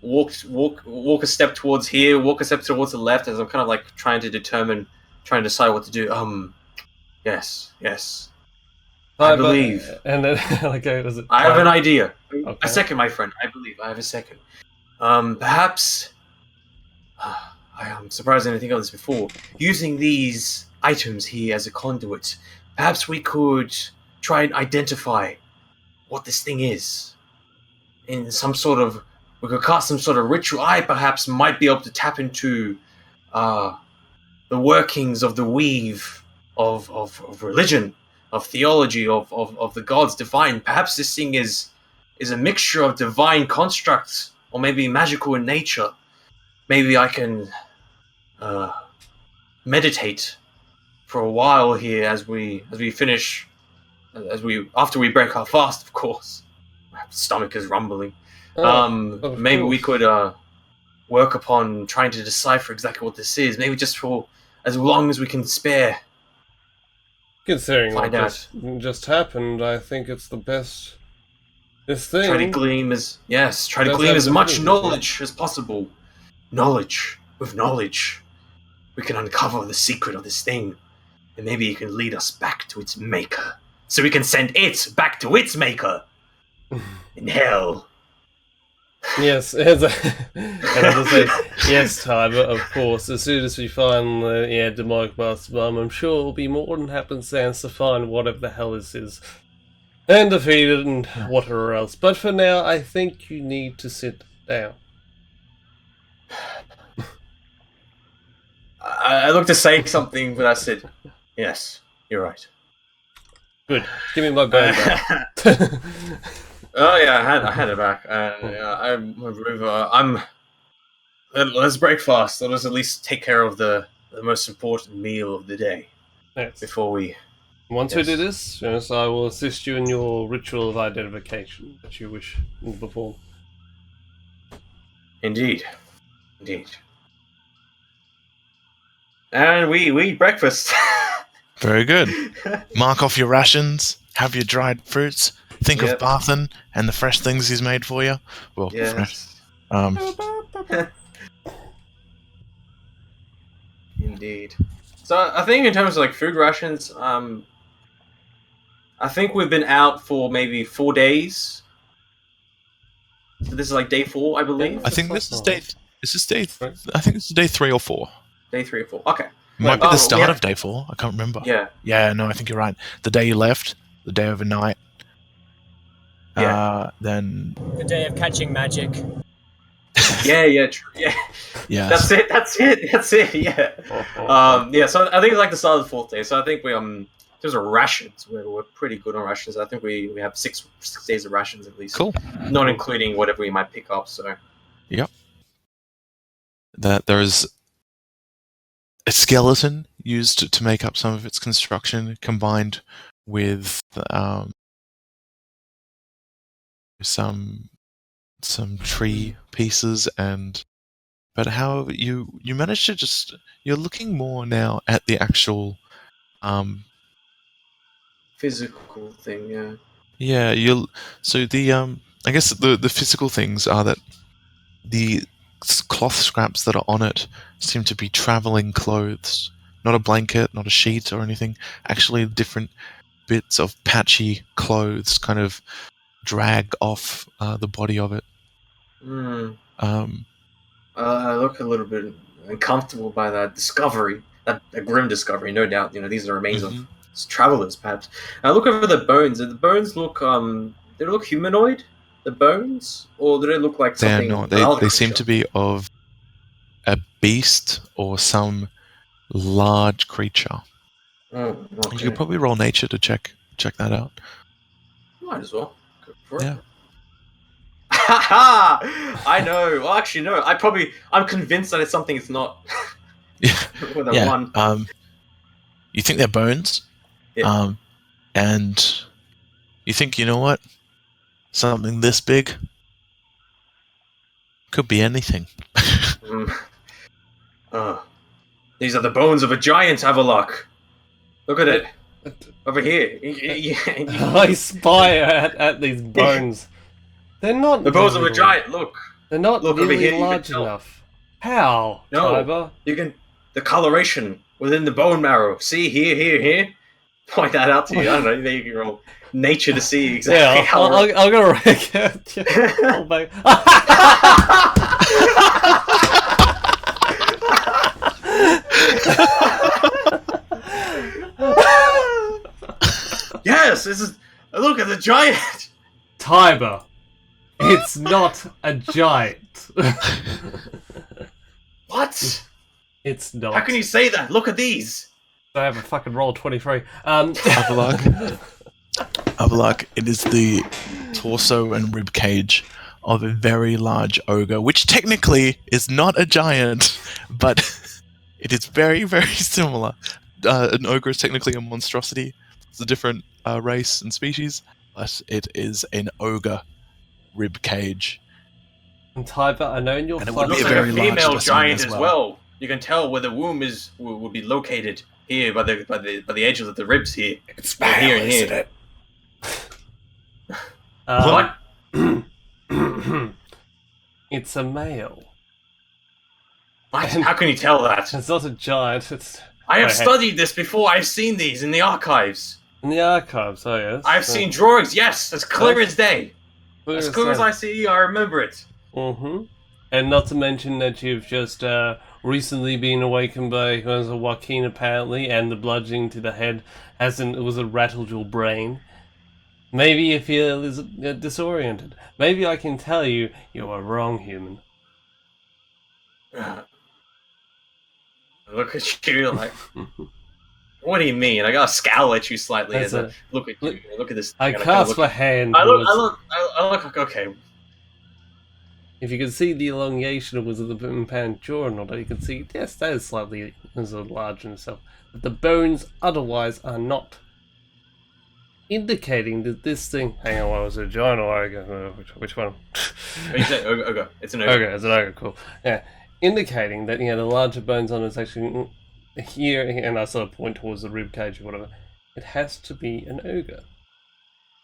walk a step towards here, walk a step towards the left, as I'm kind of like trying to decide what to do. Yes. I believe. And then, was it? I have an idea. Okay. A second, my friend. I believe I have a second. Perhaps. I'm surprised I didn't think of this before. Using these items here as a conduit, perhaps we could try and identify what this thing is. In some sort of, we could cast some sort of ritual. I perhaps might be able to tap into the workings of the weave of religion, of theology, of the gods divine. Perhaps this thing is a mixture of divine constructs, or maybe magical in nature. Maybe I can meditate for a while here as we finish, after we break our fast, of course. My stomach is rumbling. Maybe we could work upon trying to decipher exactly what this is. Maybe just for as long as we can spare. Considering Find what just happened, I think it's the best. This thing. Try to glean as much knowledge as possible. With knowledge, we can uncover the secret of this thing, and maybe it can lead us back to its maker, so we can send it back to its maker in hell. Yes, and I was say, yes, Tyler, of course. As soon as we find the demonic master bomb, I'm sure it'll be more than happenstance to find whatever the hell this is. And defeat it and whatever else. But for now, I think you need to sit down. I looked to say something, but I said, yes, you're right. Good. Give me my bag back. Oh yeah, I had it back. Let's break fast. Let us at least take care of the the most important meal of the day Yes. before we. Once we Yes. do this, yes, I will assist you in your ritual of identification that you wish to perform. Indeed. And we eat breakfast. Very good. Mark off your rations. Have your dried fruits. Think Yep. of Barthen and the fresh things he's made for you. Well, fresh. Yes. Indeed. So I think in terms of like food rations, I think we've been out for maybe 4 days. So this is like day 4, I believe. I think this is day. Right. I think this is day 3 or 4. Day 3 or 4. Okay. Might be Oh, the start yeah. of day 4. I can't remember. Yeah. Yeah, no, I think you're right. The day you left, the day overnight. Yeah. Then. The day of catching magic. Yeah. True. Yeah. Yeah. That's it. Yeah. Yeah. So I think it's like the start of the 4th day. So I think we there's a rations. We're pretty good on rations. I think we have 6 days of rations at least. Cool. Not including whatever we might pick up. So. Yep. That there's a skeleton used to make up some of its construction, combined with some tree pieces but how you managed to you're looking more now at the actual Physical thing. Yeah. yeah so the I guess the physical things are that the cloth scraps that are on it seem to be traveling clothes, not a blanket, not a sheet or anything, actually different bits of patchy clothes kind of drag off the body of it. I look a little bit uncomfortable by that discovery, that grim discovery, no doubt. These are remains of travelers, perhaps. I look over the bones. Do the bones look do they look humanoid? The bones, or do they look like something? They seem to be of a beast or some large creature. Okay. You could probably roll nature to check that out. Might as well. Go for Yeah. it. Haha! I know. Well, actually, no. I'm convinced that it's something it's not. With a 1. You think they're bones? Yeah. And you think, you know what? Something this big could be anything. These are the bones of a giant, Avalok. Look at it. Over here. I spy at these bones. They're not The bones of a giant, look. They're not Look over really here, you can large tell. enough. How, No. Tiber? You can... The coloration within the bone marrow. See, here. Point that out to you. I don't know. There you can roll nature to see exactly how... I'm gonna wreck it. Oh, babe. Yes, this is... Look at the giant! Tiber. It's not a giant. What? It's not. How can you say that? Look at these! I have a fucking roll 23. Avalok, it is the torso and rib cage of a very large ogre, which technically is not a giant, but it is very, very similar. An ogre is technically a monstrosity. It's a different race and species, but it is an ogre rib cage. And Tiber, I know in your And it flesh... would be Looks a like very a large female specimen giant as as well. well. You can tell where the womb will be located here by the edges of the ribs here. It's male, here and here. isn't it? What? It's a male. What? How can you tell that? It's not a giant. It's I have Wait, hey. studied this before. I've seen these in the archives. in the archives. Oh yes. I've seen drawings. Yes, as clear as day. As clear as I. I see, I remember it. Mm-hmm. And not to mention that you've just recently been awakened by Joaquin apparently, and the bludgeoning to the head was rattled your brain. Maybe you feel disoriented. Maybe I can tell you are wrong, human. Look at you like. What do you mean? I gotta scowl at you slightly as I look at you. Look at this. I thing, and cast look my hand. I look like okay. if you can see the elongation of the impound jaw or not, you can see, yes, that is slightly large in itself. But the bones otherwise are not. Indicating that this thing... Hang on, what was it? Giant or ogre? Which one? What you say? Ogre. It's an ogre. Okay, it's an ogre, cool. Yeah. Indicating that, the larger bones on it's actually here, and I sort of point towards the rib cage or whatever. It has to be an ogre.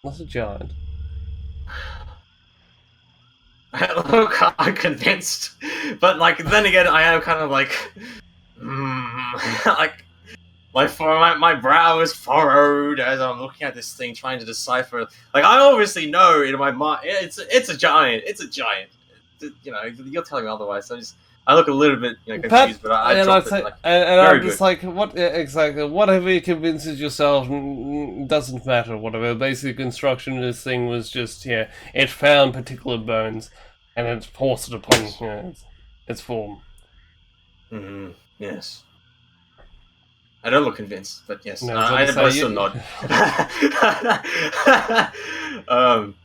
Not a giant. Look, I'm convinced, but then again, I am kind of like my brow is furrowed as I'm looking at this thing, trying to decipher. Like, I obviously know in my mind, it's a giant. It's a giant. You're telling me otherwise. So I look a little bit confused, but I drop it. I'm just like, what exactly? Whatever you convinces yourself doesn't matter. Whatever. Basic construction of this thing was just it found particular bones, and it forced it upon its form. Mm-hmm. Yes. I don't look convinced, but yes, No, I still nod.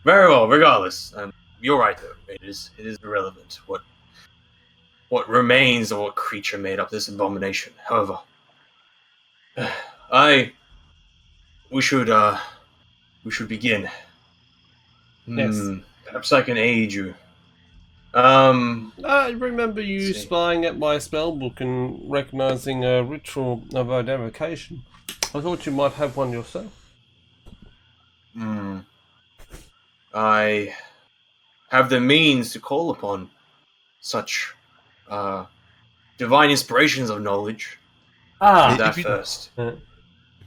Very well. Regardless, you're right though. It is irrelevant what remains or what creature made up this abomination. However, we should begin. Yes. Perhaps I can aid you. I remember you spying at my spellbook and recognizing a ritual of identification. I thought you might have one yourself. I have the means to call upon such divine inspirations of knowledge. First.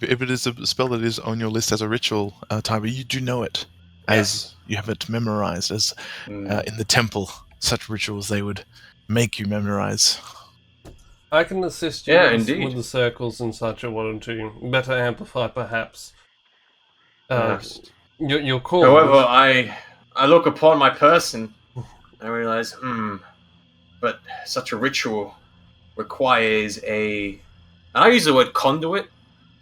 If it is a spell that is on your list as a ritual, Tyber, you do know it, as you have it memorized, as in the temple, such rituals they would make you memorize. I can assist you with the circles and such I wanted to better amplify, perhaps. Your call. However, I look upon my person and I realize, but such a ritual requires and I use the word conduit,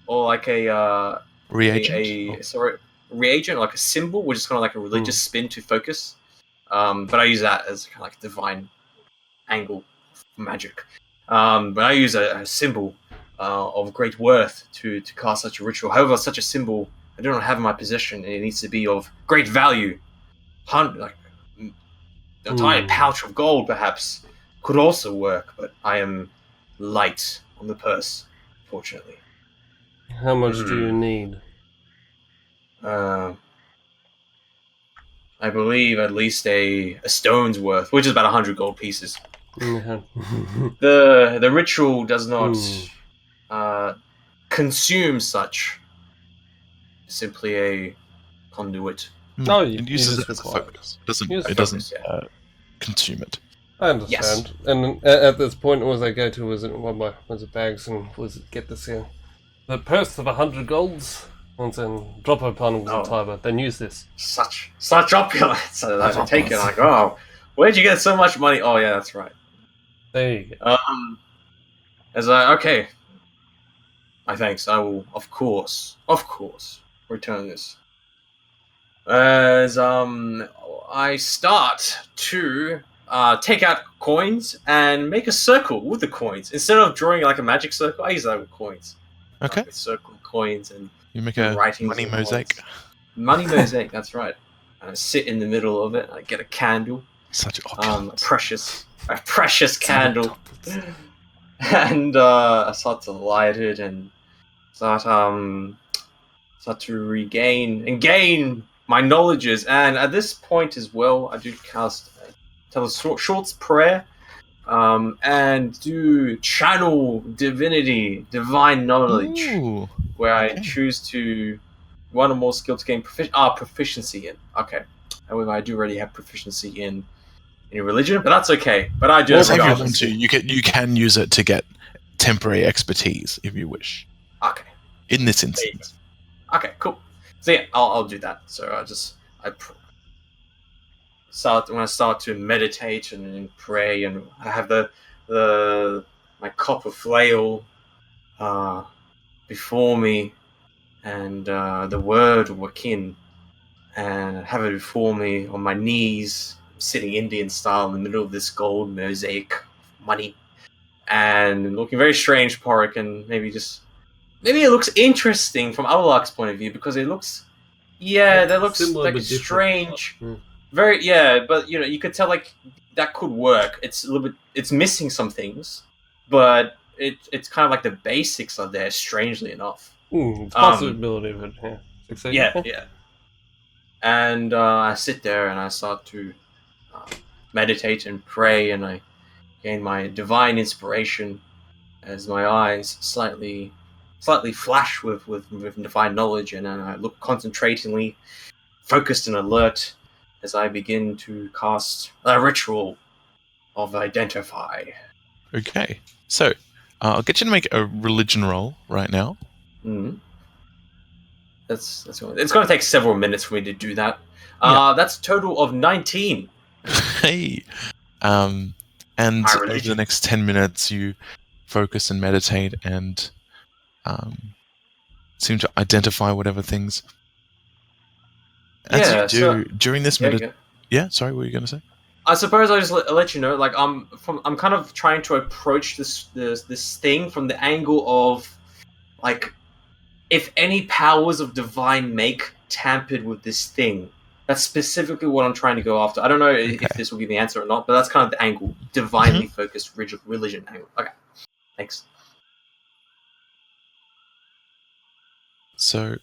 or like a reagent. Reagent, like a symbol, which is kind of like a religious spin to focus. But I use that as kind of like divine angle magic. But I use a symbol of great worth to cast such a ritual. However, such a symbol I do not have in my possession, and it needs to be of great value. Like a tiny pouch of gold, perhaps, could also work, but I am light on the purse, fortunately. How much do you need? I believe at least a stone's worth, which is about 100 gold pieces. The ritual does not consume such. Simply a conduit. No, it uses it as a focus. It doesn't consume it. I understand. Yes. And at this point, was I go to was it bags and was it get this here? The purse of 100 golds, and then drop upon the Tiber. Then use this. Such opulence. So I take it like, where'd you get so much money? Oh yeah, that's right. There you go. Okay. My thanks. I will, of course, return this. As I start to take out coins and make a circle with the coins. Instead of drawing like a magic circle, I use that with coins. Okay. Like a circle of coins and you make a money mosaic. Coins. Money mosaic, that's right. And I sit in the middle of it. I get a candle. Such opulence. A precious candle. And I start to light it and start to gain my knowledges, and at this point as well, I do tell a short prayer, and do channel divine knowledge. Ooh, where I choose to one or more skills to gain proficiency in. Okay, however, I do already have proficiency in religion, but that's okay. But I just you can use it to get temporary expertise if you wish. Okay. In this instance. Okay, cool. So yeah, I'll do that. So I start to meditate and pray, and I have my copper flail before me, and the word Wakin, and have it before me on my knees, sitting Indian style in the middle of this gold mosaic money, and looking very strange, Porrick, and maybe it looks interesting from Avalok's point of view because it looks, that looks Similar like but a different. strange, Mm. very but you could tell like that could work. It's a little bit, it's missing some things, but it's kind of like the basics are there. Strangely enough, It's a possibility of it. Yeah. Succeed. yeah. And I sit there and I start to meditate and pray, and I gain my divine inspiration as my eyes slightly flash with divine knowledge, and I look concentratingly, focused and alert as I begin to cast a ritual of identify. Okay. So, I'll get you to make a religion roll right now. Mm. That's it's going to take several minutes for me to do that. Yeah. That's a total of 19. Hey. And My over the religion. next 10 minutes, you focus and meditate and seem to identify whatever things. As Yeah, you do so during this yeah, minute. yeah. Yeah, sorry, what were you going to say? I suppose I just let you know, like I'm kind of trying to approach this thing from the angle of, like, if any powers of divine make tampered with this thing. That's specifically what I'm trying to go after. I don't know if this will give the answer or not, but that's kind of the angle, divinely focused religion angle. Okay, thanks. So,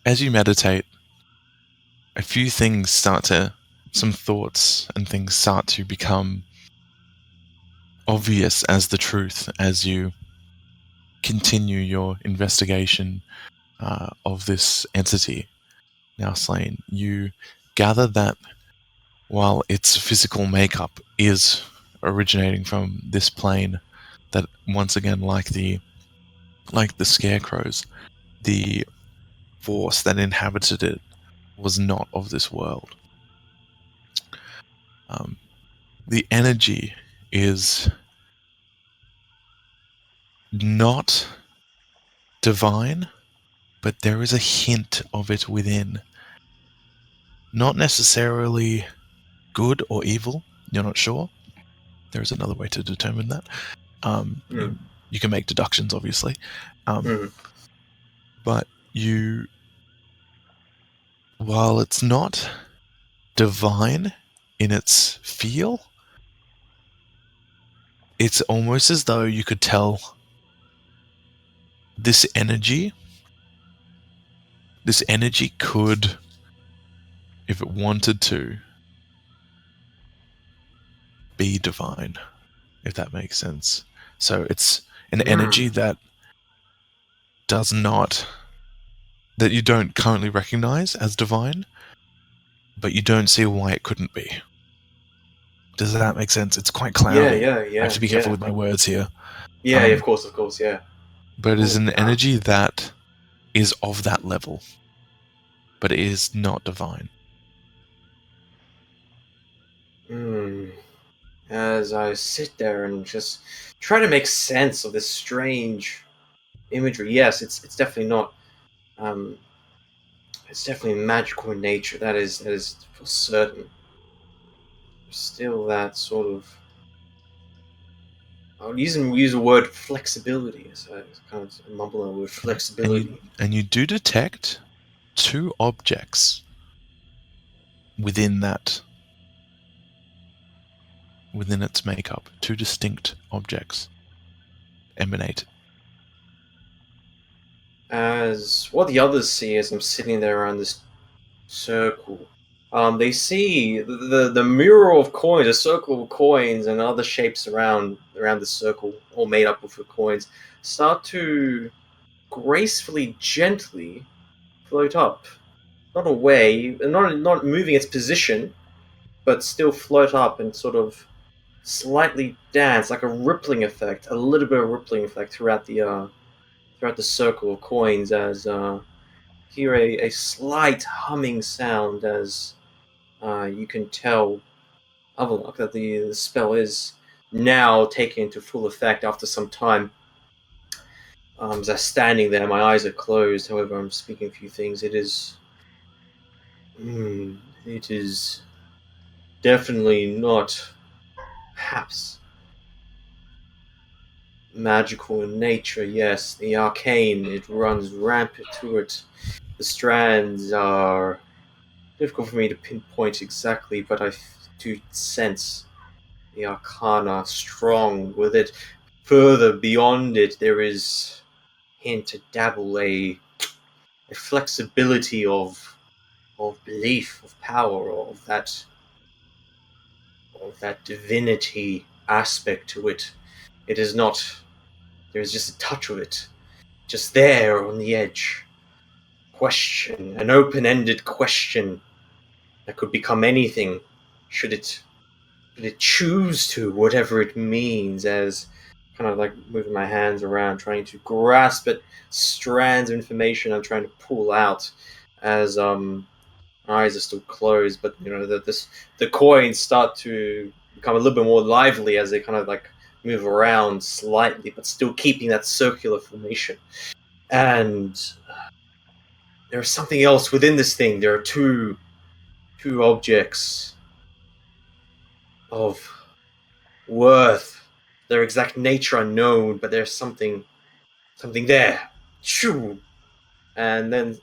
as you meditate, a few things some thoughts and things start to become obvious as the truth as you continue your investigation of this entity now slain. You gather that while its physical makeup is originating from this plane, that once again, like the scarecrows, the force that inhabited it was not of this world. The energy is not divine, but there is a hint of it within. Not necessarily good or evil, you're not sure. There is another way to determine that. You can make deductions, obviously. But while it's not divine in its feel, it's almost as though you could tell this energy could, if it wanted to, be divine, if that makes sense. So it's an energy that you don't currently recognize as divine, but you don't see why it couldn't be. Does that make sense? It's quite cloudy. Yeah. I have to be careful with my words here. Yeah, of course, yeah. But it is an energy that is of that level, but it is not divine. As I sit there and just try to make sense of this strange imagery, yes, it's definitely not. It's definitely magical in nature. That is for certain. Still, that sort of. I'll use the word flexibility. So I kind of mumble the word flexibility. And you do detect two objects within its makeup. Two distinct objects emanate. As what the others see as I'm sitting there around this circle, they see the mural of coins, a circle of coins, and other shapes around the circle, all made up of the coins, start to gracefully, gently float up, not away, not moving its position, but still float up and sort of slightly dance, like a rippling effect, a little bit of rippling effect throughout the circle of coins, as hear a slight humming sound as you can tell, Avalok, that the spell is now taking into full effect after some time. As I'm standing there, my eyes are closed, however I'm speaking a few things. It is... It is definitely not, perhaps, magical in nature. Yes, the arcane, it runs rampant through it. The strands are difficult for me to pinpoint exactly, but I do sense the arcana strong with it. Further beyond it, there is hint to dabble a flexibility of belief, of power, of that divinity aspect to it. It is not. There is just a touch of it, just there on the edge. Question, an open-ended question that could become anything, should it choose to, whatever it means, as kind of like moving my hands around, trying to grasp at strands of information I'm trying to pull out as my eyes are still closed, but the coins start to become a little bit more lively as they kind of like move around slightly, but still keeping that circular formation. And there's something else within this thing. There are two objects of worth, their exact nature unknown, but there's something there. Shoo! And then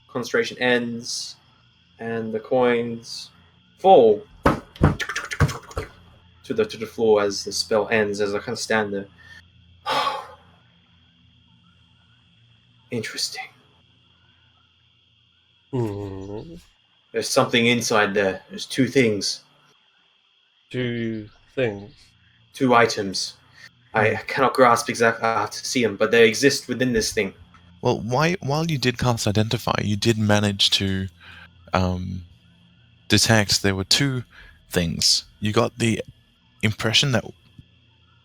concentration ends, and the coins fall to the floor as the spell ends. As I kind of stand there. Interesting. Hmm. There's something inside there. There's two things, 2 things. two items. I cannot grasp exactly how to see them, but they exist within this thing. Well, while you did cast Identify, you did manage to detect there were two things. You got the impression that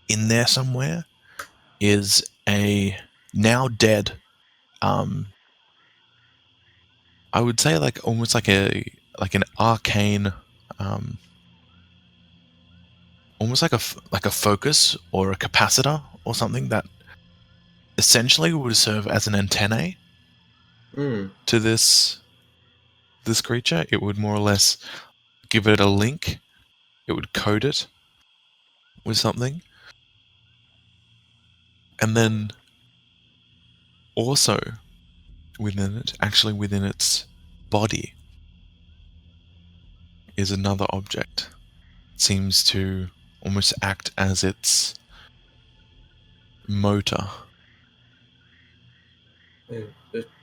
in there somewhere is a now dead, I would say like almost like an arcane, almost like a focus or a capacitor or something that essentially would serve as an antennae to this creature. It would more or less give it a link. It would code it with something. And then also actually within its body, is another object. It seems to almost act as its motor.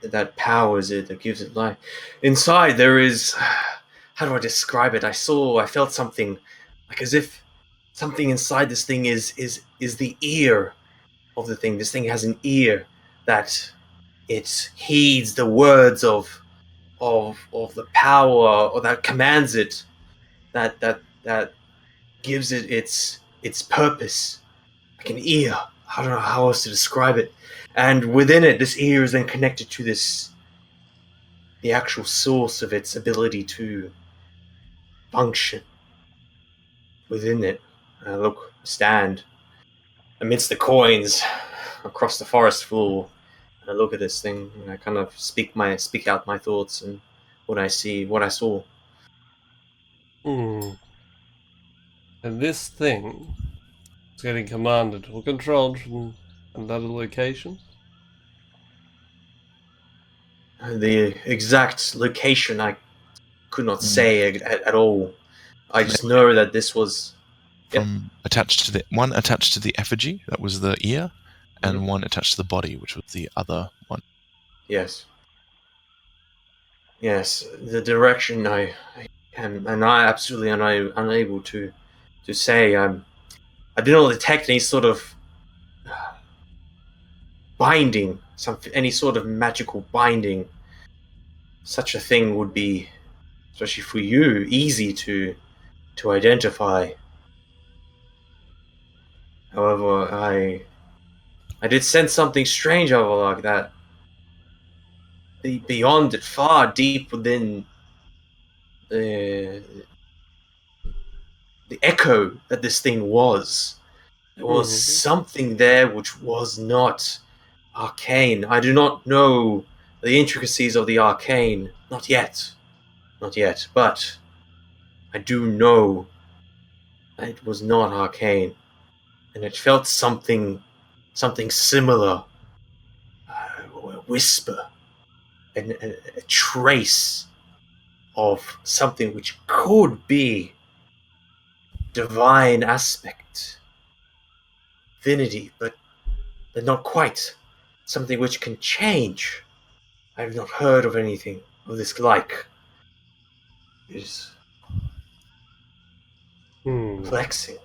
That powers it, that gives it life. Inside there is, how do I describe it? I felt something, like as if something inside this thing is the ear of the thing. This thing has an ear that it heeds the words of the power, or that commands it, that gives it its purpose, like an ear. I don't know how else to describe it. And within it, this ear is then connected to the actual source of its ability to function within it. And I stand amidst the coins across the forest floor, and I look at this thing, and I kind of speak out my thoughts and what I see, what I saw. And this thing is getting commanded or controlled from another location? The exact location I could not say at all. I just know that this was From attached to the effigy, that was the ear, and one attached to the body, which was the other one. Yes. The direction I am, and I absolutely unable to say. I did not detect any sort of binding, any sort of magical binding. Such a thing would be, especially for you, easy to identify. However, I did sense something strange over like that. Beyond it, far deep within the echo that this thing was. There was something there which was not arcane. I do not know the intricacies of the arcane, not yet. not yet. But I do know it was not arcane, and it felt something similar, a whisper, and a trace of something which could be divine aspect, divinity, but not quite. Something which can change. I have not heard of anything of this like. It is perplexing.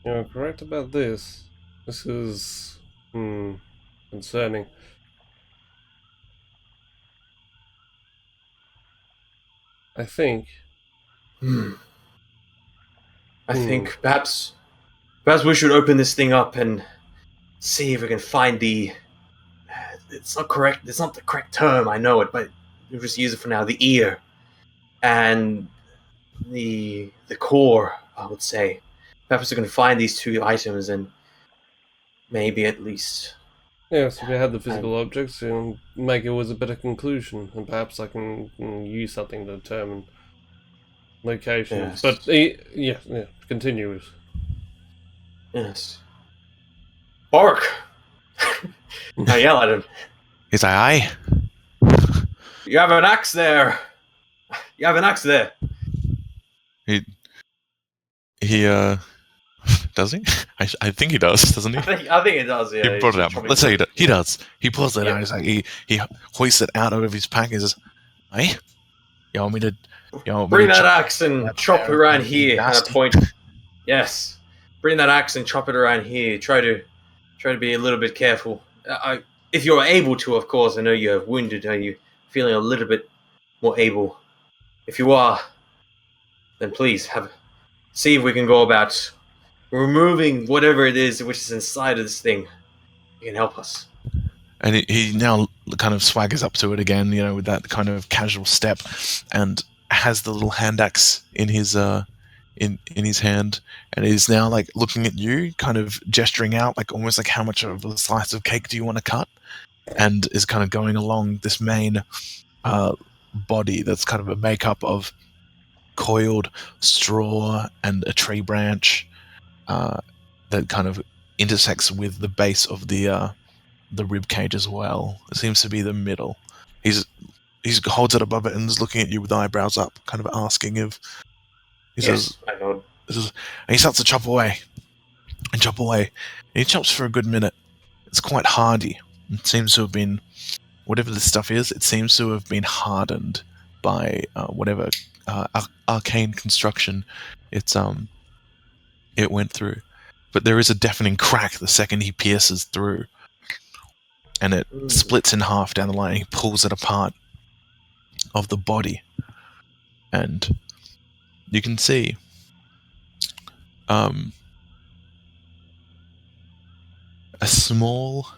You're correct about this. This is concerning. I think. I think perhaps we should open this thing up and see if we can find the. It's not correct. It's not the correct term. I know it, but we'll just use it for now. The ear and the core. I would say. Perhaps we can find these two items and maybe at least. Yes, if you had the physical objects, make it was a better conclusion, and perhaps I can use something to determine locations. Yes. But yeah, continue. Yes. Bark! I yell at him. He's like, aye. You have an axe there. You have an axe there. He does he? I think he does, doesn't he? I think it does. Yeah. He brought it out. Let's say he does. He pulls it Yeah. out. He's like, he hoists it out of his pack. He says, "Hey, you want me to? Bring that axe and chop it around here." And I Nasty. point. Yes. Bring that axe and chop it around here. Try to be a little bit careful. If you're able to, of course. I know you have wounded. Are you feeling a little bit more able? If you are, then please see if we can go about removing whatever it is which is inside of this thing. You can help us. And he now kind of swaggers up to it again, with that kind of casual step, and has the little hand axe in his in his hand, and is now like looking at you, kind of gesturing out, like almost like how much of a slice of cake do you want to cut, and is kind of going along this main body that's kind of a makeup of coiled straw and a tree branch that kind of intersects with the base of the rib cage as well. It seems to be the middle. He holds it above it and is looking at you with eyebrows up, kind of asking if. He says, I know. and he starts to chop away and chop away. And he chops for a good minute. It's quite hardy. It seems to have been, whatever this stuff is, it seems to have been hardened by whatever arcane construction it went through. But there is a deafening crack the second he pierces through, and it splits in half down the line. He pulls it apart of the body, and you can see a small,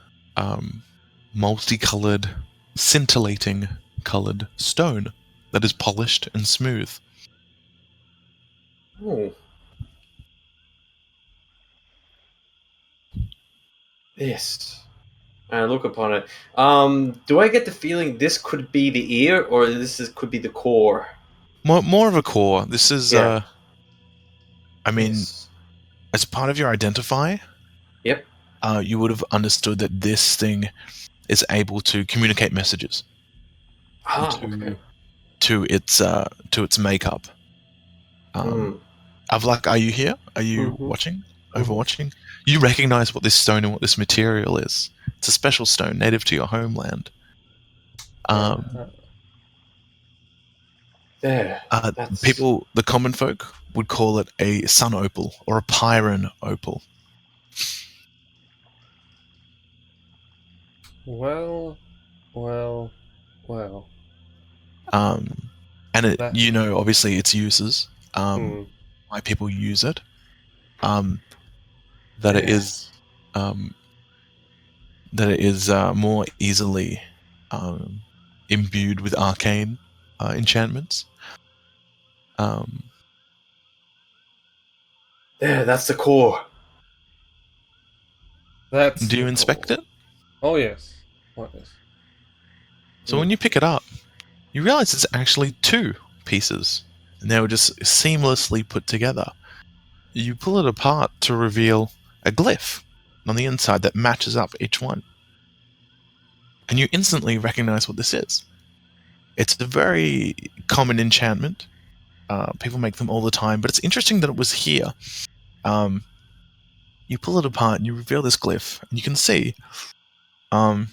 multicolored, scintillating colored stone that is polished and smooth. Oh. This. I look upon it. Do I get the feeling this could be the ear, or could be the core? More of a core. This is, Yeah. I mean, Yes. as part of your identify, Yep. you would have understood that this thing is able to communicate messages Okay. to its makeup. Avlak, are you here? Are you watching? Overwatching? You recognize what this stone and what this material is. It's a special stone native to your homeland. There. People, the common folk, would call it a sun opal or a Pyron opal. Well. And it, obviously its uses, why people use it, that it is more easily imbued with arcane enchantments. There, that's the core. That's Do you inspect it? Oh yes. What is? So when you pick it up, you realize it's actually 2 pieces, and they were just seamlessly put together. You pull it apart to reveal a glyph on the inside that matches up each one. And you instantly recognize what this is. It's a very common enchantment. People make them all the time, but it's interesting that it was here. You pull it apart and you reveal this glyph, and you can see that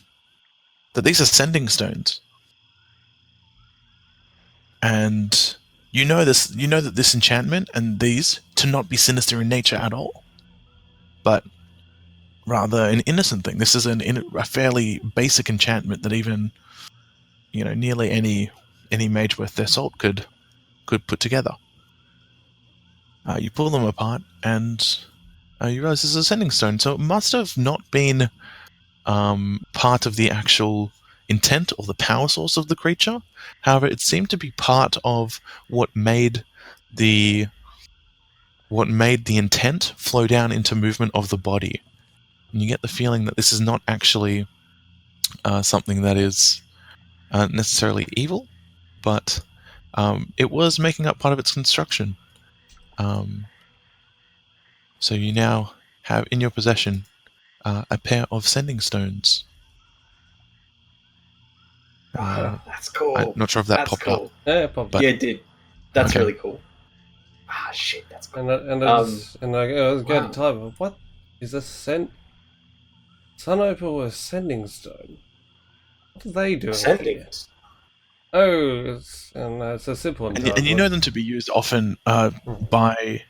these are sending stones. And you know that this enchantment and these to not be sinister in nature at all, but rather an innocent thing. This is a fairly basic enchantment that even nearly any mage worth their salt could put together. You pull them apart and you realize this is a sending stone, so it must have not been part of the actual intent or the power source of the creature. However, it seemed to be part of what made the intent flow down into movement of the body. And you get the feeling that this is not actually something that is necessarily evil, but it was making up part of its construction. So you now have in your possession a pair of sending stones. That's cool. I'm not sure if that That's popped cool. up. Yeah, probably. But- Yeah, it did. That's Okay. really cool. Ah, shit, that's cool. And I was going to type, what is a Sun Opal with Sending Stone? What are they doing Sending. here? Oh, it's a simple one. And you know them to be used often by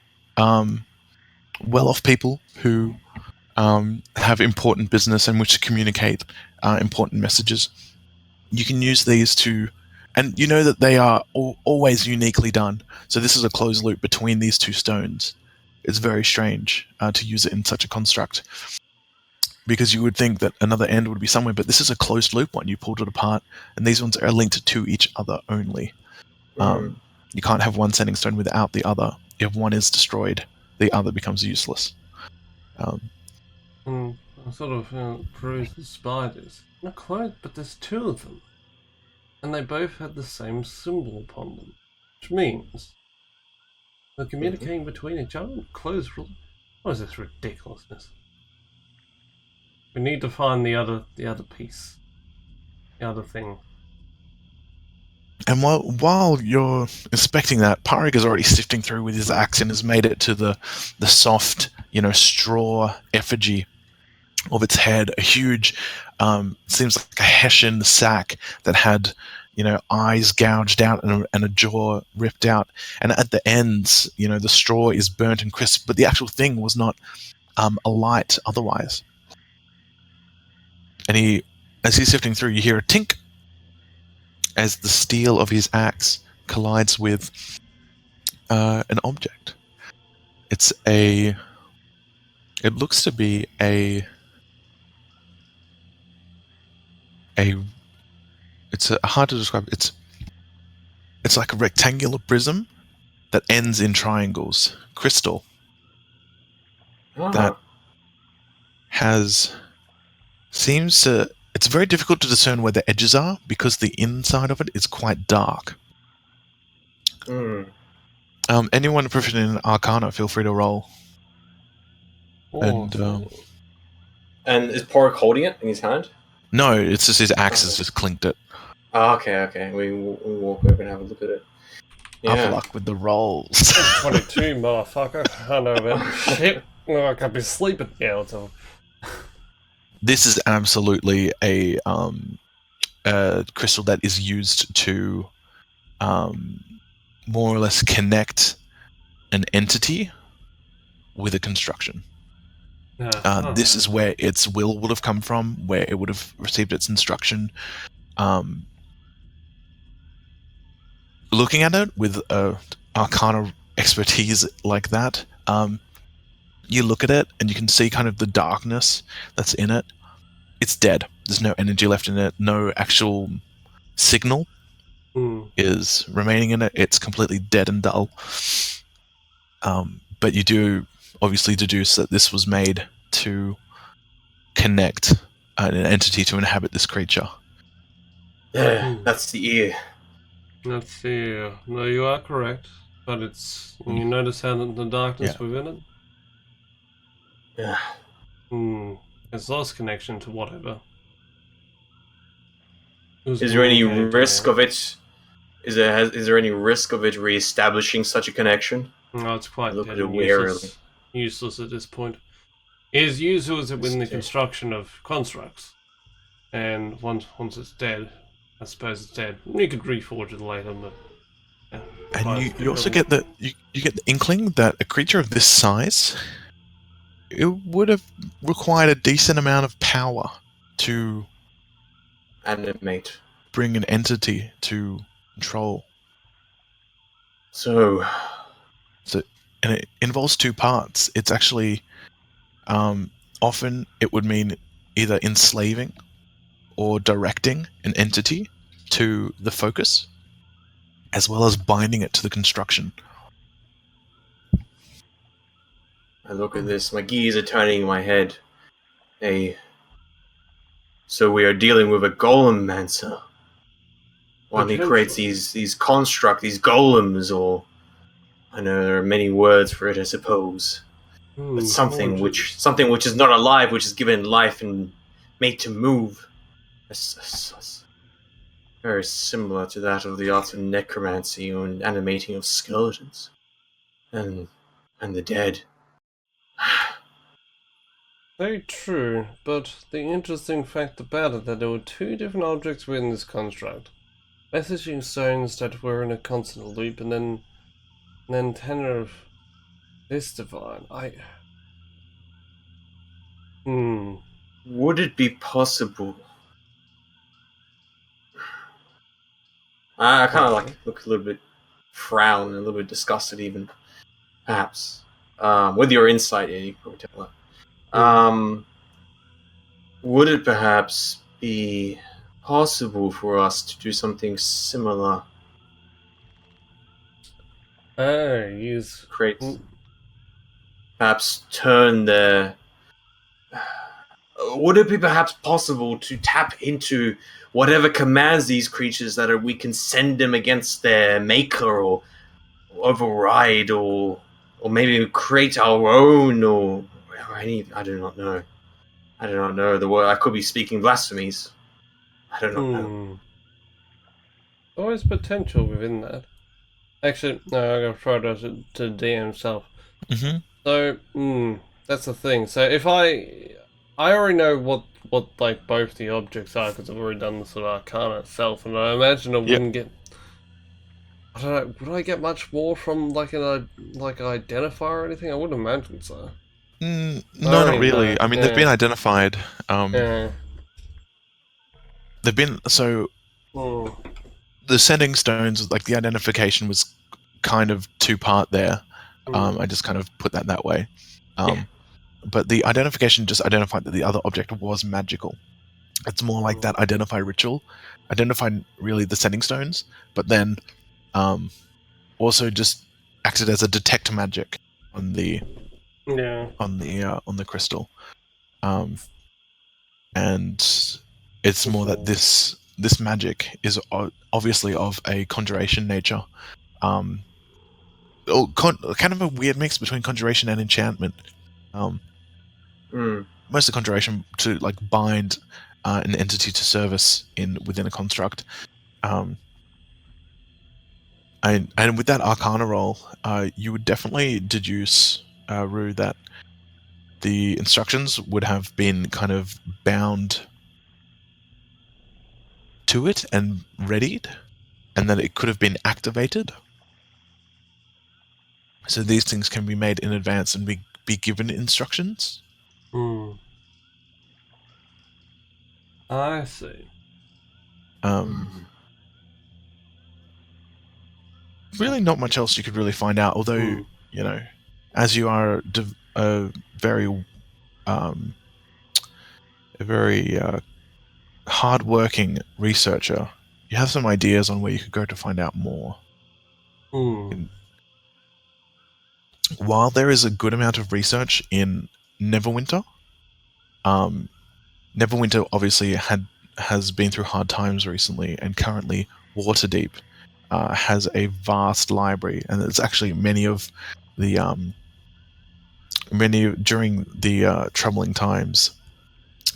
well-off people who have important business and wish to communicate important messages. You can use these to, and you know that they are always uniquely done. So this is a closed loop between these 2 stones. It's very strange to use it in such a construct, because you would think that another end would be somewhere, but this is a closed loop one. You pulled it apart, and these ones are linked to each other only. You can't have one sending stone without the other. If one is destroyed, the other becomes useless. I sort of peruse the spiders. Not close, but there's 2 of them. And they both had the same symbol upon them. Which means they're communicating between each other and closed. What is this ridiculousness? We need to find the other piece. The other thing. And while you're inspecting that, Parik is already sifting through with his axe and has made it to the soft, straw effigy of its head, a huge, seems like a hessian sack that had, eyes gouged out and a jaw ripped out. And at the ends, the straw is burnt and crisp, but the actual thing was not alight otherwise. And as he's sifting through, you hear a tink as the steel of his axe collides with an object. It looks to be it's hard to describe. It's like a rectangular prism that ends in triangles, crystal, that it's very difficult to discern where the edges are because the inside of it is quite dark. Anyone proficient in Arcana, feel free to roll. And is Pork holding it in his hand? no, it's just his axe has just clinked it. Oh, okay. We walk over and have a look at it. Have Yeah. luck with the rolls. 22, motherfucker. I know about shit. Oh, I can't be sleeping. Yeah, let's have. This is absolutely a crystal that is used to more or less connect an entity with a construction. This is where its will would have come from, where it would have received its instruction. Looking at it with Arcana expertise like that, you look at it and you can see kind of the darkness that's in it. It's dead. There's no energy left in it. No actual signal is remaining in it. It's completely dead and dull. But you do obviously deduce that this was made to connect an entity to inhabit this creature. Yeah, that's the ear. Let's see. No, you are correct, but you notice how the darkness Yeah. within it. Yeah. It's lost connection to whatever. It was Is there any communicating risk now. of it? Is there any risk of it re-establishing such a connection? No, it's I quite look dead at it and warily. useless at this point. It is useful I in the see. construction of constructs, and once it's dead, I suppose it's dead. You could reforge it later, but yeah, And requires you also fulfilling. get you get the inkling that a creature of this size, it would have required a decent amount of power to Animate. bring an entity to control. So, So, and it involves two parts. It's actually often it would mean either enslaving or directing an entity to the focus, as well as binding it to the construction. I look at this. My gears are turning in my head. So we are dealing with a golem mancer. One who creates Potentially. these construct, these golems, or I know there are many words for it, I suppose. But something which is not alive, which is given life and made to move. That's very similar to that of the art of necromancy and animating of skeletons and the dead. Very true, but the interesting fact about it that there were two different objects within this construct. Messaging stones that were in a constant loop, and then tenor of this divine. Would it be possible? I kind of like look a little bit frown, a little bit disgusted, even perhaps. With your insight, you can probably tell that. Would it perhaps be possible for us to do something similar? Use. Create, perhaps turn the. Would it be perhaps possible to tap into whatever commands these creatures that are, we can send them against their maker, or override, or maybe create our own, or any? I do not know. I do not know the word. I could be speaking blasphemies. I do not know. Always potential within that. Actually, no, I'm gonna throw it to the DM himself. Mm-hmm. So, that's the thing. So if I already know what like both the objects are because I've already done the sort of arcana itself, and I imagine I wouldn't get. I don't know. Would I get much more from like an identifier or anything? I wouldn't imagine so. No, I not already really. know. I mean, they've been identified. Yeah. They've been the sending stones, like the identification was kind of two-part there. I just kind of put that way. But the identification just identified that the other object was magical. It's more like that identify ritual, identified really the sending stones, but then also just acted as a detect magic on the crystal, and it's more that this magic is obviously of a conjuration nature, kind of a weird mix between conjuration and enchantment. Mostly conjuration to like bind an entity to service within a construct. And with that Arcana roll, you would definitely deduce, Rue, that the instructions would have been kind of bound to it and readied, and that it could have been activated. So these things can be made in advance and be given instructions. I see. Really not much else you could really find out, although, as you are a very hard-working researcher, you have some ideas on where you could go to find out more. While there is a good amount of research in Neverwinter, Neverwinter obviously has been through hard times recently and currently Waterdeep has a vast library, and it's actually many during the troubling times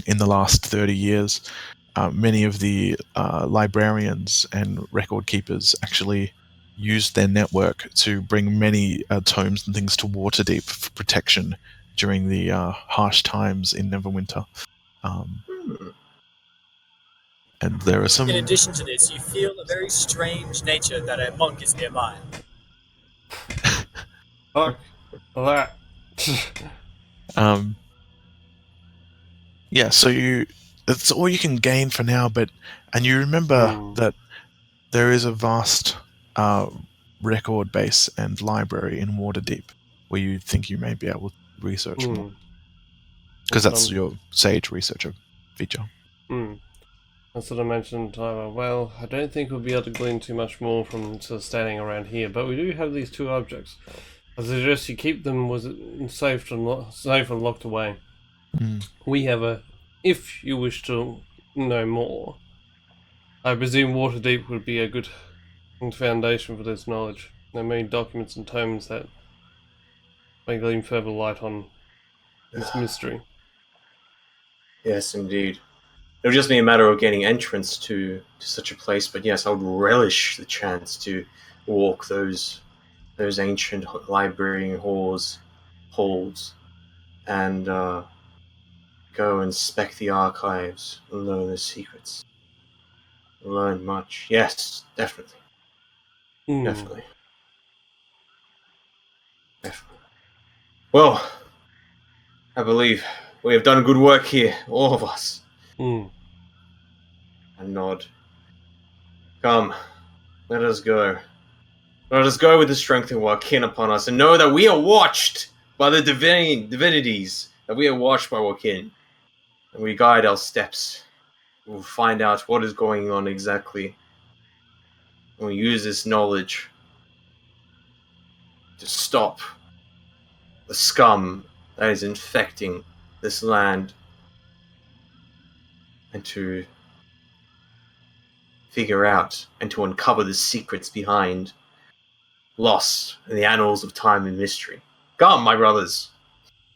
in the last 30 years. Many of the librarians and record keepers actually used their network to bring many tomes and things to Waterdeep for protection during the harsh times in Neverwinter. And there are some. In addition to this, you feel a very strange nature that a monk is nearby. Fuck that. Yeah, so it's all you can gain for now, and you remember that there is a vast record base and library in Waterdeep where you think you may be able to research more. Because that's your Sage researcher feature. That's what I mentioned. Well, I don't think we'll be able to glean too much more from just standing around here, but we do have these two objects. I suggest you keep them safe and locked away. We have if you wish to know more, I presume Waterdeep would be a good foundation for this knowledge. There are many documents and tomes that may glean further light on this mystery. Yes, indeed. It would just be a matter of gaining entrance to such a place, but yes, I would relish the chance to walk those ancient library halls, and go inspect the archives and learn the secrets. Learn much. Yes, definitely. Definitely. Well, I believe we have done good work here, all of us. I nod. Come, let us go. Let us go with the strength of our kin upon us, and know that we are watched by the divinities, that we are watched by our kin. And we guide our steps. We'll find out what is going on exactly. And we'll use this knowledge to stop the scum that is infecting this land, and to figure out and to uncover the secrets behind lost in the annals of time and mystery. Come, my brothers,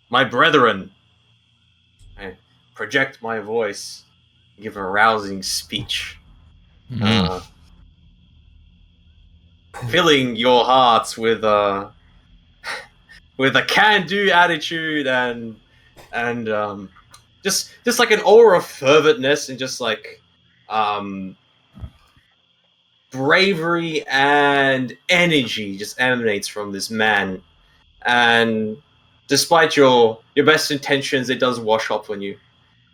my brethren. I project my voice, give a rousing speech, filling your hearts with a can-do attitude and just like an aura of ferventness and just like bravery and energy just emanates from this man. And despite your best intentions, it does wash up on you.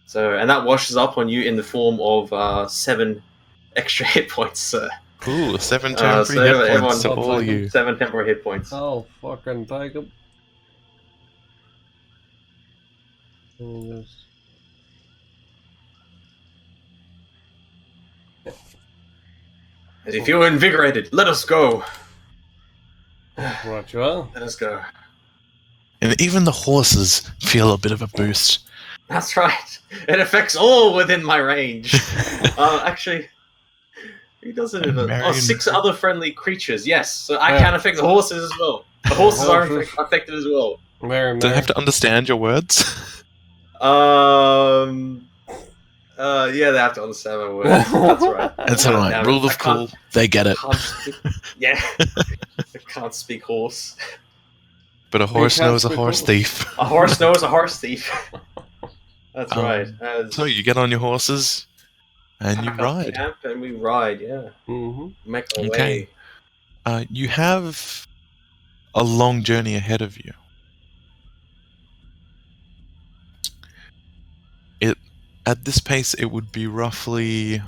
So, and that washes up on you in the form of 7 extra hit points, sir. Ooh, 7 temporary hit points to all of you. 7 temporary hit points. Oh, fucking take them. As you feel invigorated, let us go. Right, you are. Let us go. And even the horses feel a bit of a boost. That's right. It affects all within my range. Actually, who doesn't even? 6 other friendly creatures. Yes, so I can affect the horses as well. The horses are affected as well. Do I have to understand your words? Yeah, they have to understand my words. That's right. That's alright. Rule of cool. They get it. Yeah. I can't speak horse. But a horse knows a horse thief. A horse knows a horse thief. That's right. So you get on your horses and you ride. Camp and we ride, yeah. Make our way. You have a long journey ahead of you. At this pace, it would be roughly,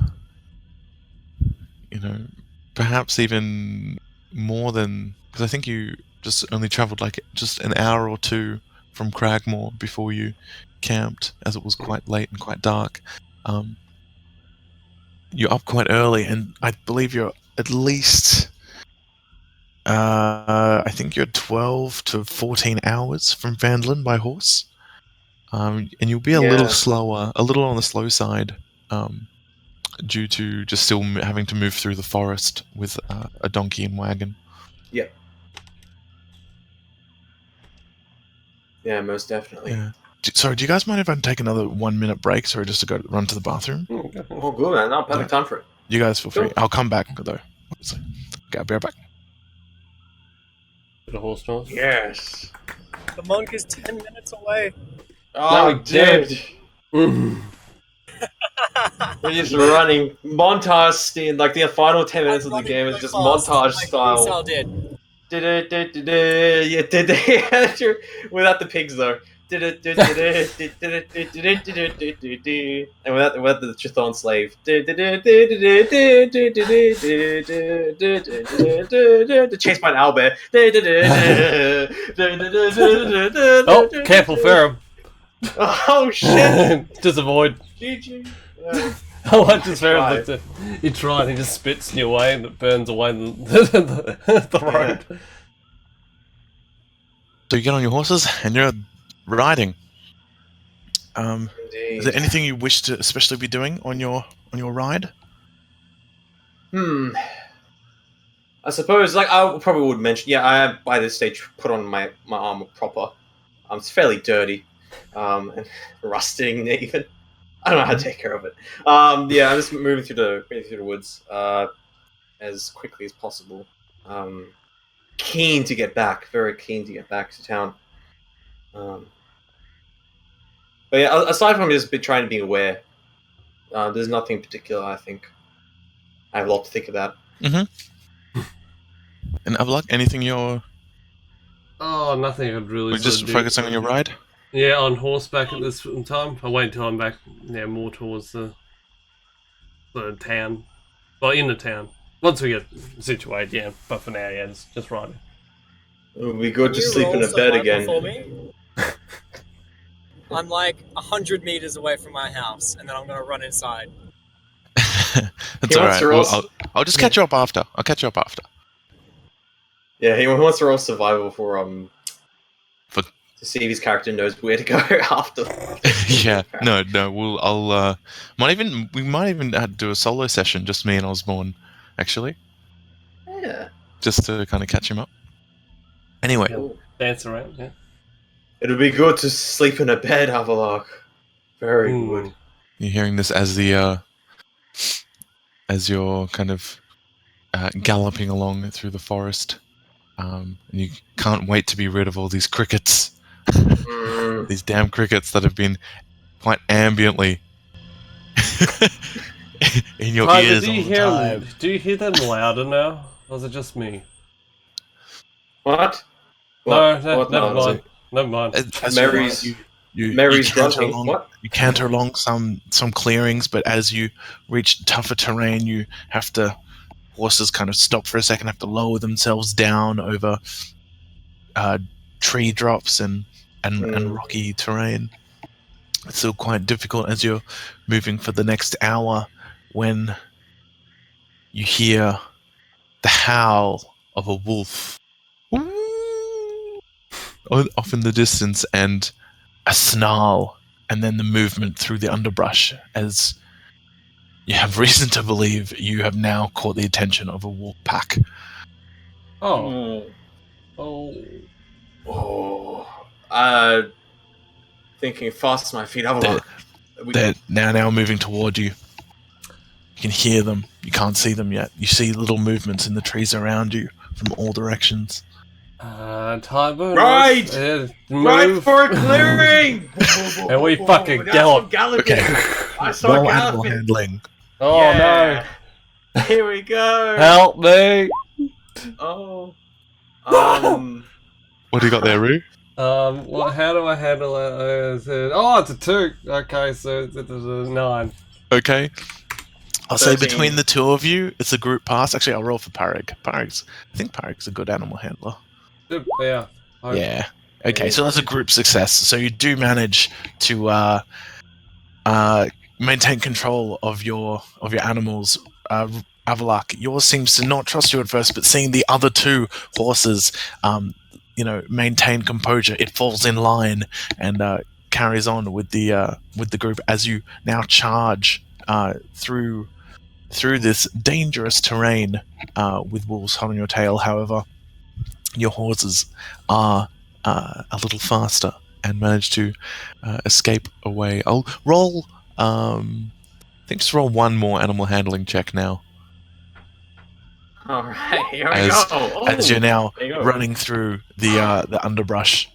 perhaps even more than, because I think you just only traveled like just an hour or 2 from Cragmore before you camped, as it was quite late and quite dark. You're up quite early, and I believe you're at least, I think you're 12 to 14 hours from Vandlin by horse. And you'll be a little slower, a little on the slow side, due to just still having to move through the forest with a donkey and wagon. Yep. Yeah, most definitely. Yeah. Sorry, do you guys mind if I take another 1 minute break? Sorry, just to go run to the bathroom. Oh, good, man. No, perfect time for it. You guys feel free. Cool. I'll come back though. Obviously. Okay, I'll be right back. The horse noise. Yes. The monk is 10 minutes away. Oh, No, dead. dude. Mm. We're just running montage scene, like the final 10 minutes of the game is just montage style. Like did. Yeah, true. Without the pigs though. And without the Chthon slave. Chased by an owlbear. Oh, careful, Ferrum. Oh shit! Just avoid. GG. I like this Ferrum. tried. Like he tried, he just spits in your way and it burns away the road. So you get on your horses and you're riding. Is Indeed. there anything you wish to especially be doing on your ride? I suppose, like, I probably would mention, yeah, I have by this stage put on my armor proper. It's fairly dirty, and rusting even. I don't know how to take care of it. Yeah, I'm just moving through the woods, as quickly as possible. Keen to get back, very keen to get back to town. But yeah, aside from just trying to be aware, there's nothing particular. I think I have a lot to think about. And Avlok, anything you're Oh, nothing I'd really. we're just sort of focusing on your ride? Yeah, on horseback at this time. I'll wait until I'm back, more towards the town. Well, in the town. Once we get situated, yeah. But for now, yeah, just riding. It would be good to Can you sleep in roll a bed survival again. for me? I'm like 100 meters away from my house, and then I'm gonna run inside. That's He all wants right. to roll I'll just catch you up after. I'll catch you up after. Yeah, he wants to roll survival for For- to see if his character knows where to go after. Yeah. No. We might even have to do a solo session, just me and Osborne, actually, Yeah. just to kind of catch him up. Anyway, Cool. Dance around, yeah. It'll be good to sleep in a bed, Avalok. Very good. you're hearing this as you're kind of galloping along through the forest, and you can't wait to be rid of all these crickets. These damn crickets that have been quite ambiently in your Tyler, ears all the time. Do you hear them louder now? Or is it just me? What? No, What? never No, mind. Never mind. As Mary's you Mary's canter grunting. along, What? you canter along some clearings, but as you reach tougher terrain, you have to horses kind of stop for a second, have to lower themselves down over tree drops and rocky terrain. It's still quite difficult as you're moving for the next hour when you hear the howl of a wolf off in the distance and a snarl, and then the movement through the underbrush as you have reason to believe you have now caught the attention of a wolf pack. Oh. Thinking fast, my feet. Avalok. They're now moving toward you. You can hear them. You can't see them yet. You see little movements in the trees around you from all directions. Tyburn. Right! Right for a clearing! And we fucking gallop. Okay. I saw Roll animal galloping. handling. Oh Yeah. Here we go. no! Help me! Oh. What do you got there, Roo? How do I handle it? It's a 2. Okay, so it's a 9. Okay. I'll say 13. between the two of you, it's a group pass. Actually, I'll roll for Parag. I think Parag's a good animal handler. Yeah. Yeah. Okay, so that's a group success. So you do manage to maintain control of your animals. Avalak, yours seems to not trust you at first, but seeing the other two horses, maintain composure, it falls in line and carries on with the group as you now charge through through this dangerous terrain with wolves hot on your tail. However, your horses are a little faster and manage to escape away. I'll roll. I think just roll one more animal handling check now. All right, here we As, go. as you're now there you go. running through the underbrush,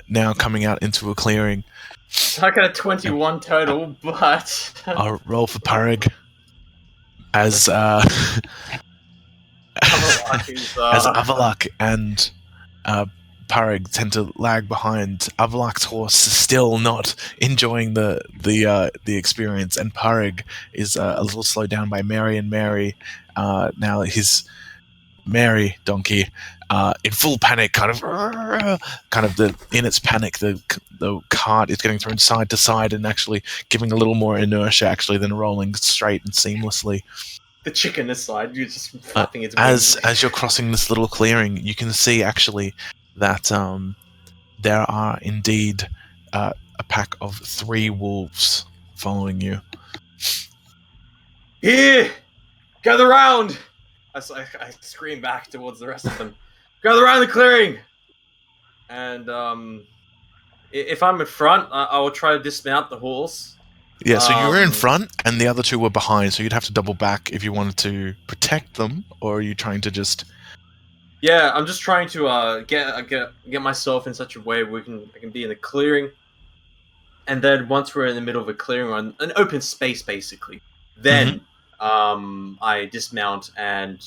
now coming out into a clearing. I got a 21 total, but I'll roll for Parag. As as Avalak and Parag tend to lag behind. Avalak's horse is still not enjoying the experience, and Parag is a little slowed down by Mary and Mary. Now his Mary donkey, in full panic, in its panic, the cart is getting thrown side to side and actually giving a little more inertia actually than rolling straight and seamlessly. The chicken aside, you're just flapping its wings. As you're crossing this little clearing, you can see actually that there are indeed a pack of 3 wolves following you. Here! Gather round! I scream back towards the rest of them. Gather round the clearing! And, if I'm in front, I will try to dismount the horse. Yeah, so you were in front, and the other 2 were behind, so you'd have to double back if you wanted to protect them, or are you trying to just... Yeah, I'm just trying to get myself in such a way where I can be in a clearing, and then once we're in the middle of a clearing, or an open space, basically, then I dismount and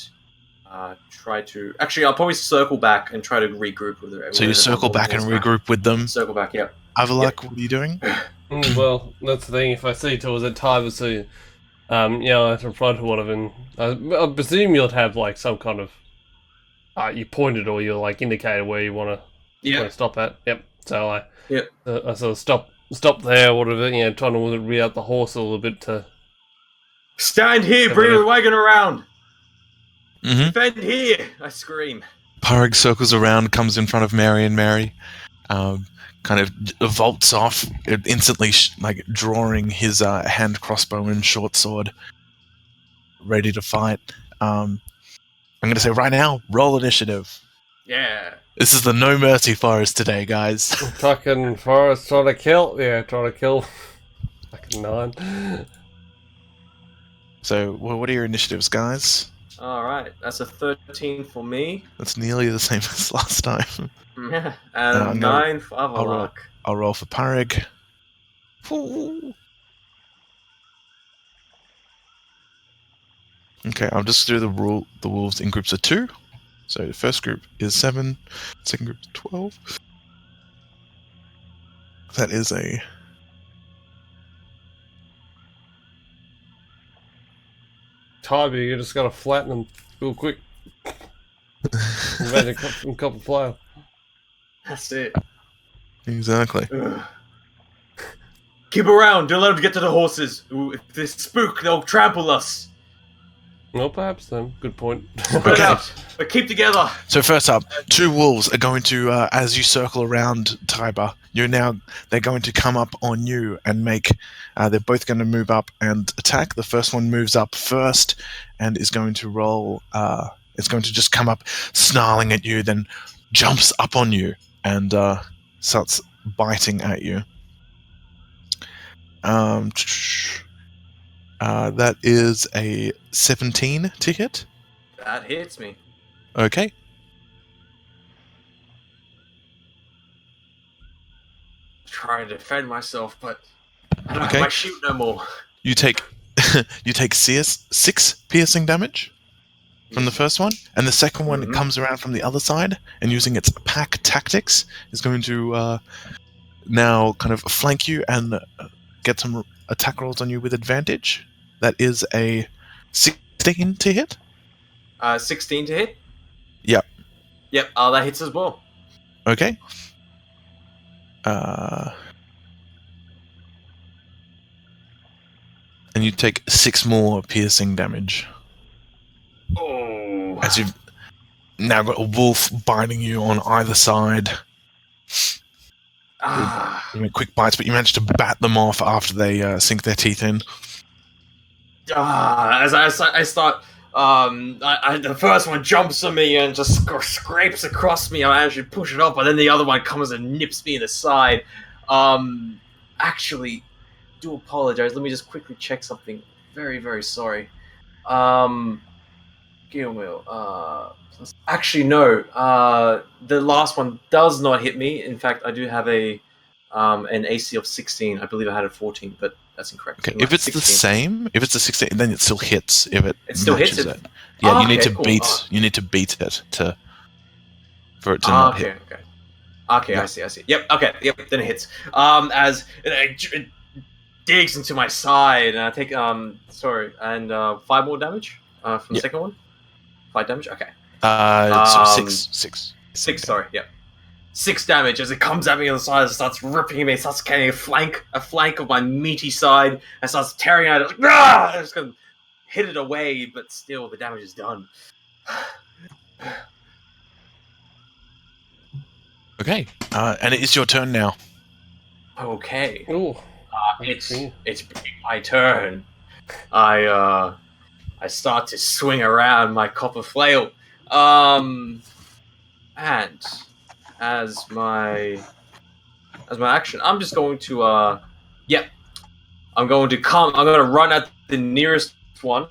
try to... Actually, I'll probably circle back and try to regroup with it. So you circle back and regroup with them? Circle back, yeah. Avalak, what are you doing? Well, that's the thing. If I see towards a time or so, I in front of one of them, I presume you'll have like some kind of you pointed or you'll like indicated where you want to stop at. Yep. So I sort of stop there, whatever. Trying to rear out the horse a little bit to stand here. Bring the wagon around. Mm-hmm. Defend here. I scream. Parag circles around, comes in front of Mary and Mary. Kind of vaults off, instantly drawing his hand crossbow and short sword, ready to fight. I'm going to say right now, roll initiative. Yeah. This is the no mercy forest today, guys. Fucking forest trying to kill. Yeah, trying to kill. Fucking 9. So, what are your initiatives, guys? Alright, that's a 13 for me. That's nearly the same as last time. Yeah, and 9 for Avalak. I'll roll for Parag. Okay, I'll just do the wolves in groups of 2. So the first group is 7, second group is 12. That is a... Time, you just gotta flatten them real quick. Imagine a couple fly. That's it. Exactly. Ugh. Keep around. Don't let them get to the horses. If they spook, they'll trample us. Well, perhaps then. Good point. Spread out, but keep together. So first up, 2 wolves are going to, as you circle around Tiber, they're going to come up on you and make, they're both going to move up and attack. The first one moves up first and is going to roll, it's going to just come up snarling at you, then jumps up on you and starts biting at you. That is a 17 to hit. That hits me. Okay. Trying to defend myself, but I don't have my shoot no more. You take 6 piercing damage from the first one, and the second one comes around from the other side, and using its pack tactics is going to now kind of flank you and get some attack rolls on you with advantage. That is a 16 to hit. 16 to hit? Yep. Yep, that hits as well. Okay. And you take 6 more piercing damage. Oh. As you've now got a wolf biting you on either side. You make quick bites, but you manage to bat them off after they sink their teeth in. as I start, the first one jumps on me and just scrapes across me. I actually push it off, but then the other one comes and nips me in the side. Actually, do apologize. Let me just quickly check something. Very, very sorry. Gilmore, actually, no. The last one does not hit me. In fact, I do have an AC of 16. I believe I had a 14, but that's incorrect. Okay, if it's 16. The same, if it's a 16, then it still hits. If it still matches hits it. Yeah, you need to beat. You need to beat it for it to not hit. Okay, yep. I see. Yep. Okay. Yep. Then it hits. As it digs into my side, and I take 5 more damage from the second one. 5 damage. Okay. So 6. 6. Sorry. Yep. 6 damage as it comes at me on the side and starts ripping me. Starts getting a flank of my meaty side, and starts tearing at it. Like, ah! I'm just gonna hit it away, but still the damage is done. Okay, and it is your turn now. Okay. Ooh. It's my turn. I start to swing around my copper flail. And as my action, I'm just going to I'm going to run at the nearest one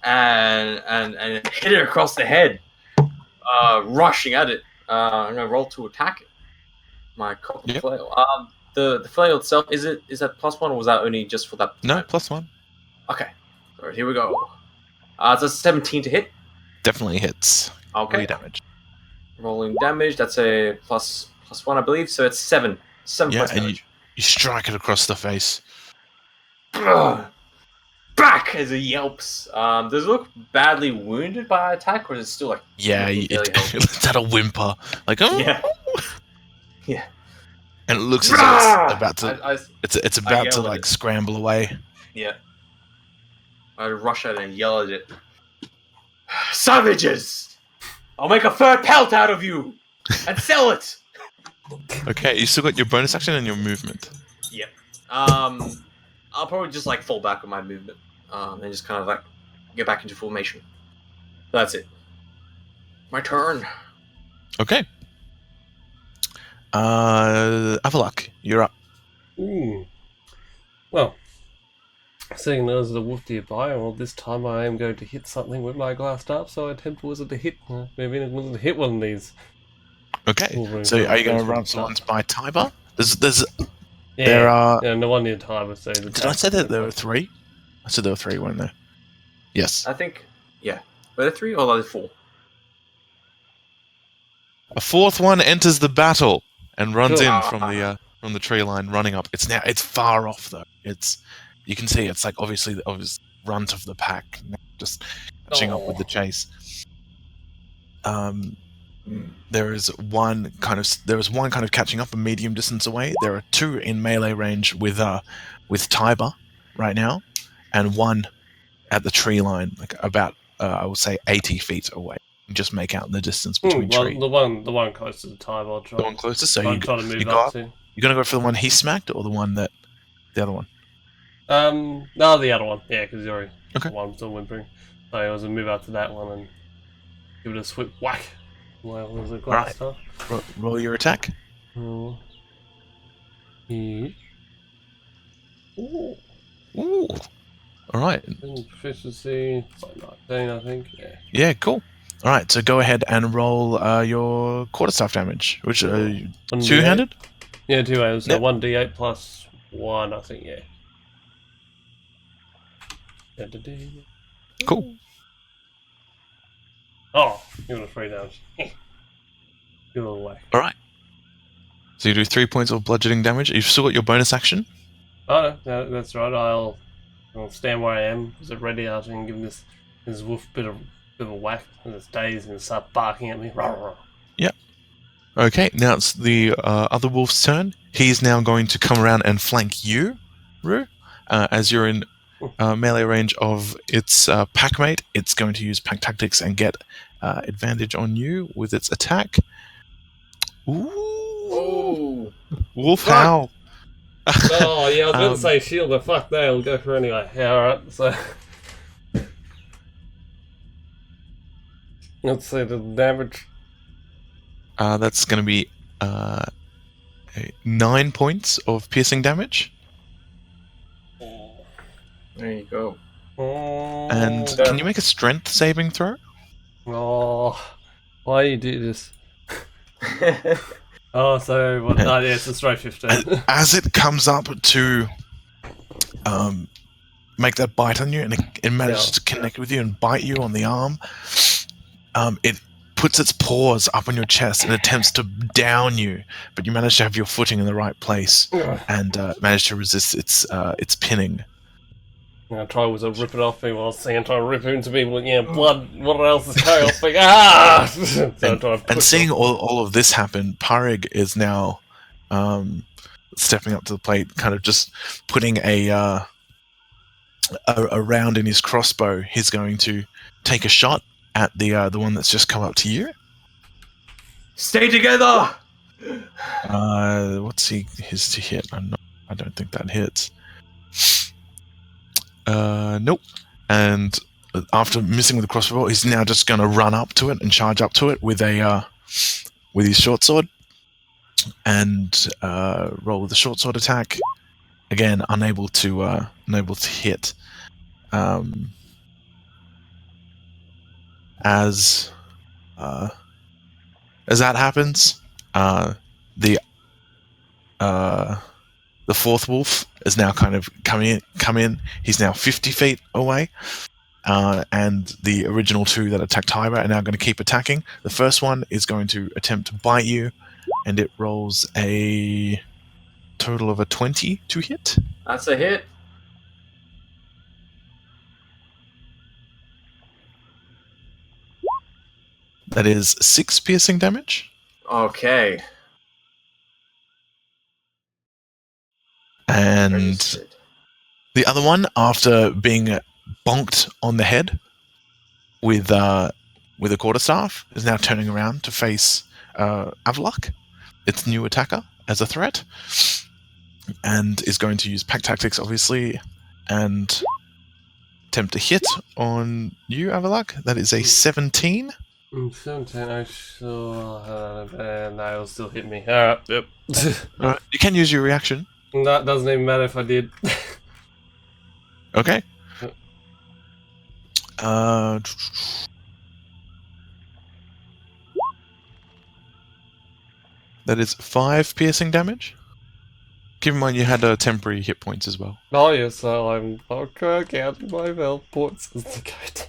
and hit it across the head. Rushing at it. I'm going to roll to attack it. My copper flail. The flail itself, is that +1 or was that only just for that? No, +1. Okay. All right, here we go. It's a 17 to hit. Definitely hits. Okay. 3 damage. Rolling damage. That's a +1, I believe. So it's 7. 7 plus damage. You strike it across the face. Back as it yelps. Does it look badly wounded by attack, or is it still like? Yeah, it's had a whimper. Like, oh. Yeah. And it looks as though it's about to. It's about to like scramble away. Yeah. I rush at it and yell at it. Savages! I'll make a fur pelt out of you and sell it. Okay, you still got your bonus action and your movement. Yep. I'll probably just like fall back with my movement, and just kind of like get back into formation. That's it. My turn. Okay. Avalok, you're up. Ooh. Well, seeing there's a wolf nearby, well, this time I am going to hit something with my glass staff, so I attempt was it to hit. Maybe it wasn't to hit one of these. Okay. So are you going to run the ones by Tiber? Yeah, there are. Yeah, the one near Tiber. So did I say that there were 3? I said there were 3, weren't there? Yes. I think. Yeah. Were there 3 or are there 4? A 4th one enters the battle and runs in from the tree line, running up. It's far off though. You can see it's like obviously the obvious runt of the pack, just catching up with the chase. There was one kind of catching up a medium distance away. There are 2 in melee range with Tiber right now, and 1 at the tree line, like about I will say 80 feet away. Just make out the distance between trees. The one closest to the Tiber. I'll try. The one closest. So you try to move up to. You're gonna go for the one he smacked, or the other one? No, the other one. Yeah, because he's already the one still whimpering. So I was gonna move out to that one and give it a swift whack. Was a glass stuff. Roll your attack. Yeah. Ooh. All right. Proficiency, it's like 19, I think. Yeah. Yeah, cool. All right, so go ahead and roll your quarterstaff damage, which 2-handed. Yeah, 2-handed. So 1d8 plus 1, I think. Yeah. Cool. Oh, give it a 3 damage. Give it a whack. All right. So you do 3 points of bludgeoning damage. You've still got your bonus action. Oh no, that's right. I'll stand where I am. Is it ready? I can give this wolf a bit of a whack, and it's dazed and start barking at me. Yep. Okay, now it's the other wolf's turn. He's now going to come around and flank you, Rue, as you're in melee range of its packmate. It's going to use pack tactics and get advantage on you with its attack. Ooh! Oh! Wolf howl! Oh, yeah, I was about to Um, say shield, but fuck that, I'll go for anyway. Yeah, alright, so. Let's see the damage. That's going to be 9 points of piercing damage. There you go. And Oh, can you make a strength saving throw? why you do this? Oh, so what? Oh, yeah, it's a straight 15. As it comes up to make that bite on you, and it manages to connect with you and bite you on the arm, it puts its paws up on your chest and attempts to down you, but you manage to have your footing in the right place and manage to resist its pinning. I try to rip it off me while Sam trying to rip into me with blood. What else is going on? Like, ah! So I try to And seeing all of this happen, Parig is now stepping up to the plate, kind of just putting a round in his crossbow. He's going to take a shot at the one that's just come up to you. Stay together. What's his to hit? I don't think that hits. Nope. And after missing with the crossbow, he's now just going to run up to it and charge up to it with his short sword, and roll with the short sword attack. Again, unable to hit. As that happens, the fourth wolf is now kind of come in. He's now 50 feet away, and the original two that attacked Hyra are now going to keep attacking. The first one is going to attempt to bite you, and it rolls a total of a 20 to hit. That's a hit. That is 6 piercing damage. Okay. And Registered. the other one, after being bonked on the head with a quarterstaff, is now turning around to face Avlok, its new attacker, as a threat, and is going to use pack tactics, obviously, and attempt to hit on you, Avlok. That is a 17. 17, I sure, and that'll still hit me. Alright, yep. Alright, you can use your reaction. That doesn't even matter if I did. Okay. That is 5 piercing damage. Keep in mind you had temporary hit points as well. Oh, yes, so I'm counting my health points as they go down.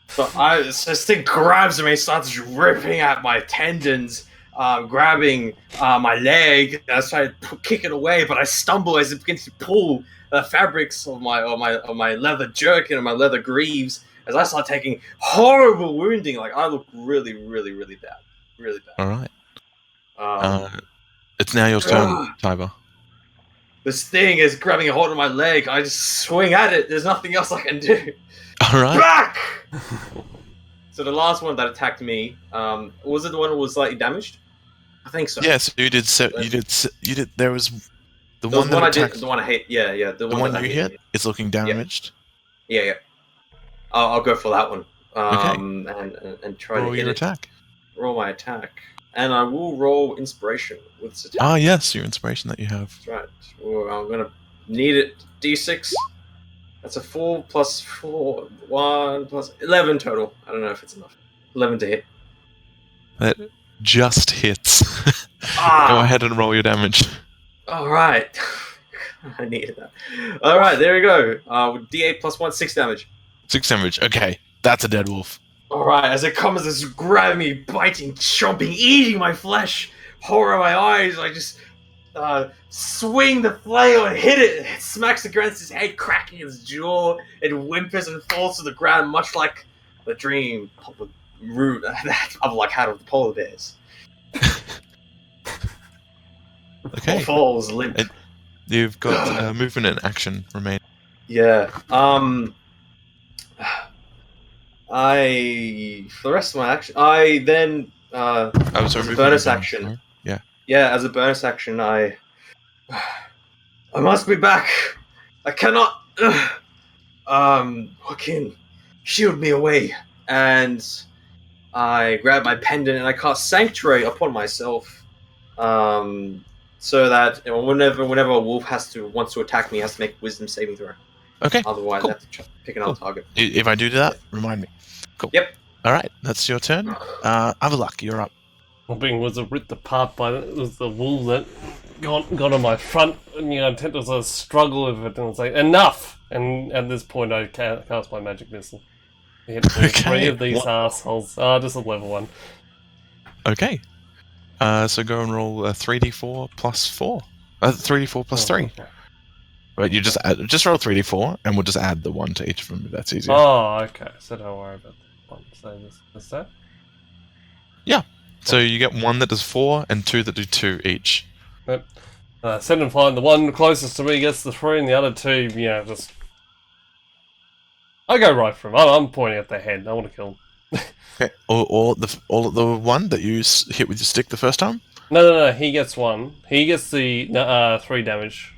So this thing grabs me, starts ripping at my tendons, grabbing my leg. I try to kick it away, but I stumble as it begins to pull the fabrics of my leather jerkin and my leather greaves. As I start taking horrible wounding, like I look really, really, really bad, really bad. All right. It's now your turn, Tiber. This thing is grabbing a hold of my leg. I just swing at it. There's nothing else I can do. All right. Back! So the last one that attacked me, was it the one that was slightly damaged? I think so. Yes, you did. You did. There was the There was one that I attacked. did. The one I hit. Yeah. The one you hit is looking damaged. Yeah. I'll go for that one. Okay. And try Roll to hit your it. attack. Roll my attack, and I will roll inspiration with this attack. Ah, yes, your inspiration that you have. That's right. Well, I'm gonna need it. D6. That's a 4 plus 4, 1 plus 11 total. I don't know if it's enough. 11 to hit. That just hits. Ah! Go ahead and roll your damage. All right. I needed that. All right, there we go. D8 plus 1, 6 damage. 6 damage. Okay, that's a dead wolf. All right, as it comes, it's grabbing me, biting, chomping, eating my flesh. Horror in my eyes. I just swing the flail and hit it. It smacks against his head, cracking his jaw. It whimpers and falls to the ground, much like the dream of the root that I've had of the polar bears. Okay. It falls limp. You've got movement and action remaining. Yeah. For the rest of my action, I then as a bonus action. Yeah. Yeah, as a bonus action, I I must be back. I cannot. Joaquin, shield me away. And I grab my pendant and I cast Sanctuary upon myself. So that whenever a wolf wants to attack me, he has to make a Wisdom saving throw. Okay. Otherwise, cool. I have to pick another target. If I do that, remind me. Cool. Yep. All right, that's your turn. Avalak, you're up. I'm being ripped apart by the wool that got on my front, and I tend to sort of struggle with it, and it's like, enough! And at this point, I cast my magic missile. Hit three of these assholes. Just a level 1. Okay. So go and roll 3d4 plus 4. 3d4 plus 3. Okay. But you just roll 3d4, and we'll just add the 1 to each of them if that's easier. Oh, okay. So don't worry about that one. So this that? Yeah. So you get 1 that does 4, and 2 that do 2 each. Yep. Send and find the one closest to me gets the 3, and the other 2, just... I go right for him. I'm pointing at their head. I want to kill him. Okay. Or the 1 that you hit with your stick the first time? No. He gets 1. He gets the 3 damage.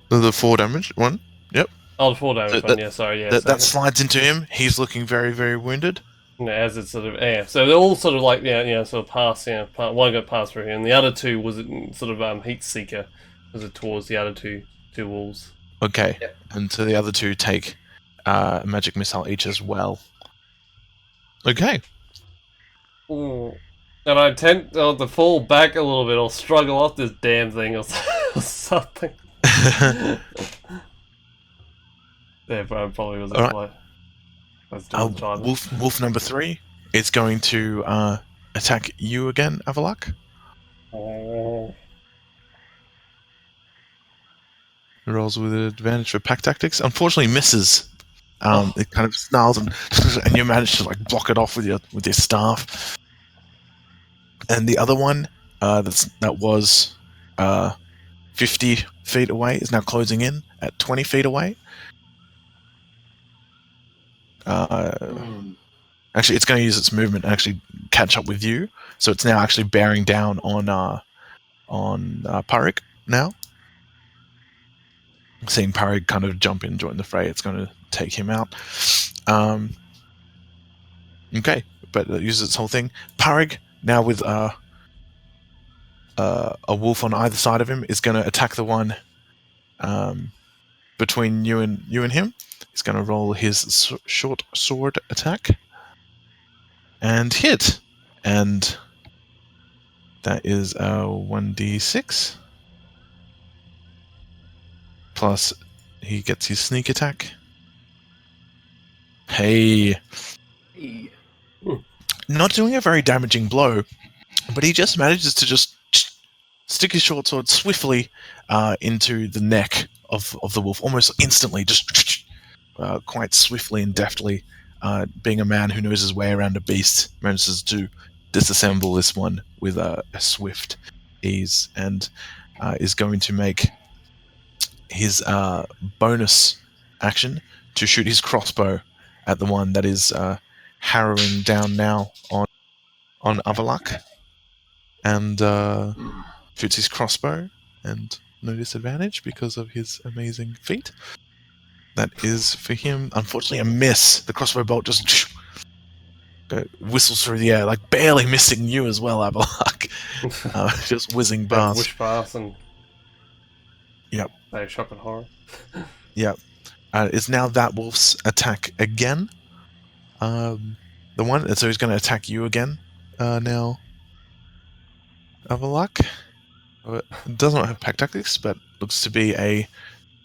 The 4 damage one? Yep. Oh, the 4 damage one, yeah, sorry, yeah. That slides into him. He's looking very, very wounded. As it's sort of, so they're all sort of like, sort of pass, one got passed through here, and the other 2 was sort of heat seeker, was it towards the other two wolves. Okay. Yep. And so the other 2 take a magic missile each as well. Okay. And I tend to fall back a little bit, or struggle off this damn thing, or something. Yeah, but I probably was All right. Wolf number 3 is going to attack you again, Avalak. Oh. Rolls with advantage for pack tactics. Unfortunately, misses. It kind of snarls and you manage to like block it off with your staff. And the other one, that was 50 feet away, is now closing in at 20 feet away. Actually, it's going to use its movement and actually catch up with you. So it's now actually bearing down on Parik now. Seeing Parik kind of jump in and join the fray, it's going to take him out. Okay, but it uses its whole thing. Parik, now with a wolf on either side of him, is going to attack the one between you and him. He's going to roll his short sword attack and hit, and that is a 1d6 plus he gets his sneak attack. Hey. Not doing a very damaging blow, but he just manages to just stick his short sword swiftly into the neck of the wolf, almost instantly, just quite swiftly and deftly. Being a man who knows his way around a beast, manages to disassemble this one with a swift ease, and is going to make his bonus action to shoot his crossbow at the one that is harrowing down now on Avalak, and shoots his crossbow, and no disadvantage because of his amazing feat. That is for him, unfortunately, a miss. The crossbow bolt just whistles through the air, like barely missing you as well, Avalak. Just whizzing past. Wish pass and. Yep. They shock and horror. Yep. It's now that wolf's attack again. The one, so he's going to attack you again. Now, Avalak. It does not have pack tactics, but looks to be a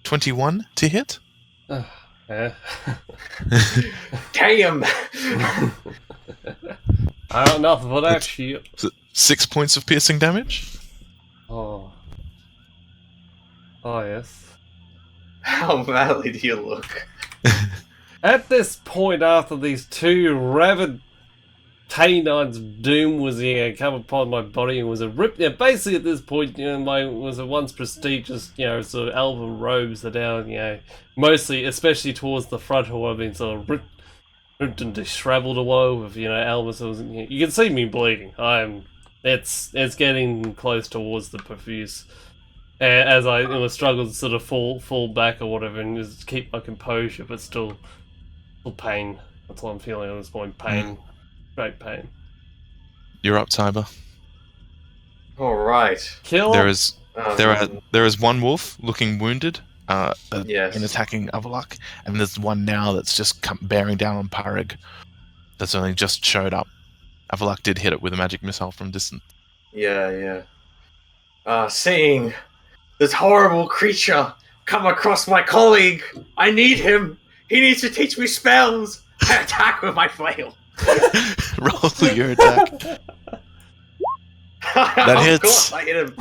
21 to hit. Yeah. Damn! I don't know for that shit. 6 points of piercing damage. Oh. Oh, yes. How manly do you look? At this point, after these 2 rabid canines of doom was come upon my body and was a rip. Yeah, basically at this point, my was a once prestigious, sort of elven robes are down, mostly, especially towards the front, who have been sort of ripped and disheveled away with, elven. So you can see me bleeding. It's getting close towards the profuse as I struggle to sort of fall back or whatever, and just keep my composure, but still pain. That's what I'm feeling at this point. Pain, great pain. You're up, Cyber. All right. Kill. There is one wolf looking wounded, Yes. in attacking Avalok, and there's one now that's just bearing down on Parag. That's only just showed up. Avalok did hit it with a magic missile from distance. Yeah. Seeing this horrible creature come across my colleague, I need him. He needs to teach me spells. I attack with my flail. Roll your attack. That Of hits. course I hit him.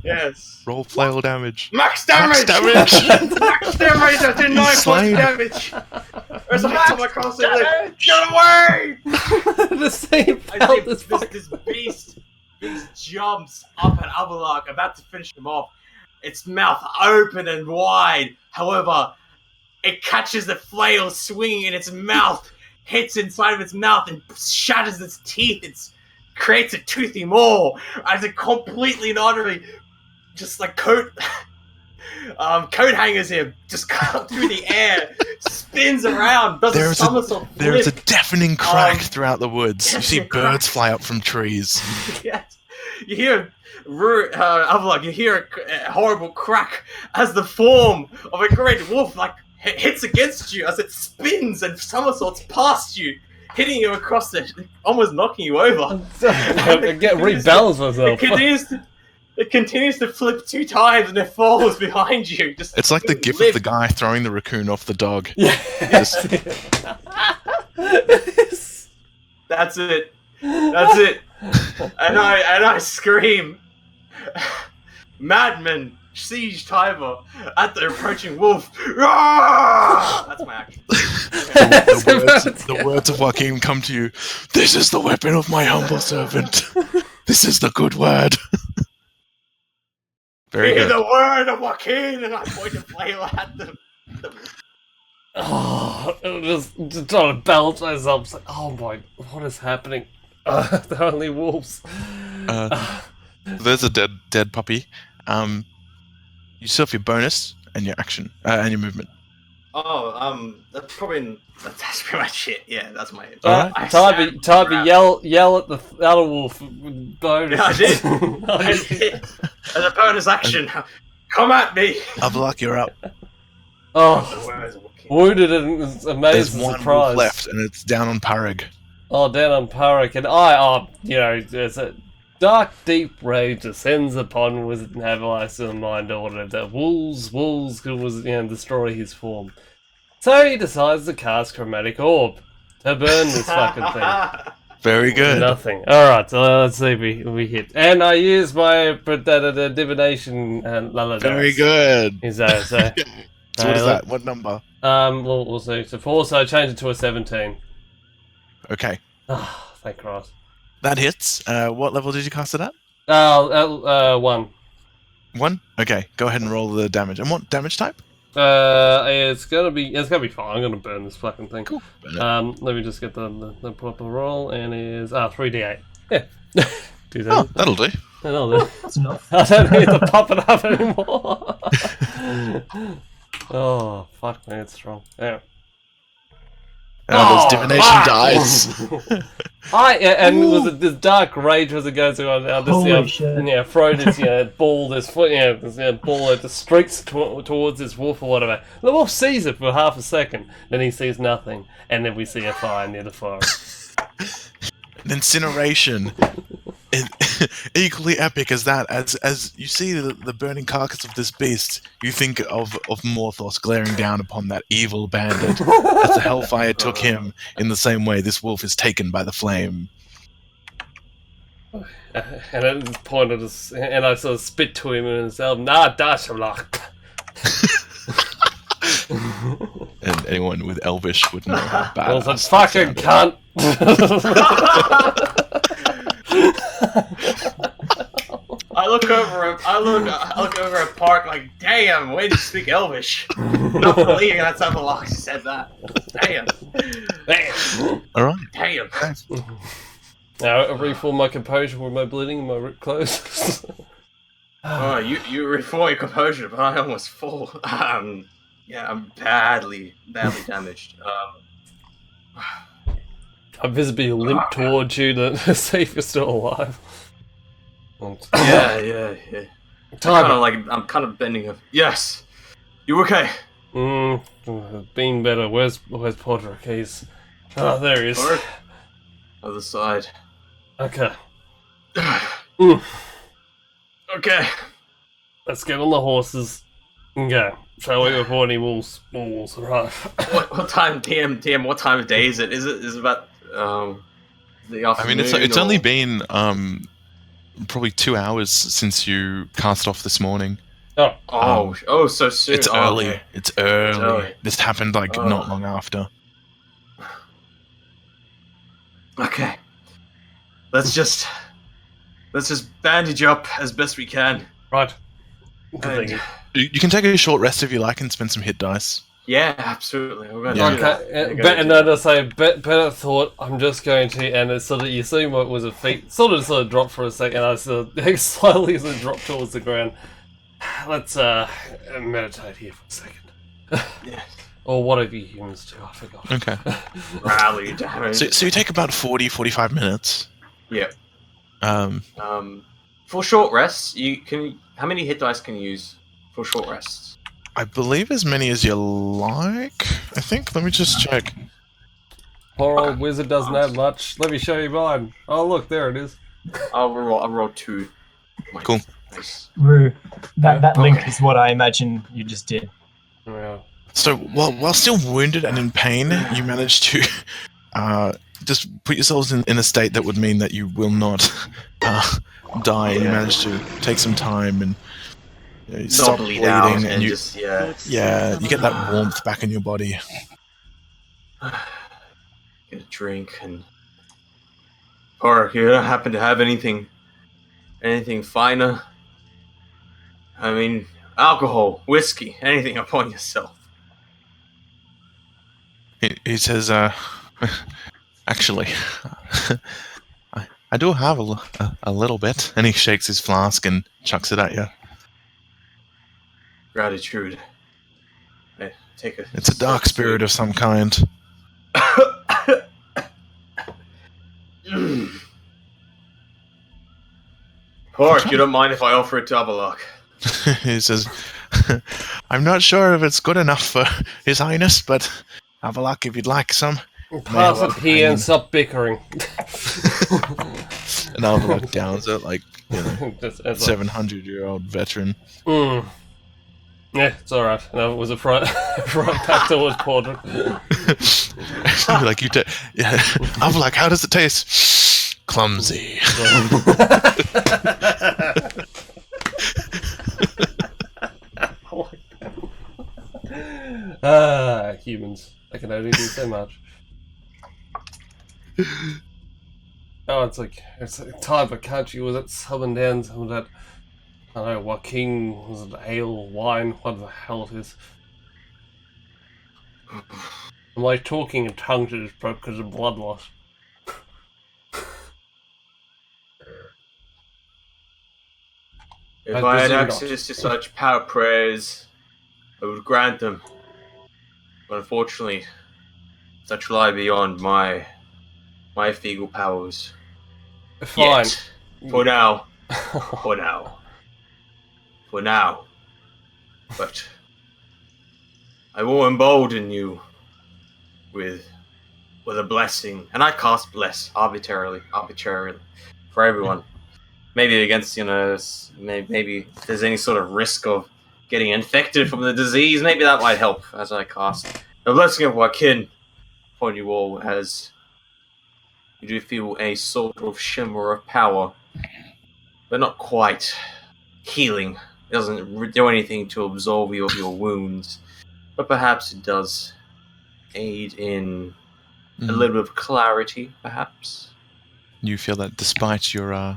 Yes. Roll flail damage. Max damage! Max damage! Max damage! I did 9 points Slain. damage! As I come across it, like, get away! The same I belt see is this beast jumps up at Avalok, about to finish him off. Its mouth open and wide. However, it catches the flail swinging in its mouth, hits inside of its mouth, and shatters its teeth. It creates a toothy maw as it completely and utterly, just like coat hangers him, just cut through the air, spins around, does a somersault flip. There is a deafening crack throughout the woods. You see deafening crack. birds fly up from trees. Yes. You hear Avalok, you hear a horrible crack as the form of a great wolf hits against you as it spins and somersaults past you, hitting you across it, almost knocking you over. I get rebalance myself. It continues to flip 2 times and it falls behind you. It's like the gif of the guy throwing the raccoon off the dog. Yeah. That's it. And I scream, Madman, siege timer at the approaching wolf. That's my action. The words of Joaquin come to you. This is the weapon of my humble servant. This is the good word. Very Hear good. the word of Joaquin, and I point a flail at them. Oh, just trying to balance myself. It's like, oh my, what is happening? They're only wolves. There's a dead puppy. You still have your bonus and your action and your movement. Oh, that's pretty much it. Yeah, that's my. Alright. Tybee, yell at the other wolf. Bonus. Yeah, I did. I did. As a bonus action, come at me. Avalok, you're up. Oh, wounded and There's amazed one surprise. wolf left, and it's down on Parag. Oh, down on Parak, and there's a dark, deep rage descends upon Wizard and Havelis in the mind order that wolves could destroy his form. So he decides to cast Chromatic Orb to burn this fucking thing. Very good. Nothing. Alright, so let's see if we hit. And I use my divination and Very good. So So what is that? What number? we'll see. So 4, so I change it to a 17. Okay. Ah, thank Christ. That hits. What level did you cast it at? 1. 1? Okay, go ahead and roll the damage. And what damage type? It's gonna be fine. I'm gonna burn this fucking thing. Cool. Burn it. Let me just get the proper roll, and it is 3d8. Yeah. Do that. Oh, that'll do. That'll do. That's enough. I don't need to pop it up anymore. Oh fuck me, it's strong. Yeah. Those divination dies. And with this dark rage as it goes on, Holy shit. throw this ball, this foot, this ball that just streaks towards this wolf or whatever. The wolf sees it for half a second, then he sees nothing, and then we see a fire near the forest. Incineration. Equally epic as that. As you see the burning carcass of this beast, you think of Morthos glaring down upon that evil bandit. As the hellfire took him, in the same way this wolf is taken by the flame. And at this point, I sort of spit to him and said, "Nah, Dashalak." And anyone with Elvish would know how bad. I was like, "Fucking cunt." I look over at Park like, damn, way to speak Elvish. Not believing that's how the Lox said that. Damn. Alright. Damn. Now I reform my composure with my bleeding and my ripped clothes. You reform your composure, but I almost fall. Yeah, I'm badly damaged. I visibly limp towards you to see if you're still alive. Yeah. Time. I'm kind of bending up. Yes, you okay? Been better. Where's Podrick? He's... Oh, there he is. Or other side. Okay. Mm. Okay. Let's get on the horses and go. Shall we before any wolves arrive? What time, DM? What time of day is it? Is it about the I mean, afternoon? it's only been probably 2 hours since you cast off this morning. Oh. So soon. It's early. Okay. It's early. early. This happened like not long after. Okay. Let's just bandage up as best we can. Right. And, You can take a short rest if you like and spend some hit dice. yeah, absolutely. We're going Yeah. to do that. Okay, better not to say. Better thought. I'm just going to, and it's sort of you see what was a feet, sort of dropped for a second. I sort of slowly sort of dropped towards the ground. Let's meditate here for a second. Yeah. Or whatever you humans do. I forgot. Okay. Rally damage. So you take about 40, 45 minutes. Yeah. Um, For short rests, how many hit dice can you use for short rests? I believe as many as you like. I think. Let me just check. Poor old wizard doesn't have much. Let me show you mine. Oh look, there it is. I'll roll 2. Cool. Nice. Rue, that link Okay. is what I imagine you just did. Yeah. So while still wounded and in pain, you manage to just put yourselves in a state that would mean that you will not die. You manage to take some time and you stop Not bleed bleeding, out and and you just you get that warmth back in your body. get a drink and. Or you don't happen to have anything finer? I mean, alcohol, whiskey, anything upon yourself. He says, actually, I do have a little bit, and he shakes his flask and chucks it at you. Gratitude. Hey, take a. It's a dark spirit of some kind. Pork, you don't mind if I offer it to Avalok? He says, I'm not sure if it's good enough for His Highness, but have a luck if you'd like some. Pass it here and stop bickering. And Avalok downs it like, That's 700-year-old veteran. Yeah, it's alright. No, it was a front back towards Porter. Like Avalok, how does it taste? Clumsy. Humans. I can only do so much. Oh, it's like type of country. Was it summoned down some of that? I don't know, Joaquin, was it ale, wine, what the hell it is? I'm like talking in tongues to this bloke because of blood loss. If I I had presume not. access to such power prayers, I would grant them. But unfortunately, such lie beyond my feeble powers. Fine. Yet, for now. For now. For now. But I will embolden you with a blessing. And I cast bless arbitrarily for everyone. Maybe against, maybe if there's any sort of risk of getting infected from the disease, maybe that might help as I cast. The blessing of Joaquin upon you all, as you do feel a sort of shimmer of power, but not quite healing. It doesn't do anything to absolve you of your wounds, but perhaps it does aid in a little bit of clarity, perhaps. You feel that despite your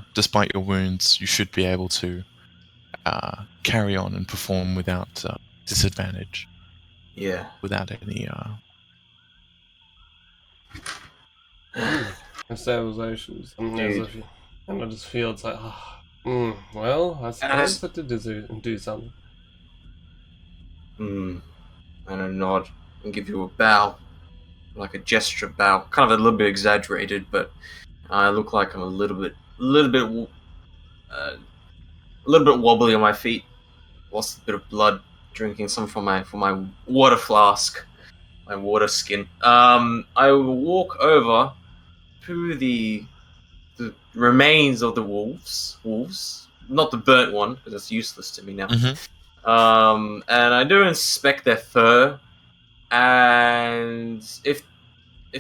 wounds, you should be able to carry on and perform without disadvantage. Yeah. Without any Stabilizations. And I just feel it's like, Well, I suppose that did do something. And a nod and give you a bow, like a gesture bow, kind of a little bit exaggerated, but I look like I'm a little bit wobbly on my feet. Lost a bit of blood drinking some from my water flask, my water skin. I will walk over to the remains of the wolves, not the burnt one because that's useless to me now. And I do inspect their fur, and if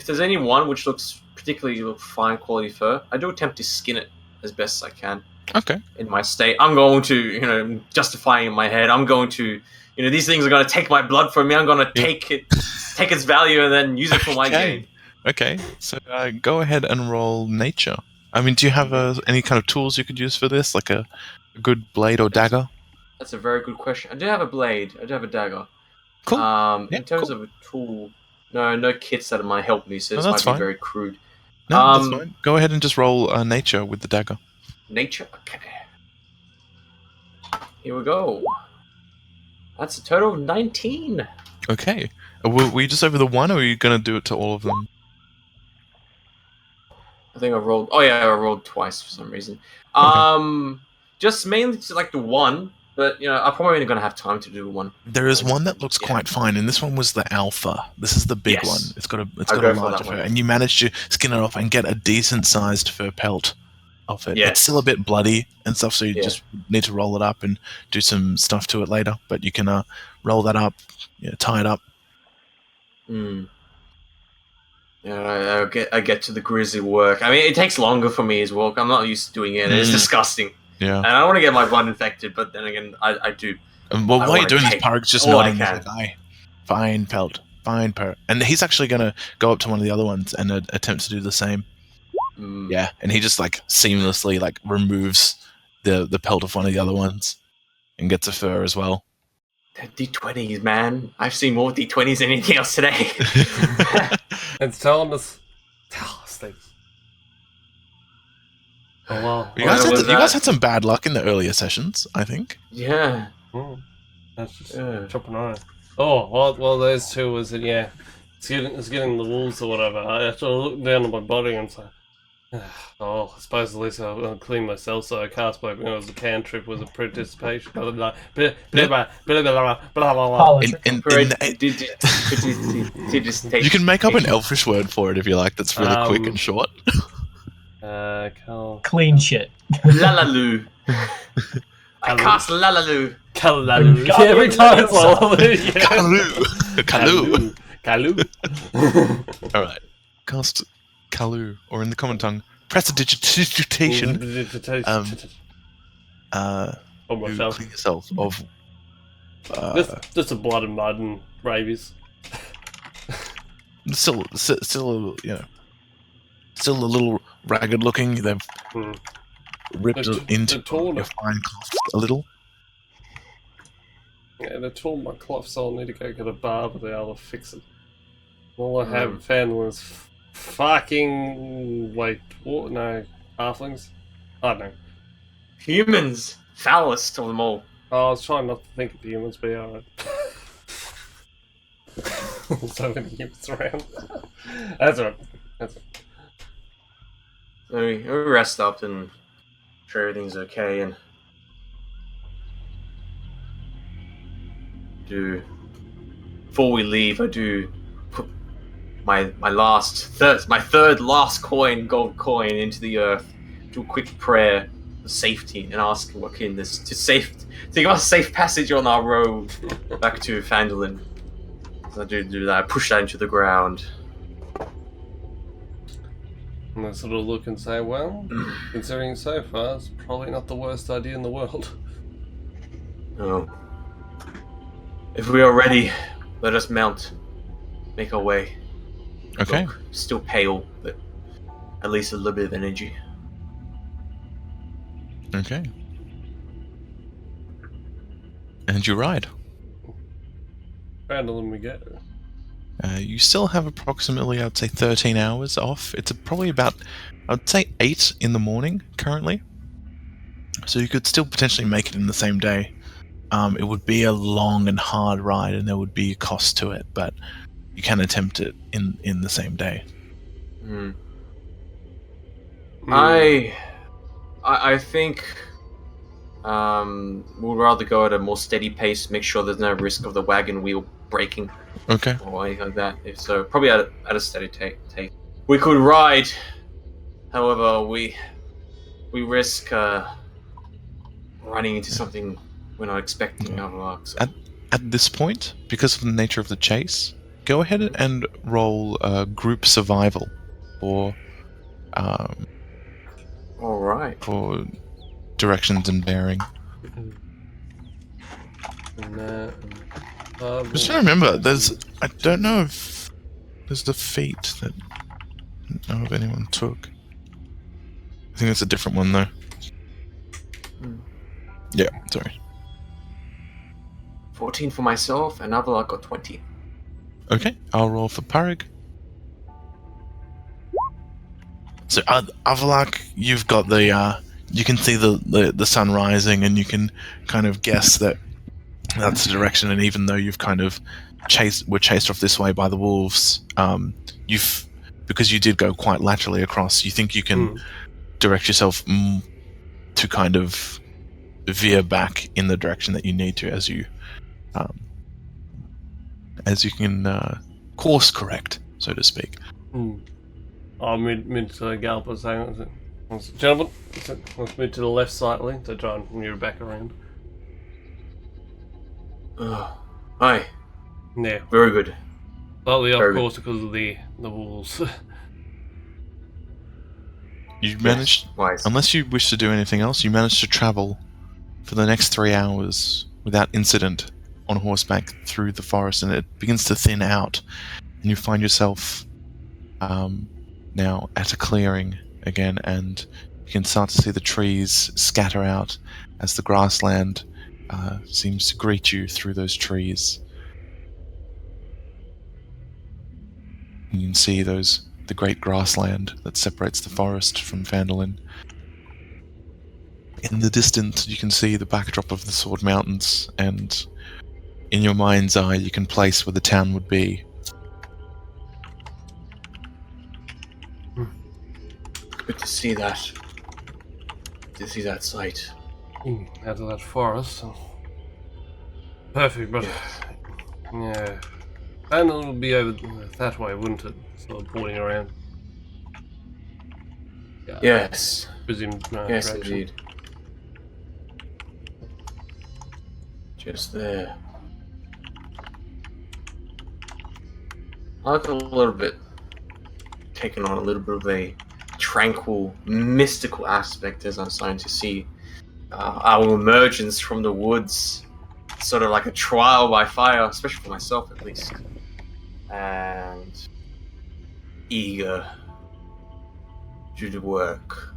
there's any one which looks particularly fine quality fur, I do attempt to skin it as best as I can. Okay. In my state, I'm going to, justifying in my head, I'm going to, these things are going to take my blood from me. I'm going to take its value and then use it for my gain. Okay, so go ahead and roll nature. I mean, do you have any kind of tools you could use for this, like a good blade or dagger? That's a very good question. I do have a blade. I do have a dagger. Cool. In terms of a tool, no kits that might help me, so this might be fine. very crude. No, that's fine. Go ahead and just roll nature with the dagger. Nature? Okay. Here we go. That's a total of 19. Okay. Were you just over the one, or are you going to do it to all of them? I think I rolled... Oh, yeah, I rolled twice for some reason. Okay. Just mainly to, like, the one, but, I'm probably only going to have time to do one. There is one that looks quite fine, and this one was the alpha. This is the big one. It's got a larger fur, and you managed to skin it off and get a decent-sized fur pelt off it. Yes. It's still a bit bloody and stuff, so you just need to roll it up and do some stuff to it later. But you can roll that up, tie it up. Yeah, I get to the grisly work. I mean, it takes longer for me as well. I'm not used to doing it. It's disgusting. Yeah. And I don't want to get my blood infected, but then again, I do. And while you're doing this, Park's just nodding. He's like, aye, fine pelt, fine pelt. And he's actually going to go up to one of the other ones and attempt to do the same. Yeah, and he just seamlessly removes the pelt of one of the other ones and gets a fur as well. D20s, man. I've seen more D20s than anything else today. It's telling us things. Oh well. You guys had some bad luck in the earlier sessions, I think. Yeah. That's just chopping on it. Oh, well, those two was it? Yeah, it's getting the wolves or whatever. I actually look down at my body and say, oh, I suppose at least I'll clean myself, so I cast my the cantrip was a participation. Blah blah blah blah blah blah blah. You can make up an elfish word for it if you like. That's really quick and short. Clean shit. Lalaloo. I cast Lalaloo. Kalaloo. Every time it's Lalaloo. Kalu. All right. Cast Kalu, or in the common tongue, prestidigitation. To clean yourself of. Just a blood and mud and rabies. Still, still a little ragged looking. They've ripped into your fine cloth a little. Yeah, they tore my cloth, so I'll need to go get a barber to be able to fix it. All I have found was fucking halflings. I don't know. Humans, foulest of them all. Oh, I was trying not to think of humans, but alright. So many humans around. That's right. So we rest up and sure everything's okay, and before we leave, I do put my third last gold coin into the earth, do a quick prayer for safety, and ask what can this to give us safe passage on our road back to Phandalin. So I do that. I push that into the ground. And I sort of look and say, well, considering so far, it's probably not the worst idea in the world. No. If we are ready, let us mount. Make our way. Okay. Look, still pale, but at least a little bit of energy. Okay. And you ride. Phandalin we get. You still have approximately, I'd say, 13 hours off. It's probably about, I'd say, 8 in the morning currently. So you could still potentially make it in the same day. It would be a long and hard ride, and there would be a cost to it, but you can attempt it in the same day. Hmm. Hmm. I think we'll rather go at a more steady pace. Make sure there's no risk of the wagon wheel breaking Okay. or anything like that. If so, probably at a steady pace. We could ride. However, we risk running into something we're not expecting. Okay. Otherwise, so. At this point, because of the nature of the chase, go ahead and roll group survival for All right. for directions and bearing. Just trying to remember. I don't know if there's the feat that I don't know if anyone took. I think it's a different one though. Yeah, sorry. 14 for myself, and Avalok got 20. Okay, I'll roll for Parig. So Avalak, you've got the you can see the sun rising, and you can kind of guess that that's the direction. And even though you've kind of were chased off this way by the wolves, because you did go quite laterally across, you think you can direct yourself to kind of veer back in the direction that you need to as you can course correct, so to speak. I'll move to the gallop or saying, gentlemen, let's move to the left slightly to try and move back around. Hi. Yeah, Very good. slightly off Very good. course because of the wolves. You managed, Wise. unless you wish to do anything else, you managed to travel for the next 3 hours without incident on horseback through the forest, and it begins to thin out, and you find yourself now at a clearing again, and you can start to see the trees scatter out as the grassland seems to greet you through those trees. You can see the great grassland that separates the forest from Phandalin. In the distance, you can see the backdrop of the Sword Mountains, and in your mind's eye, you can place where the town would be. Good to see that. To see that sight. Out of that forest. Perfect, but yeah. And it'll be over that way, wouldn't it? Sort of pointing around. Yes. Presume Yes, direction. indeed. Just there. I like a little bit taking on a little bit of a tranquil, mystical aspect as I'm starting to see our emergence from the woods, sort of like a trial by fire, especially for myself at least, and eager to do the work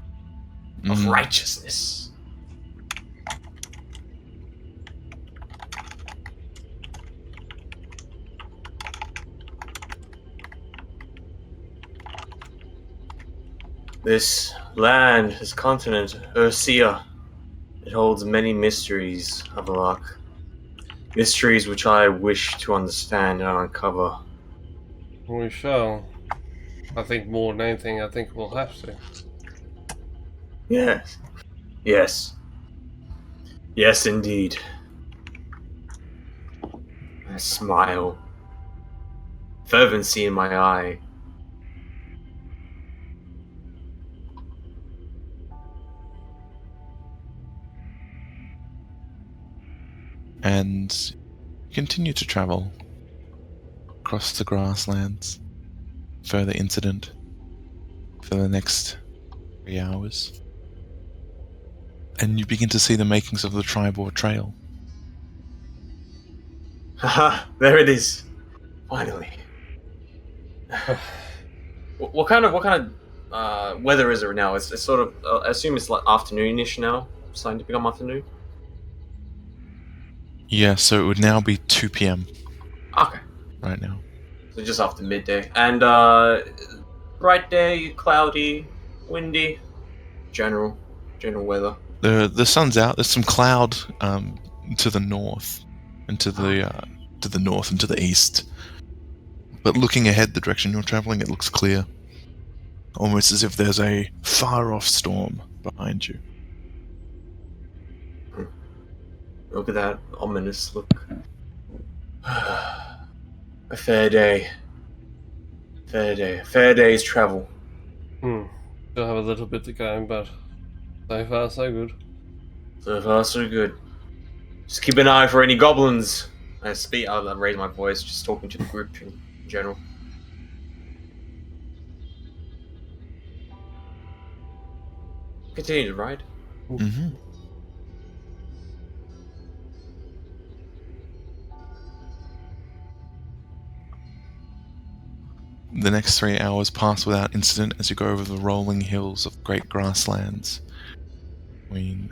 of righteousness. This land, this continent, Erseia, it holds many mysteries, Avalok. Mysteries which I wish to understand and uncover. We shall. I think more than anything, I think we'll have to. Yes. Yes. Yes, indeed. A smile. Fervency in my eye. And continue to travel across the grasslands. Further incident for the next 3 hours. And you begin to see the makings of the Tribord Trail. Haha, there it is. Finally. What kind of weather is it now? It's sort of, I assume it's like afternoonish now, starting to become afternoon. Yeah, so it would now be 2 p.m. Okay, right now. so just after midday, and bright day, cloudy, windy, general weather. The sun's out. There's some cloud to the north, and to the north and to the east. But looking ahead, the direction you're traveling, it looks clear, almost as if there's a far-off storm behind you. Look at that ominous look. A fair day. Fair day's travel. Still have a little bit to go, but so far so good. So far, so good. Just keep an eye for any goblins. I'll raise my voice, just talking to the group in general. Continue to ride. Mm-hmm. The next 3 hours pass without incident as you go over the rolling hills of great grasslands between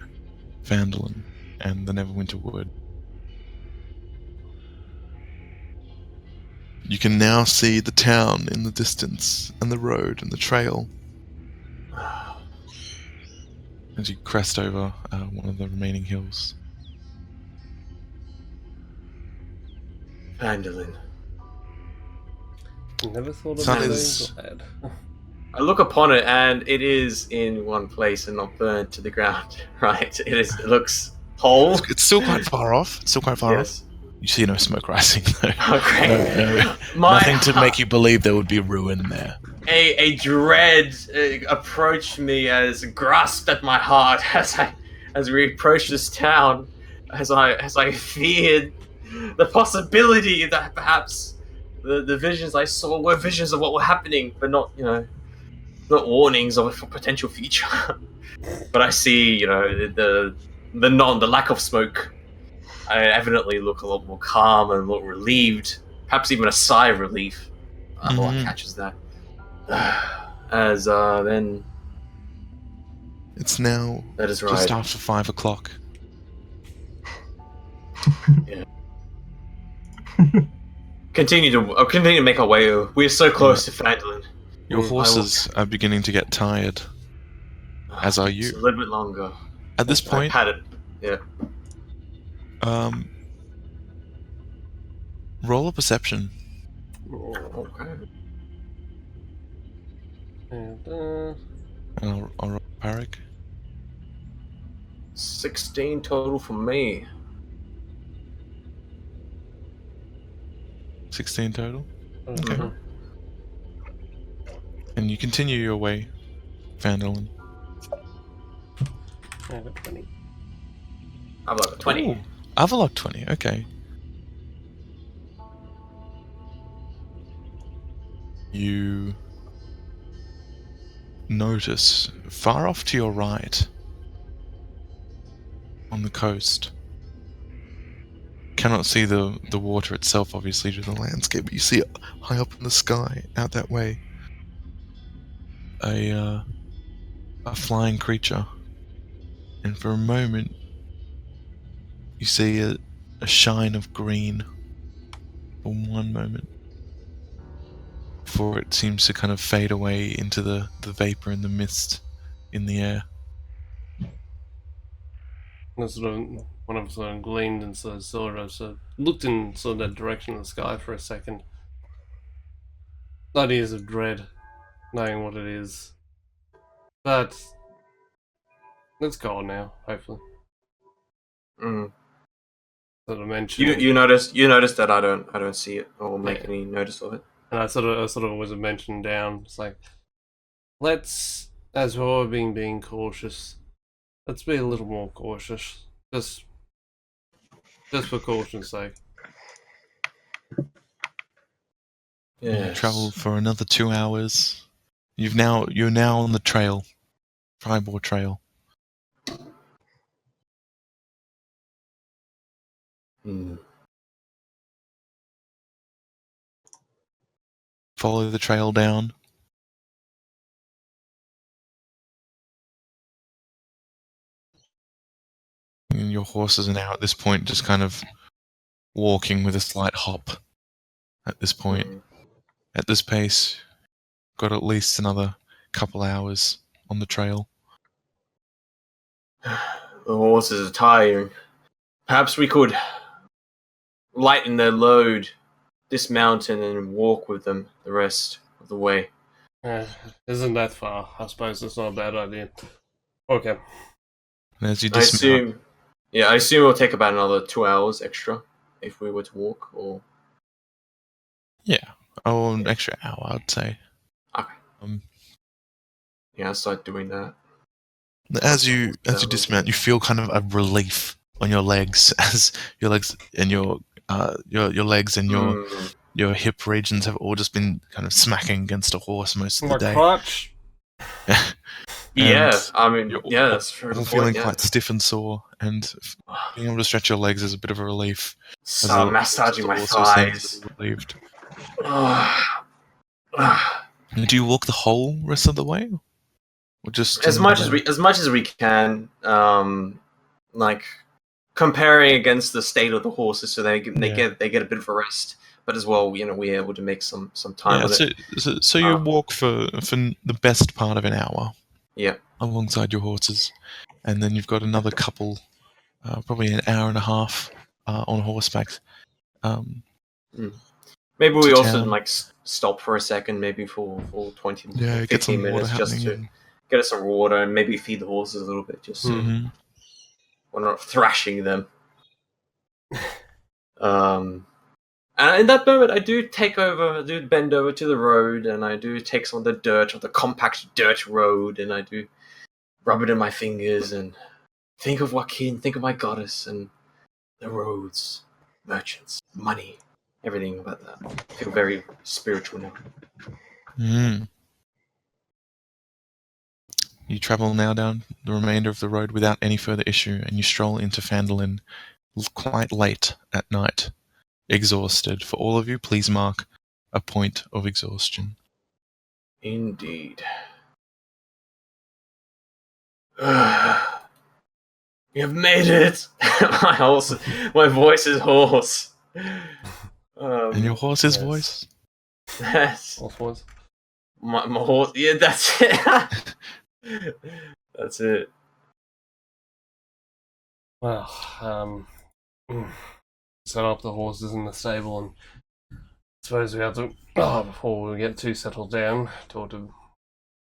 Vandalin and the Neverwinter Wood. You can now see the town in the distance, and the road and the trail as you crest over one of the remaining hills. Vandalin. Never thought of Sun being is- glad. I look upon it, and it is in one place and not burnt to the ground. Right? It looks whole. It's still quite far off. Yes. You see no smoke rising, though. Oh, great. Nothing to make you believe there would be ruin there. A dread approached me, as grasped at my heart as we approached this town, as I feared the possibility that perhaps the visions I saw were visions of what were happening, but not not warnings of a potential future. But I see the lack of smoke. I evidently look a lot more calm and a lot relieved, perhaps even a sigh of relief. What catches that. As then It's now that is just right. after 5 o'clock. Yeah. Continue to make our way. We're so close to Fandolin. Your horses are beginning to get tired, as are Just you. a little bit longer. At this I point, pat it. Yeah. roll a perception. Okay. And, And I'll roll Parik. 16 total for me. 16 total. okay. Okay. And you continue your way, Vandalin. I got 20. I've got a 20. Ooh, Avalok 20, okay. You notice far off to your right, on the coast. Cannot see the water itself, obviously, due to the landscape, but you see it high up in the sky, out that way. A flying creature. And for a moment, you see a shine of green for one moment, before it seems to kind of fade away into the vapor and the mist in the air. And one of them sort of gleamed and sort of looked in sort of that direction of the sky for a second. Ideas of dread, knowing what it is. But it's gone now, hopefully. Mm. Sort of mentioned. You notice that I don't see it or make any notice of it. And I sort of was mentioned down. It's like, let's, as we're being cautious, let's be a little more cautious, just for caution's sake. You travel for another 2 hours. You're now on the trail, Tribor Trail. Mm. Follow the trail down. And your horses are now at this point just kind of walking with a slight hop. At this point, at this pace, got at least another couple hours on the trail. The horses are tiring. Perhaps we could lighten their load, dismount and walk with them the rest of the way. Isn't that far? I suppose it's not a bad idea. Okay. And as you I dismount, assume it'll take about another 2 hours extra if we were to walk, or... an extra hour, I'd say. Okay. I'll start doing that. As you dismount, you feel kind of a relief on your legs as your legs and your legs and your hip regions have all just been kind of smacking against a horse most of the My day. crotch. Yeah, I mean, you're that's true. all feeling quite stiff and sore, and being able to stretch your legs is a bit of a relief. So massaging my Also seems thighs. relieved. Ah. Do you walk the whole rest of the way, or just as much as we can, like comparing against the state of the horses, so they get a bit of a rest, but as well, we're able to make some time with it. So you walk for the best part of an hour. Yeah. Alongside your horses, and then you've got another couple, probably an hour and a half on horseback. Maybe we also town. stop for a second, maybe for 20, Get 15 some minutes, water just to happening. get us some water and maybe feed the horses a little bit, just so we're not thrashing them. And in that moment, I do bend over to the road, and I do take some of the dirt, or the compact dirt road, and I do rub it in my fingers, and think of Joaquin, think of my goddess, and the roads, merchants, money, everything about that. I feel very spiritual now. You travel now down the remainder of the road without any further issue, and you stroll into Phandalin quite late at night. Exhausted. For all of you, please mark a point of exhaustion. Indeed. We have made it! My voice is hoarse. And your horse's voice? Yes. Horse. My horse. Yeah, that's it. That's it. Well, set up the horses in the stable, and I suppose we have to, before we get too settled down, talk to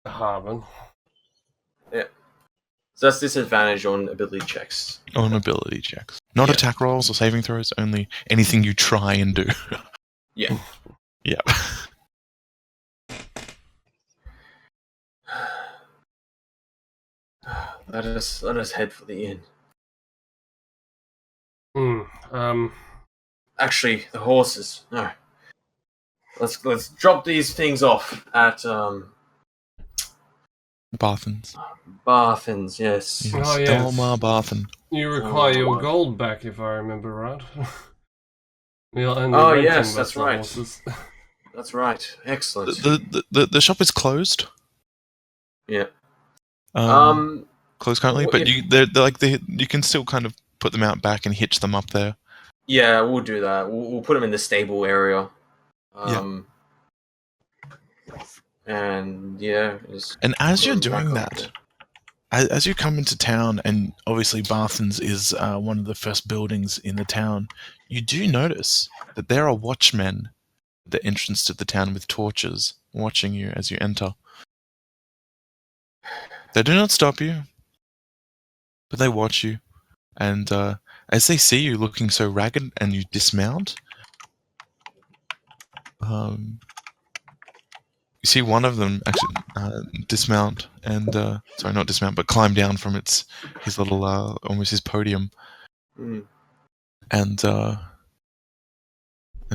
the harbour. Yeah. So that's disadvantage on ability checks. On ability checks. Not attack rolls or saving throws, only anything you try and do. Yeah. Yeah. Let us head for the inn. Actually, the horses. No. Let's drop these things off at Barthens. Barthens, yes. Yes. Oh, yes. Delmar Barthen. You require your gold back, if I remember right. Yes, that's right. Horses. That's right. Excellent. The shop is closed. Yeah. Closed currently, but you can still kind of put them out back and hitch them up there. Yeah, we'll do that. We'll put them in the stable area. And as you're doing that, as you come into town, and obviously Barthens is one of the first buildings in the town, you do notice that there are watchmen at the entrance to the town with torches watching you as you enter. They do not stop you, but they watch you, and as they see you looking so ragged and you dismount, you see one of them actually dismount and sorry, not dismount, but climb down from his little almost his podium, and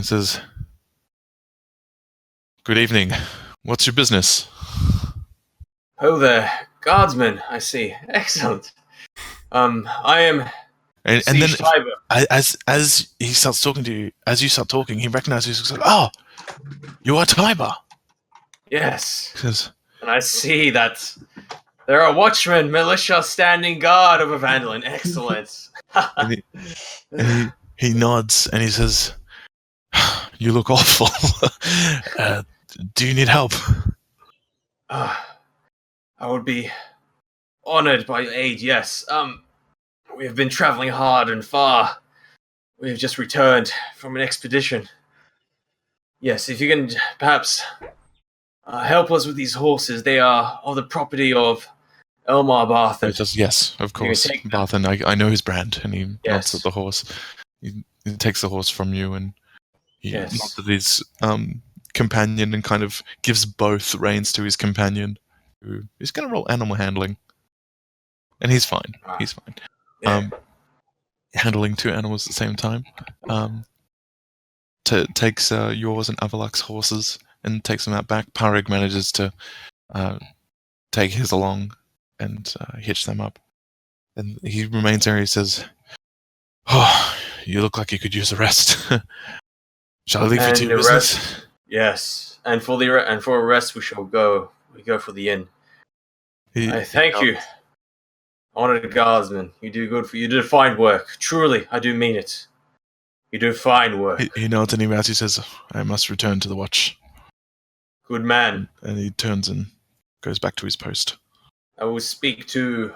says, "Good evening. What's your business?" Oh there, guardsmen. I see. Excellent. I am. And then Schreiber. as he starts talking to you, as you start talking, he recognizes you. He's like, "Oh, you are Tiber." Yes. Says, and I see that there are watchmen, militia standing guard over Vandalin. Excellent. and he nods and he says, "You look awful. Do you need help?" I would be Honored by your aid, yes. We have been traveling hard and far. We have just returned from an expedition. Yes, if you can perhaps help us with these horses. They are the property of Elmar Barthen. It does, yes, of You can course. take them. Barthen, I know his brand, and he nods Yes. at the horse. He takes the horse from you, and he Yes. nods at his companion and kind of gives both reins to his companion, who is going to roll animal handling. And he's fine. Ah. He's fine. Yeah. Handling two animals at the same time. Takes yours and Avalak's horses and takes them out back. Parig manages to take his along and hitch them up. And he remains there. He says, "Oh, you look like you could use a rest. Shall I leave you to And your the business?" Yes, and for a rest, we shall go. We go for the inn. I thank you, honored guardsman. You did fine work. Truly, I do mean it. You do fine work. He nods and he bows. He says, "I must return to the watch." Good man. And he turns and goes back to his post. I will speak to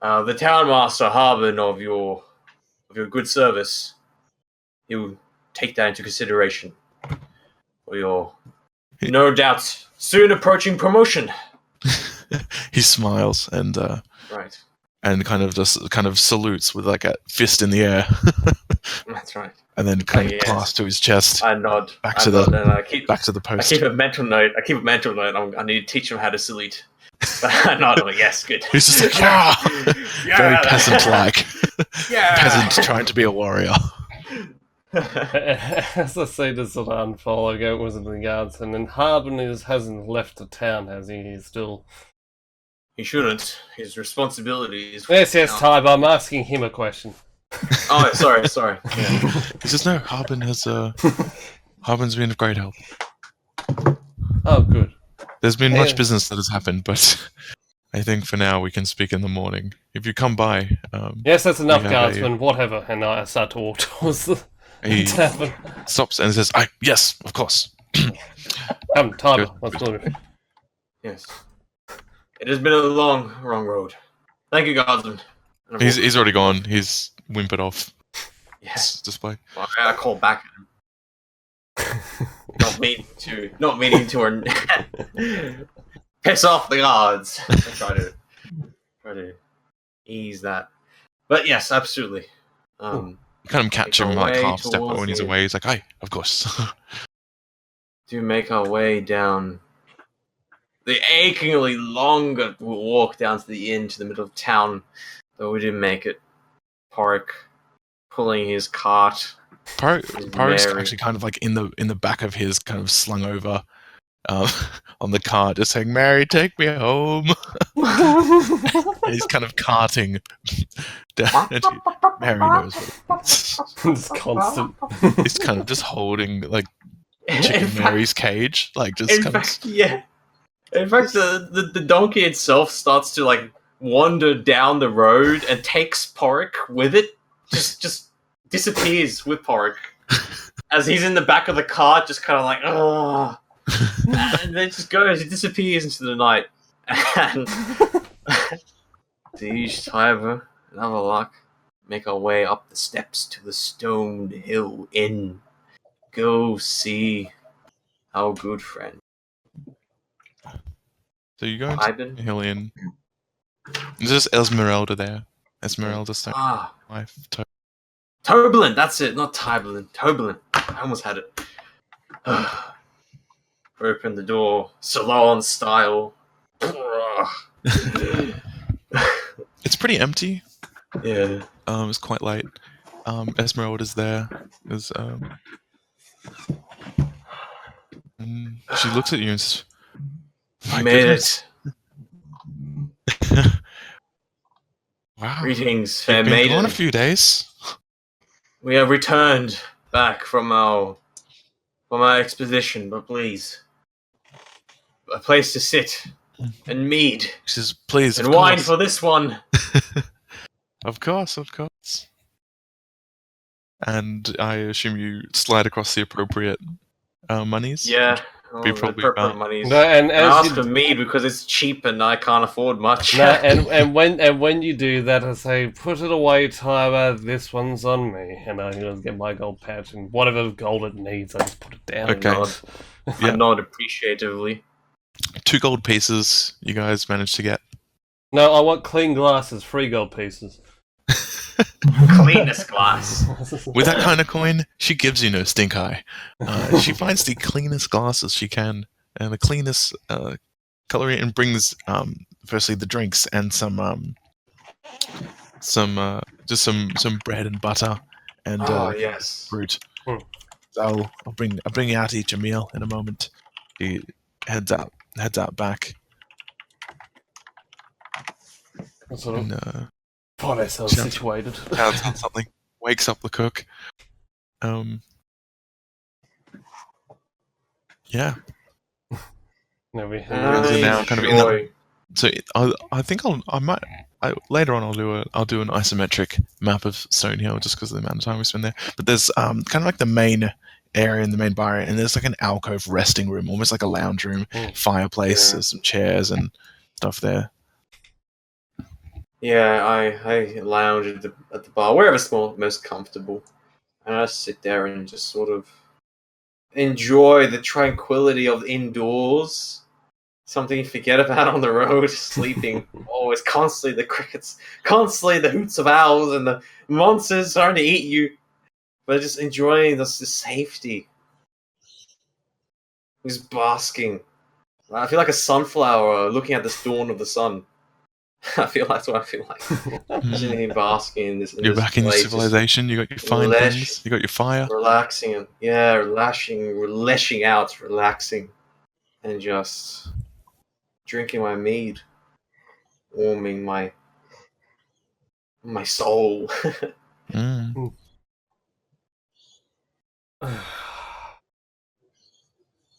the townmaster Harbin of your good service. He will take that into consideration for your no doubt soon approaching promotion. He smiles and Right. and kind of salutes with like a fist in the air, That's right. and then kind of yes. clasps to his chest. I nod. Back I to nod, the and I keep post. I keep a mental note. I need to teach him how to salute. I nod. I'm like, yes, good. He's just like, yeah, very peasant-like. Yeah. Peasant trying to be a warrior. As I say this sort of unfold, I go with the guards, and then Harbin hasn't left the town, has he? He's still... He shouldn't. His responsibilities. Yes, Tyber, I'm asking him a question. Oh, sorry. Yeah. He says, "No, Harbin's been of great help. Oh, good. There's been much Yeah. business that has happened, but I think for now we can speak in the morning. If you come by, Yes, that's enough, have guardsman, whatever. And I start to walk towards the he tavern. stops and says, yes, of course." Come, Tyber, Good. let's move. Yes. It has been a long road. Thank you, guardsman. And I'm He's already gone. He's whimpered off Yes. this display. Well, I call back at him. Not meaning to piss off the guards. I try to ease that. But yes, absolutely. You kind of catch him Make our like way half step towards when he's the- away. He's like, "Aye, of course." To make our way down the achingly longer walk down to the inn to the middle of town, though we didn't make it. Park pulling his cart. Parik's Mary. actually kind of like in the back of his, kind of slung over on the cart, just saying, "Mary, take me home." And he's kind of carting down. Mary knows what it is. It's constant. He's kind of just holding like Chicken Mary's cage, like just In kind of. fact, yeah. In fact, the donkey itself starts to like wander down the road and takes Porrick with it. Just disappears with Porrick as he's in the back of the cart, just kind of like, oh, and then just goes. It disappears into the night. And Siege, Tyber, and Avalak make our way up the steps to the Stone Hill Inn. Go see our good friend. So you go into Ivan? the Hill Inn. There's just Esmeralda there. Esmeralda Stone, Ah, wife. Toberlin, that's it, not Tyberlin. Toberlin. I almost had it. Open the door, salon style. It's pretty empty. Yeah. It's quite late. Esmeralda's there. There's and she looks at you and says, "My Made goodness. it. Wow. Greetings, fair You've been maiden. gone a few days." We have returned back from our expedition, but please, a place to sit and mead She says, "Please, and of wine course." for this one. Of course. And I assume you slide across the appropriate monies. Yeah, be the probably prep fine. money's. No, and I as ask you for mead because it's cheap and I can't afford much. no, and when you do that, I say, put it away, Tyler. This one's on me, and I just get my gold patch and whatever gold it needs, I just put it down. Okay. I nod appreciatively. 2 gold pieces you guys managed to get. No, I want clean glasses, 3 gold pieces. Cleanest glass. With that kind of coin, she gives you no stink eye. She finds the cleanest glasses she can and the cleanest coloring, and brings firstly the drinks and some bread and butter and Yes. fruit. Hmm. So I'll bring you out to eat your meal in a moment. He heads out back Sort of and find ourselves Sounds- situated. pounds on something, wakes up the cook. Yeah. No, we guys are now kind of in that- enjoy. So I think later on I'll do an isometric map of Stone Hill just because of the amount of time we spend there. But there's kind of like the main area in the main bar, and there's like an alcove resting room, almost like a lounge room, fireplace, Yeah. there's some chairs and stuff there. Yeah, I lounge at the bar, wherever's most comfortable, and I sit there and just sort of enjoy the tranquility of indoors. Something you forget about on the road, sleeping. Always constantly the crickets, constantly the hoots of owls, and the monsters trying to eat you. But just enjoying the safety. Just basking. I feel like a sunflower looking at the dawn of the sun. I feel that's what I feel like. Just Mm. in basking in this. You're back in your place, just civilization. You got your fine lesh- things. You got your fire. relaxing and lashing out, relaxing, and just drinking my mead, warming my soul. Mm.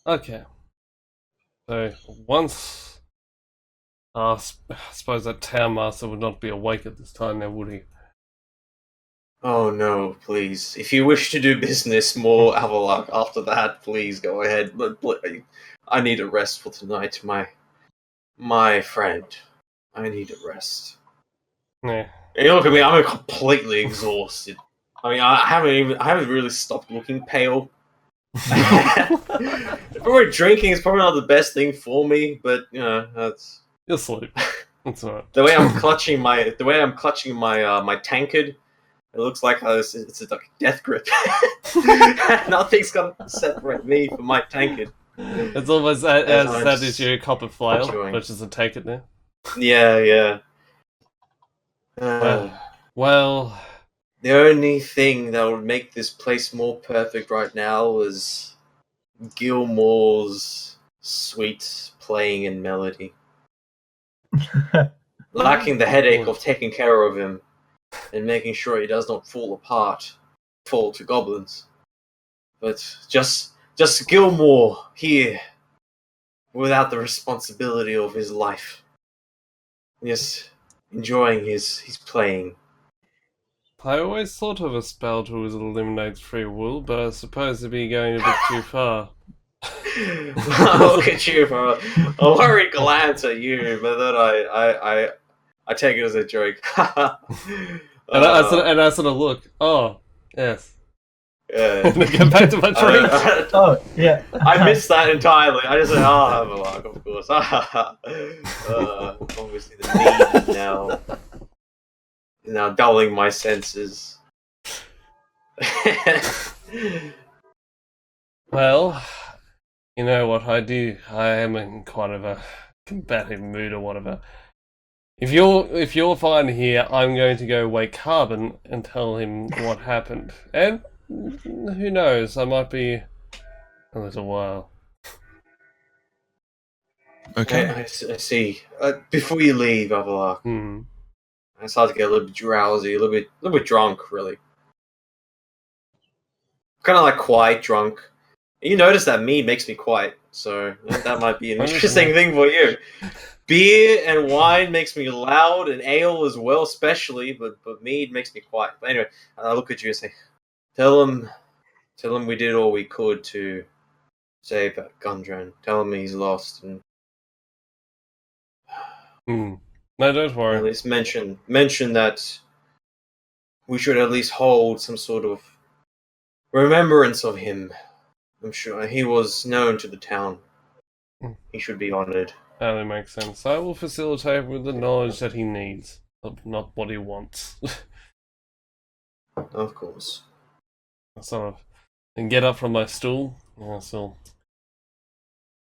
Okay. So once, I suppose that town master would not be awake at this time now, would he? Oh no, please! If you wish to do business more Avalok after that, please go ahead. But I need a rest for tonight, my friend. I need a rest. Yeah. You look at me; I'm completely exhausted. I mean, I haven't really stopped looking pale. Probably drinking is probably not the best thing for me, but you know that's You'll sleep. That's alright. the way I'm clutching my my tankard. It looks like it's like a death grip. Nothing's gonna separate me from my tankard. It's almost as I'm that just is your copper flail, enjoying. which is a take it now. Yeah. Well, The only thing that would make this place more perfect right now is Gilmore's sweet playing and melody. Lacking the headache of taking care of him and making sure he does not fall to goblins. But just Gilmore here, without the responsibility of his life. Just enjoying his playing. I always thought of a spell to eliminate free will, but I suppose it'd be going a bit too far. Look at you for a worried glance at you, but then I take it as a joke. And I sort of look. Oh, yes. Yeah. And I get back to my drink. Oh, yeah. I missed that entirely. I just said, "Oh, have a look, of course." Obviously, the need now dulling my senses. Well, you know what I do. I am in quite of a combative mood or whatever. If you're fine here, I'm going to go wake Carbon and tell him what happened. And who knows, I might be a little while. Okay. I see. Before you leave, Avalok, I start to get a little bit drowsy, a little bit drunk, really. Kind of like quiet drunk. You notice that mead makes me quiet, so that might be an interesting thing for you. Beer and wine makes me loud, and ale as well, especially, but mead makes me quiet. But anyway, I look at you and say, "Tell him we did all we could to say about Gundren. Tell him he's lost, and No, don't at worry. least mention that we should at least hold some sort of remembrance of him. I'm sure he was known to the town. He should be honored. That makes sense. I will facilitate with the knowledge that he needs, not what he wants. Of course. I sort of and get up from my stool. I still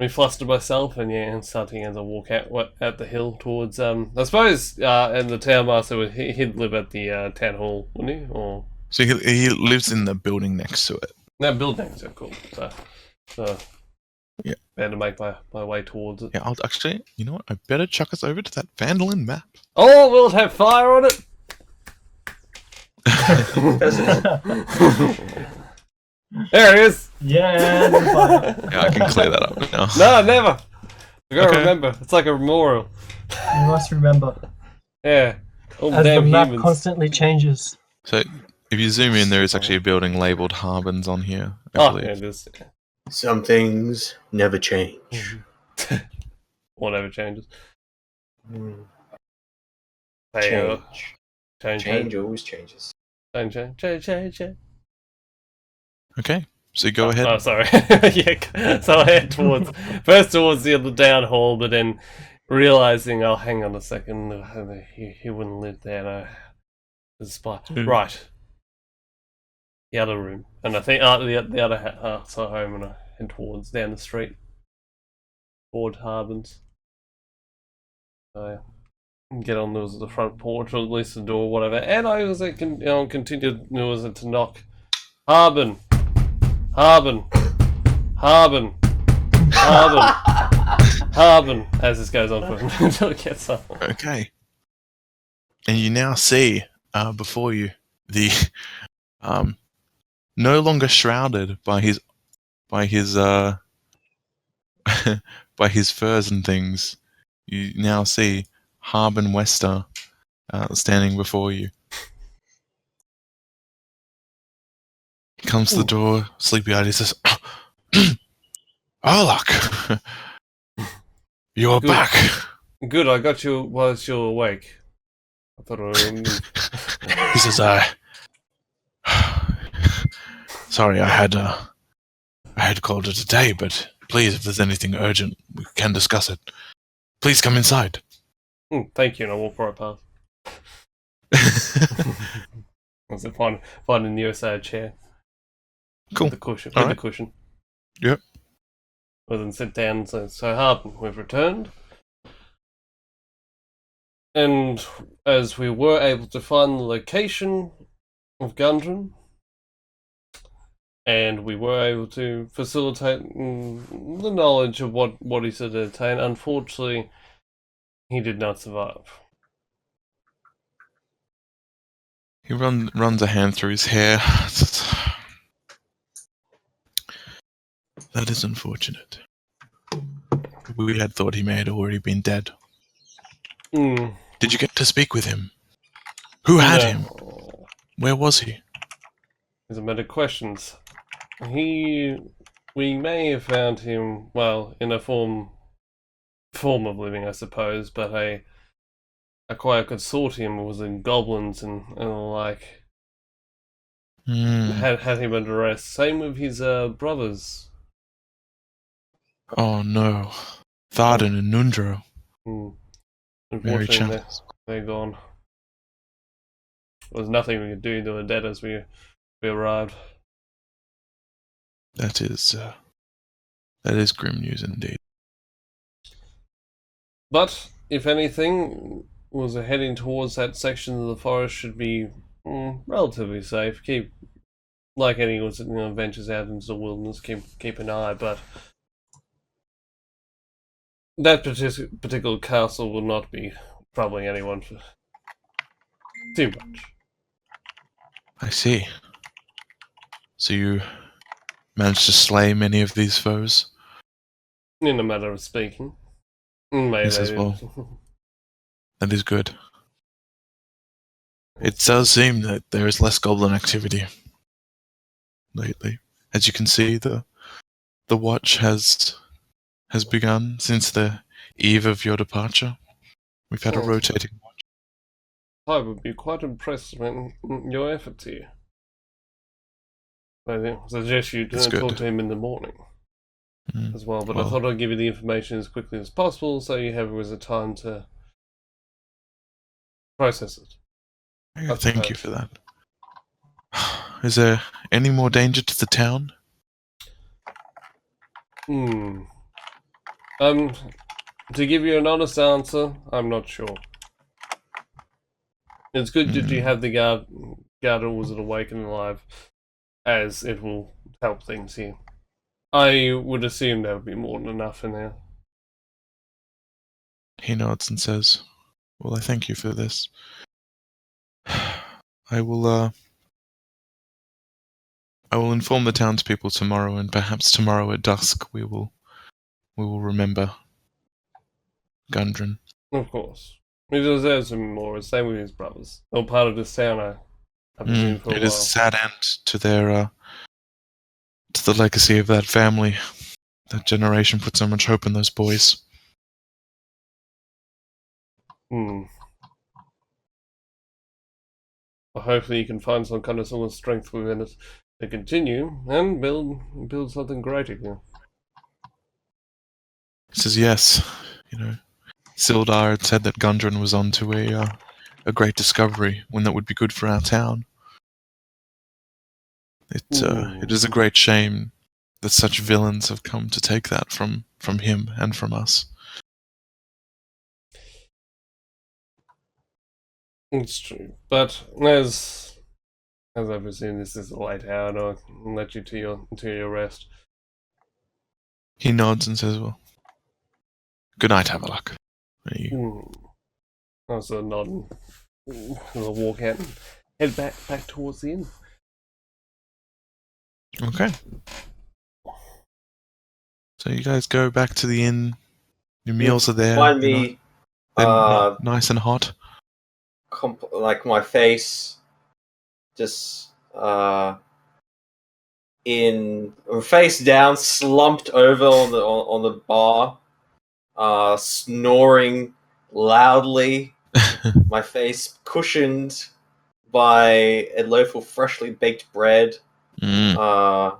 reflustered myself, and starting as I walk out the hill towards. I suppose, and the town master he'd live at the town hall, wouldn't he? Or So he lives in the building next to it. that building's so cool. So Yeah. better make my way towards it. Yeah, I'll actually. You know what? I better chuck us over to that Vandalin map. Oh, will it have fire on it? There it is. Yeah, there's fire. Yeah, I can clear that up now. No, never. You gotta Okay. remember, it's like a memorial. You must remember, Yeah, all as the damn map humans. constantly changes. So if you zoom in, there is actually a building labelled Harbins on here. I Oh, believe. yeah, it is. Some things never change. Whatever changes. Mm. Hey, Change. Change always changes. change. Okay, so go ahead. Oh, sorry. Yeah, so I head towards the other down hall, but then realizing, oh, hang on a second, he wouldn't live there. No, the spy. Right. The other room, and I think the other house at home, and I head towards down the street toward Harbins. So get on the front porch, or at least the door, whatever. And I was continued to knock. Harbin, Harbin, as this goes on for until it gets up. Okay, and you now see before you the no longer shrouded by his by his furs and things. You now see Harbin Wester standing before you. He comes to the door, sleepy-eyed. He says, "Arlok, you're Good. back." Good, I got you whilst you were awake. I thought He says, sorry, I had called it today, but please, if there's anything urgent, we can discuss it. Please come inside." Thank you, and I walk right past. As I find in the Erseia chair. Cool. With the cushion. All With right. the cushion. Yep. Well, then sit down. So Harbin, we've returned. And as we were able to find the location of Gundren, and we were able to facilitate the knowledge of what he said to attain, unfortunately, he did not survive. He runs a hand through his hair. That is unfortunate. We had thought he may have already been dead. Did you get to speak with him? Who had him? Where was he? There's a matter of questions. We may have found him, well, in a form of living, I suppose, but a quite a consortium was in goblins and the like. Had him under arrest. Same with his brothers. Oh no. Tharden and Nundro. Very Unfortunately, chance. they're gone. There was nothing we could do. They were dead as we arrived. That is grim news indeed. But if anything, was heading towards that section of the forest should be relatively safe. Keep, like anyone ventures out into the wilderness, keep an eye. But that particular castle will not be troubling anyone for too much. I see. So you managed to slay many of these foes? In a matter of speaking. Maybe. Yes, as well. That is good. It does seem that there is less goblin activity lately. As you can see, the the watch has begun since the eve of your departure. We've had a Oh. rotating watch. I would be quite impressed in your efforts here. I suggest you It's talk good. to him in the morning Mm. as well, but I Well- thought I'd give you the information as quickly as possible so you have a time to process it. Thank you for that. Is there any more danger to the town? To give you an honest answer, I'm not sure. It's good that you have the guard wizard awake and alive, as it will help things here. I would assume there would be more than enough in there. He nods and says, "Well, I thank you for this. I will inform the townspeople tomorrow, and perhaps tomorrow at dusk we will remember Gundren." Of course. He deserves some more, same with his brothers. All part of this town, I presume, for a It while. is a sad end to their to the legacy of that family. That generation put so much hope in those boys. Well, hopefully you can find some kind of strength within it to continue and build something greater here. He says, "Yes, Sildar had said that Gundren was onto a great discovery, one that would be good for our town. It is a great shame that such villains have come to take that from him and from us." It's true, but as I presume this is a late hour, and I'll let you to your rest. He nods and says, "Well, good night, Havelock." And he- I was sort of nodding. I'll walk out and head back towards the inn. Okay. So you guys go back to the inn. Your meals are there. Find they're me, nice and hot. like my face, just in face down, slumped over on the bar, snoring loudly. My face cushioned by a loaf of freshly baked bread. A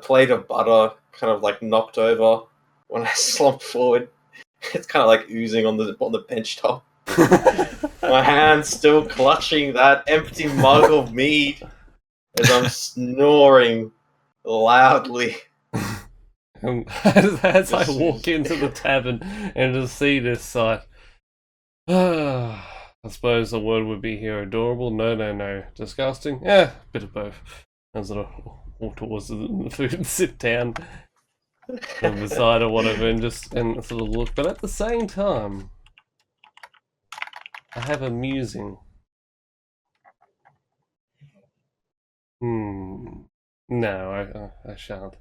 plate of butter kind of like knocked over when I slumped forward. It's kind of like oozing on the bench top. My hand still clutching that empty mug of mead as I'm snoring loudly. As I walk into the tavern and to see this sight, I suppose the word would be here adorable. No. Disgusting? Yeah, bit of both. I sort of walk towards the food and sit down beside or whatever and sort of look. But at the same time, I have a musing. No, I shan't.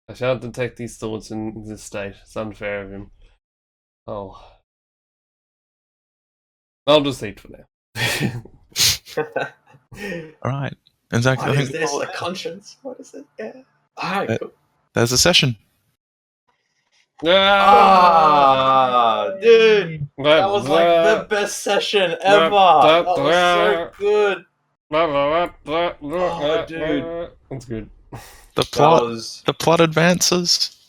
I shan't detect these thoughts in this state. It's unfair of him. I'll just eat for now. All right. And Zach, What I is think this? A conscience? What is it? Yeah. Alright, cool. there's a session. Dude! That was like the best session ever! That was so good! Oh, dude. That's good. The plot advances.